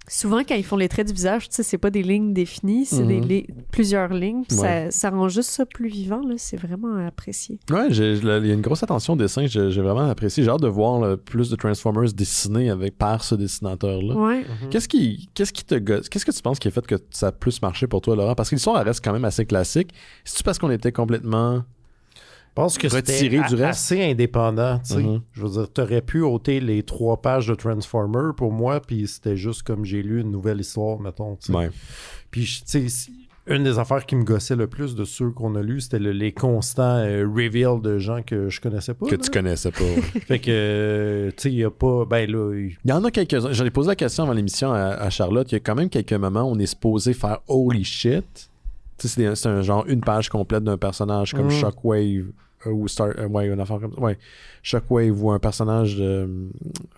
Speaker 2: souvent, quand ils font les traits du visage, tu sais, c'est pas des lignes définies, c'est plusieurs lignes. Ça rend juste ça plus vivant, là. C'est vraiment apprécié. Ouais,
Speaker 1: il y a une grosse attention au dessin. J'ai vraiment apprécié. J'ai hâte de voir plus de Transformers dessinés par ce dessinateur-là.
Speaker 2: Ouais.
Speaker 1: Qu'est-ce que tu penses qui a fait que ça a plus marché pour toi, Laurent? Parce que l'histoire, elle reste quand même assez classique. C'est-tu parce qu'on était complètement...
Speaker 4: Je pense que c'était assez indépendant, tu sais. Je veux dire, t'aurais pu ôter les 3 pages de Transformer pour moi, puis c'était juste comme j'ai lu une nouvelle histoire, mettons, tu sais.
Speaker 1: Ouais.
Speaker 4: Puis, tu sais, une des affaires qui me gossait le plus de ceux qu'on a lus, c'était les constants reveals de gens que je connaissais pas.
Speaker 1: Que tu connaissais pas.
Speaker 4: Fait que, tu sais, il y a pas... Ben là...
Speaker 1: Il y en a quelques-uns. J'en ai posé la question avant l'émission à Charlotte. Il y a quand même quelques moments où on est supposé faire « Holy shit ». Tu sais, c'est un genre une page complète d'un personnage comme Shockwave ou ouais, une affaire comme ça. Ouais. Shockwave ou un personnage de...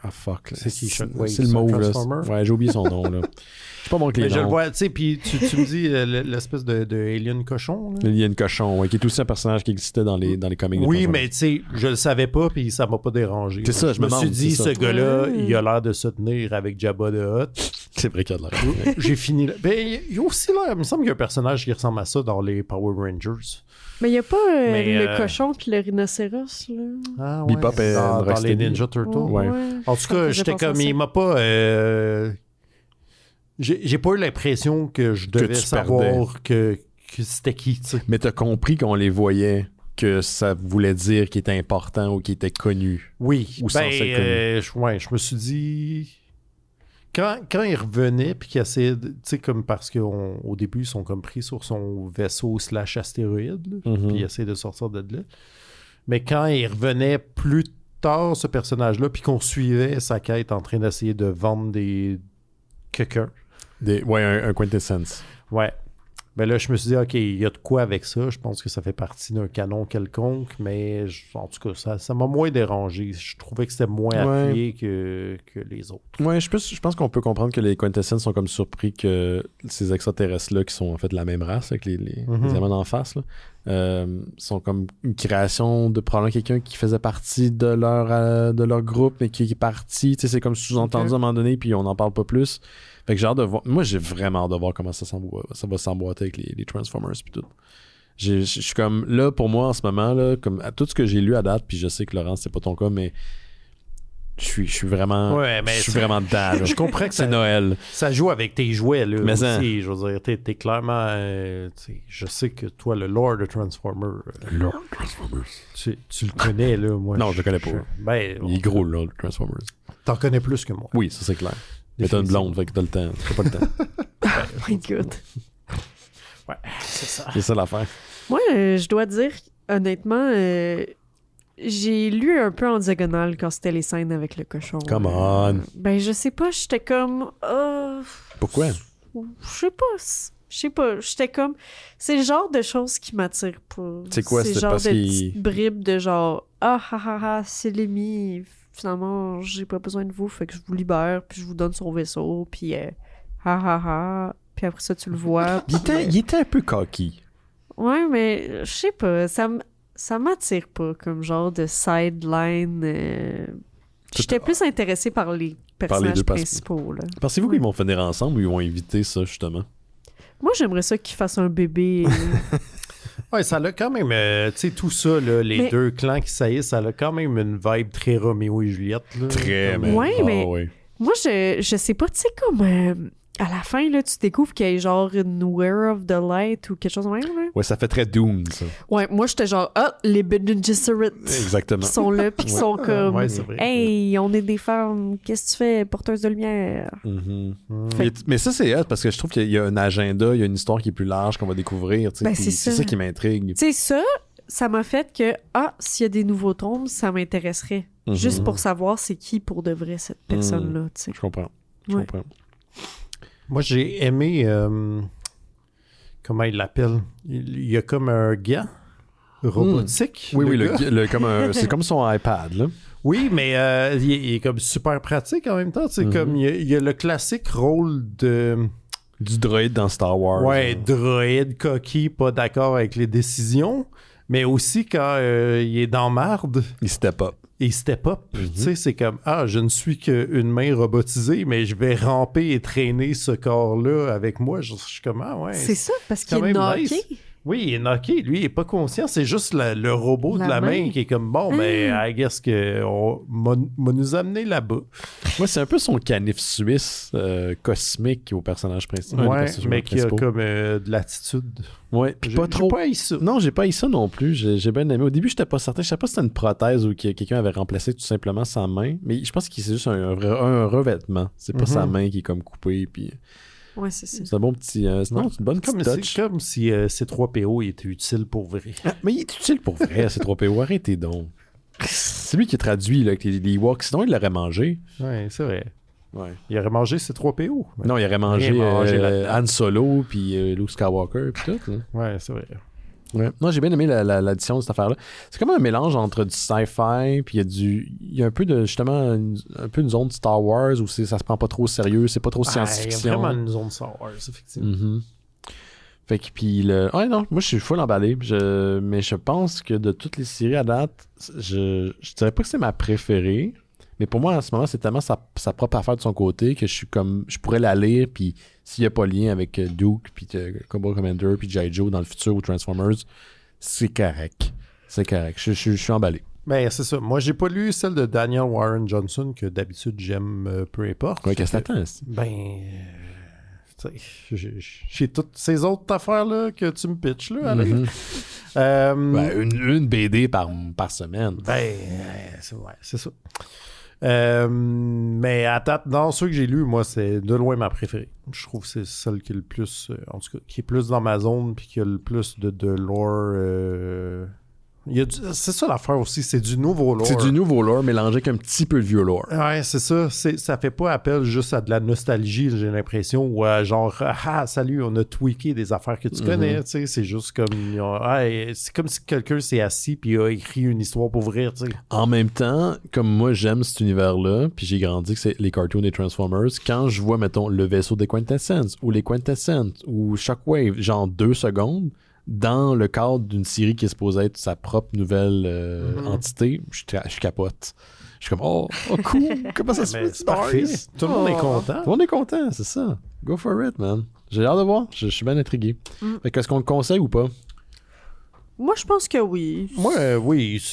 Speaker 1: Ah, fuck. Là.
Speaker 4: C'est qui, Shockwave?
Speaker 1: C'est le mauve, là.
Speaker 4: Transformer?
Speaker 1: Ouais, j'ai oublié son nom, là. Je suis pas bon avec les
Speaker 4: Mais je le
Speaker 1: noms.
Speaker 4: vois, tu sais, puis tu me dis l'espèce de alien cochon, là.
Speaker 1: Il y a une cochon, ouais, qui est aussi un personnage qui existait dans les comics. de
Speaker 4: Oui,
Speaker 1: Transformers.
Speaker 4: mais tu sais, je le savais pas, puis ça m'a pas dérangé.
Speaker 1: C'est ça, je me
Speaker 4: suis
Speaker 1: demande,
Speaker 4: dit,
Speaker 1: c'est ça.
Speaker 4: ce gars-là, il a l'air de se tenir avec Jabba the Hutt.
Speaker 1: C'est vrai qu'il y a de l'air.
Speaker 4: J'ai fini là. Ben, il y a aussi l'air, il me semble qu'il y a un personnage qui ressemble à ça dans les Power Rangers.
Speaker 2: Mais il n'y a pas
Speaker 4: Mais,
Speaker 2: le cochon puis le rhinocéros, là.
Speaker 4: Ah,
Speaker 1: Bebop et
Speaker 4: dans les
Speaker 1: Rocksteady.
Speaker 4: Ninja Turtles.
Speaker 1: Ouais.
Speaker 4: En tout
Speaker 2: Ça me
Speaker 4: cas,
Speaker 2: faisait
Speaker 4: j'étais
Speaker 2: penser à
Speaker 4: comme,
Speaker 2: ça.
Speaker 4: il m'a pas... J'ai pas eu l'impression que je devais
Speaker 1: tu
Speaker 4: savoir que c'était qui, tu sais.
Speaker 1: Mais t'as compris qu'on les voyait, que ça voulait dire qu'il était important ou qu'il était connu.
Speaker 4: Oui,
Speaker 1: Ou
Speaker 4: ben,
Speaker 1: censé être connu.
Speaker 4: je me suis dit... Quand il revenait, puis qu'il essayait, tu sais, comme parce qu'au début, ils sont comme pris sur son vaisseau / astéroïde, là,
Speaker 1: Mhm.
Speaker 4: puis il essaie de sortir de là. Mais quand il revenait plus tard, ce personnage-là, puis qu'on suivait sa quête en train d'essayer de vendre quelqu'un.
Speaker 1: Ouais, un quintessence.
Speaker 4: Ouais. Ben là, je me suis dit, OK, il y a de quoi avec ça. Je pense que ça fait partie d'un canon quelconque, mais en tout cas, ça m'a moins dérangé. Je trouvais que c'était moins
Speaker 1: Ouais.
Speaker 4: appuyé que les autres.
Speaker 1: Ouais, je pense qu'on peut comprendre que les quintessence sont comme surpris que ces extraterrestres-là, qui sont en fait de la même race, avec les diamants d'en face, là, sont comme une création de probablement quelqu'un qui faisait partie de leur groupe, mais qui est parti. Tu sais, c'est comme sous-entendu à un moment donné, puis on n'en parle pas plus. Fait que j'ai hâte de voir. Moi, j'ai vraiment hâte de voir comment ça va s'emboîter avec les Transformers puis tout. Je suis comme là pour moi en ce moment là, comme à tout ce que j'ai lu à date, puis je sais que Laurent c'est pas ton cas, mais je suis vraiment
Speaker 4: Ouais, mais
Speaker 1: je suis vraiment dedans. Là.
Speaker 4: Je comprends que
Speaker 1: c'est
Speaker 4: ça,
Speaker 1: Noël.
Speaker 4: ça joue avec tes jouets, là,
Speaker 1: Mais
Speaker 4: aussi.
Speaker 1: ça.
Speaker 4: Je veux dire, t'es clairement... tu sais, je sais que toi, le lore de Transformer,
Speaker 1: Lord Transformers.
Speaker 4: tu le connais, là, moi.
Speaker 1: Non, je le connais pas.
Speaker 4: Ben,
Speaker 1: Il est gros là, le Transformers.
Speaker 4: t'en connais plus que moi.
Speaker 1: Oui, ça c'est clair. Mais t'as une blonde, fait que t'as le temps. T'as pas le temps.
Speaker 2: Oh my God.
Speaker 4: Ouais, c'est ça.
Speaker 1: C'est ça l'affaire.
Speaker 2: Moi, je dois dire, honnêtement, j'ai lu un peu en diagonale quand c'était les scènes avec le cochon.
Speaker 1: Come on.
Speaker 2: Ben, je sais pas, j'étais comme...
Speaker 1: Pourquoi?
Speaker 2: Je sais pas, j'étais comme... C'est le genre de choses qui m'attirent pas.
Speaker 1: C'est quoi,
Speaker 2: C'est
Speaker 1: c'est
Speaker 2: genre
Speaker 1: parce
Speaker 2: de
Speaker 1: qu'il-
Speaker 2: petites bribes de genre... Ah, ha, ha, ha, c'est Lémi. Finalement, j'ai pas besoin de vous, fait que je vous libère, puis je vous donne son vaisseau, puis... ha, ha, ha. Puis après ça, tu le vois.
Speaker 1: Il était un peu cocky.
Speaker 2: Ouais, mais je sais pas, ça m'attire pas comme genre de sideline. J'étais plus intéressée par les personnages
Speaker 1: deux
Speaker 2: principaux. Là.
Speaker 1: Pensez-vous qu'ils vont finir ensemble ou ils vont éviter ça justement?
Speaker 2: Moi, j'aimerais ça qu'ils fassent un bébé.
Speaker 4: Ouais, ça a quand même... tu sais, tout ça, là, les
Speaker 2: Mais-
Speaker 4: deux clans qui saillissent, ça a quand même une vibe très Roméo et Juliette. Là.
Speaker 1: Très,
Speaker 4: Comme-
Speaker 1: mais.
Speaker 2: Ouais, mais-
Speaker 1: ouais.
Speaker 2: Moi, je sais pas, tu sais, comme à la fin, là, tu découvres qu'il y a genre une Where of the Light ou quelque chose de même. Là.
Speaker 1: Ouais, ça fait très Dune, ça.
Speaker 2: Ouais, moi, j'étais genre, ah, les Bene Gesserit
Speaker 1: Exactement.
Speaker 2: qui sont là, puis qui sont comme,
Speaker 4: Ouais, c'est vrai.
Speaker 2: hey, on est des femmes, qu'est-ce que tu fais, porteuse de lumière?
Speaker 1: Mhm.
Speaker 2: Fait-
Speaker 1: Mais ça, c'est hot parce que je trouve qu'il y a un agenda, il y a une histoire qui est plus large qu'on va découvrir. Tu sais,
Speaker 2: Ben,
Speaker 1: puis
Speaker 2: c'est
Speaker 1: c'est
Speaker 2: ça.
Speaker 1: ça qui m'intrigue.
Speaker 2: Tu sais, ça m'a fait que, s'il y a des nouveaux tomes, ça m'intéresserait.
Speaker 1: Mhm.
Speaker 2: Juste pour savoir c'est qui pour de vrai cette personne-là, tu sais.
Speaker 1: Je comprends. Je
Speaker 2: Ouais.
Speaker 1: comprends.
Speaker 4: Moi, j'ai aimé... comment il l'appelle? Il y a comme un gant robotique.
Speaker 1: Oui, oui,
Speaker 4: gars.
Speaker 1: c'est comme son iPad, là.
Speaker 4: Oui, mais il est comme super pratique en même temps. C'est comme il y a le classique rôle de
Speaker 1: Du droïde dans Star Wars.
Speaker 4: droïde, coquille, pas d'accord avec les décisions, mais aussi quand il est dans marde,
Speaker 1: Il step up.
Speaker 4: il step up. Tu sais, c'est comme je ne suis qu'une main robotisée, mais je vais ramper et traîner ce corps-là avec moi. Je suis comme ouais.
Speaker 2: C'est ça, parce
Speaker 4: quand
Speaker 2: qu'il est
Speaker 4: même
Speaker 2: knocké.
Speaker 4: nice. Oui, il est knocké. Lui, il est pas conscient. C'est juste le robot
Speaker 2: La
Speaker 4: de la main
Speaker 2: main.
Speaker 4: qui est comme I guess qu'on m'a nous amené là-bas.
Speaker 1: Moi, c'est un peu son canif suisse cosmique au personnage principal.
Speaker 4: Ouais, mais qui a comme de l'attitude.
Speaker 1: Ouais, puis
Speaker 4: J'ai
Speaker 1: pas trop.
Speaker 4: pas haï ça.
Speaker 1: Non, j'ai pas eu ça non plus. J'ai bien aimé. Au début, j'étais pas certain. Je savais pas si c'était une prothèse ou que quelqu'un avait remplacé tout simplement sa main. Mais je pense que c'est juste un revêtement. C'est pas sa main qui est comme coupée. Puis
Speaker 2: Ouais, c'est ça.
Speaker 1: C'est un bon petit... non, c'est une bonne petite touch.
Speaker 4: C'est comme si C3PO était utile pour vrai.
Speaker 1: Mais il est utile pour vrai, C3PO. Arrêtez donc. C'est lui qui est traduit là, avec les Ewoks. Sinon, il l'aurait mangé.
Speaker 4: Ouais, c'est vrai.
Speaker 1: Ouais.
Speaker 4: Il aurait mangé C3PO.
Speaker 1: Non, il aurait mangé
Speaker 4: là-dedans.
Speaker 1: Han Solo, puis Luke Skywalker, puis tout. Hein.
Speaker 4: Ouais, c'est vrai.
Speaker 1: Ouais. Non, j'ai bien aimé l'addition de cette affaire-là. C'est comme un mélange entre du sci-fi, puis il y a un peu de, justement, un peu une zone de Star Wars où ça se prend pas trop au sérieux, c'est pas trop science-fiction.
Speaker 4: Il y a vraiment une zone Star Wars, effectivement.
Speaker 1: Mm-hmm. Fait que, puis ouais, non, moi, je suis full emballé, mais je pense que de toutes les séries à date, je dirais pas que c'est ma préférée, mais pour moi, en ce moment, c'est tellement sa propre affaire de son côté que je suis comme, je pourrais la lire, puis s'il n'y a pas lien avec Duke, puis Cobra Commander, puis G.I. Joe dans le futur ou Transformers, c'est correct. C'est correct. Je suis emballé.
Speaker 4: Ben, c'est ça. Moi, j'ai pas lu celle de Daniel Warren Johnson, que d'habitude j'aime peu importe.
Speaker 1: Ouais, qu'est-ce que t'attends?
Speaker 4: Ben, j'ai toutes ces autres affaires-là que tu me pitches, là.
Speaker 1: Mm-hmm. Une BD par semaine.
Speaker 4: Ben, c'est ça. Mais à date, dans ceux que j'ai lus, moi, c'est de loin ma préférée. Je trouve que c'est celle qui est le plus, en tout cas, qui est plus dans ma zone, puis qui a le plus de lore. C'est ça l'affaire aussi, c'est du nouveau lore.
Speaker 1: C'est du nouveau lore mélangé avec un petit peu de vieux lore.
Speaker 4: Ouais, c'est ça. Ça fait pas appel juste à de la nostalgie, j'ai l'impression, ou à genre, salut, on a tweaké des affaires que tu connais, tu sais. C'est juste comme, c'est comme si quelqu'un s'est assis puis a écrit une histoire pour vrai, tu sais.
Speaker 1: En même temps, comme moi, j'aime cet univers-là, puis j'ai grandi que c'est les cartoons des Transformers, quand je vois, mettons, le vaisseau des Quintessence, ou les Quintessence, ou Shockwave, genre 2 secondes, dans le cadre d'une série qui est supposée être sa propre nouvelle entité, je capote. Je suis comme, oh cool, comment ça se fait?
Speaker 4: C'est parfait. Tout le monde est content.
Speaker 1: Tout le monde est content, c'est ça. Go for it, man. J'ai hâte de voir. Je suis bien intrigué. Fait qu'est-ce qu'on le conseille ou pas?
Speaker 2: Moi, je pense que oui.
Speaker 4: Moi, oui.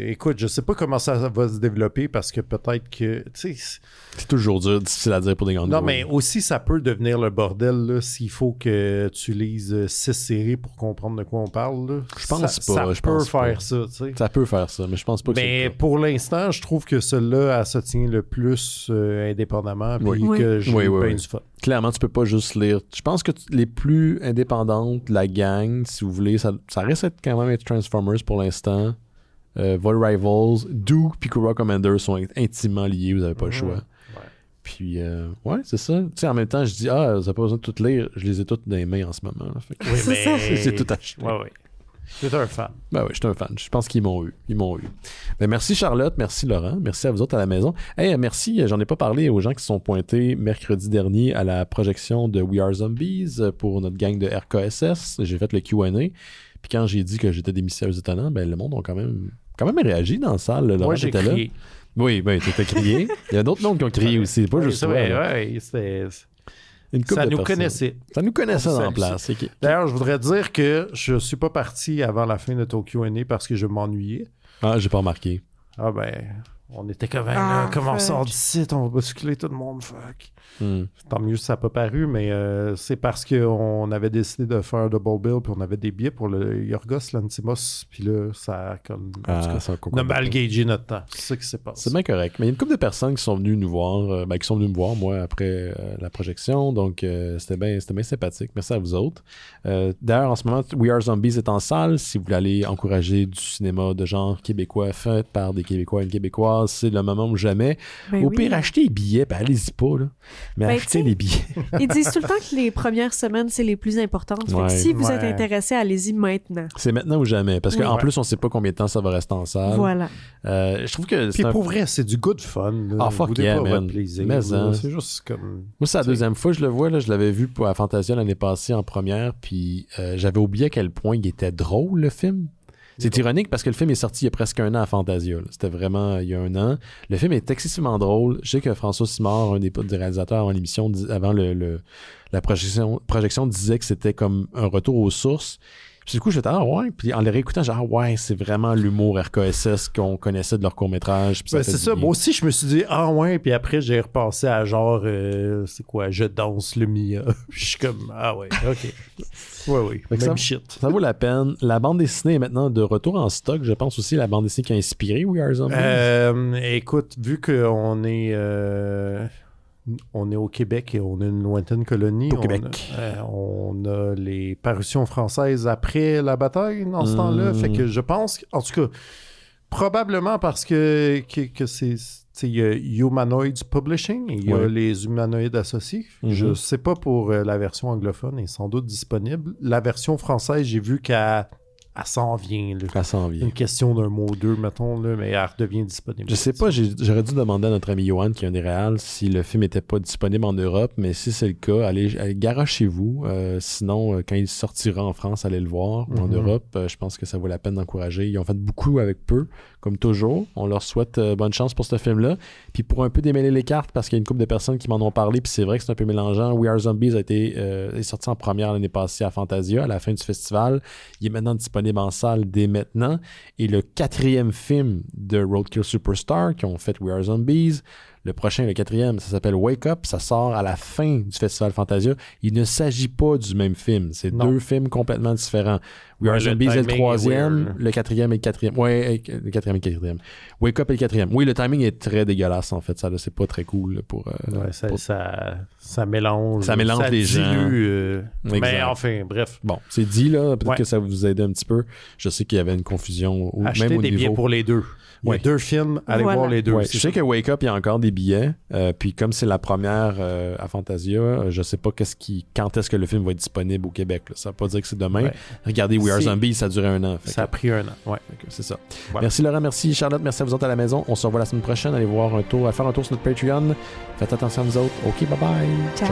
Speaker 4: Écoute, je sais pas comment ça va se développer parce que peut-être que, tu sais...
Speaker 1: C'est toujours difficile à dire pour des grandes.
Speaker 4: Non, mais aussi, ça peut devenir le bordel là, s'il faut que tu lises 6 séries pour comprendre de quoi on parle. Là.
Speaker 1: Je pense pas.
Speaker 4: Ça peut faire ça, tu sais.
Speaker 1: Ça peut faire ça, mais je pense pas que c'est le cas.
Speaker 4: Pour l'instant, je trouve que celle-là, elle se tient le plus indépendamment, puis que j'ai bien du fun.
Speaker 1: Clairement, tu peux pas juste lire. Je pense que les plus indépendantes, la gang, si vous voulez, ça reste quand même être Transformers pour l'instant. Vol Rivals, Duke et Cobra Commander sont intimement liés, vous n'avez pas le choix. Puis, ouais, c'est ça. Tu sais, en même temps, je dis, vous n'avez pas besoin de toutes lire. Je les ai toutes dans les mains en ce moment. Là. Fait que,
Speaker 4: oui, mais...
Speaker 1: c'est tout acheté.
Speaker 4: Ouais. J'étais un fan.
Speaker 1: Ben oui, je suis un fan. Je pense qu'ils m'ont eu. Ben, merci Charlotte, merci Laurent, merci à vous autres à la maison. Hey, merci, j'en ai pas parlé aux gens qui se sont pointés mercredi dernier à la projection de We Are Zombies pour notre gang de RKSS. J'ai fait le Q&A. Puis quand j'ai dit que j'étais des mystérieux étonnants, ben le monde a quand même réagi dans la salle. Laurent,
Speaker 4: moi, j'ai crié.
Speaker 1: Là. Oui, ben, tu t'as crié. Il y a d'autres noms qui ont crié aussi, pas juste toi.
Speaker 4: Oui, ça nous connaissait.
Speaker 1: Ça nous connaissait dans la place.
Speaker 4: D'ailleurs, je voudrais dire que je suis pas parti avant la fin de ton Q&A parce que je m'ennuyais.
Speaker 1: Ah, j'ai pas remarqué.
Speaker 4: Ah ben, on était quand même là, comment on sort d'ici, on va bousculer tout le monde, fuck. Tant mieux si ça n'a pas paru, mais c'est parce qu'on avait décidé de faire double bill, puis on avait des billets pour le Yorgos Lanthimos, puis là, ça a comme... on a mal gagé notre temps. C'est ça qui s'est passé.
Speaker 1: C'est bien correct. Mais il y a une couple de personnes qui sont venues nous voir, qui sont venues me voir, moi, après la projection, donc c'était bien sympathique. Merci à vous autres. D'ailleurs, en ce moment, We Are Zombies est en salle. Si vous voulez aller encourager du cinéma de genre québécois fait par des Québécois et une Québécoise, c'est le moment ou jamais. Au pire, achetez les billets, ben allez-y pas, là. Mais achetez les billets.
Speaker 2: Ils disent tout le temps que les premières semaines, c'est les plus importantes. Fait que si vous êtes intéressé, allez-y maintenant.
Speaker 1: C'est maintenant ou jamais. Parce qu'en plus, on ne sait pas combien de temps ça va rester en salle.
Speaker 2: Voilà.
Speaker 1: Je trouve que
Speaker 4: puis pour vrai, c'est du good fun.
Speaker 1: Ah, fuck yeah, man.
Speaker 4: Plaisir, c'est juste comme...
Speaker 1: Moi, c'est la deuxième fois que je le vois. Là, je l'avais vu à Fantasia l'année passée en première. Puis j'avais oublié à quel point il était drôle, le film. C'est ironique parce que le film est sorti il y a presque 1 an à Fantasia. Là. C'était vraiment il y a 1 an. Le film est excessivement drôle. Je sais que François Simard, un des réalisateurs avant l'émission, avant la projection, disait que c'était comme un retour aux sources. Puis du coup, j'étais ouais. Puis en les réécoutant, genre, ouais, c'est vraiment l'humour RKSS qu'on connaissait de leur court-métrage.
Speaker 4: C'est ça. Moi aussi, je me suis dit, ouais. Puis après, j'ai repassé à genre, c'est quoi, je danse le Mia. Je suis comme, ouais, ok. Oui. Même shit.
Speaker 1: Ça vaut la peine. La bande dessinée est maintenant de retour en stock. Je pense aussi la bande dessinée qui a inspiré We Are Zombies.
Speaker 4: Écoute, vu qu'on est... on est au Québec et on a une lointaine colonie.
Speaker 1: Au Québec.
Speaker 4: On a les parutions françaises après la bataille dans ce temps-là. Fait que je pense, en tout cas, probablement parce que c'est... Il y a Humanoids Publishing et il y a les Humanoïdes Associés. Je sais pas pour la version anglophone, elle est sans doute disponible. La version française, j'ai vu qu'elle s'en vient. Là.
Speaker 1: Elle s'en vient.
Speaker 4: Une question d'un mot ou deux, mettons, là, mais elle redevient disponible.
Speaker 1: Je sais pas, j'aurais dû demander à notre ami Johan, qui est un des réals, si le film était pas disponible en Europe, mais si c'est le cas, allez garochez-vous. Sinon, quand il sortira en France, allez le voir. Ou en Europe, je pense que ça vaut la peine d'encourager. Ils ont fait beaucoup avec peu, comme toujours. On leur souhaite bonne chance pour ce film-là. Puis pour un peu démêler les cartes, parce qu'il y a une couple de personnes qui m'en ont parlé, puis c'est vrai que c'est un peu mélangeant. We Are Zombies est sorti en première l'année passée à Fantasia, à la fin du festival. Il est maintenant disponible en salle dès maintenant. Et le 4e film de Roadkill Superstar, qui ont fait We Are Zombies, le prochain, le 4e, ça s'appelle Wake Up. Ça sort à la fin du Festival Fantasia. Il ne s'agit pas du même film. C'est 2 films complètement différents. We Are Zombies est le 3e. Le 4e est le 4e. Ouais, le 4e est le 4e. Wake Up est le 4e. Oui, le timing est très dégueulasse, en fait. Ça, là, c'est pas très cool là, pour...
Speaker 4: Ça mélange.
Speaker 1: Ça mélange les gens.
Speaker 4: Mais enfin, bref.
Speaker 1: Bon, c'est dit, là. Peut-être que ça va vous aider un petit peu. Je sais qu'il y avait une confusion.
Speaker 4: Achetez
Speaker 1: même au
Speaker 4: des
Speaker 1: niveau...
Speaker 4: billets pour les deux. Il y a 2 films, allez voir les 2.
Speaker 1: Ouais, je sais que Wake Up, il y a encore des billets. Puis comme c'est la première à Fantasia, je sais pas quand est-ce que le film va être disponible au Québec. Là. Ça veut pas dire que c'est demain. Ouais. Regardez We Are Zombies, ça a duré 1 an.
Speaker 4: Ça a pris 1 an, ouais.
Speaker 1: C'est ça. Voilà. Merci Laurent, merci Charlotte, merci à vous autres à la maison. On se revoit la semaine prochaine. Allez faire un tour sur notre Patreon. Faites attention à vous autres. OK, bye bye.
Speaker 2: Ciao.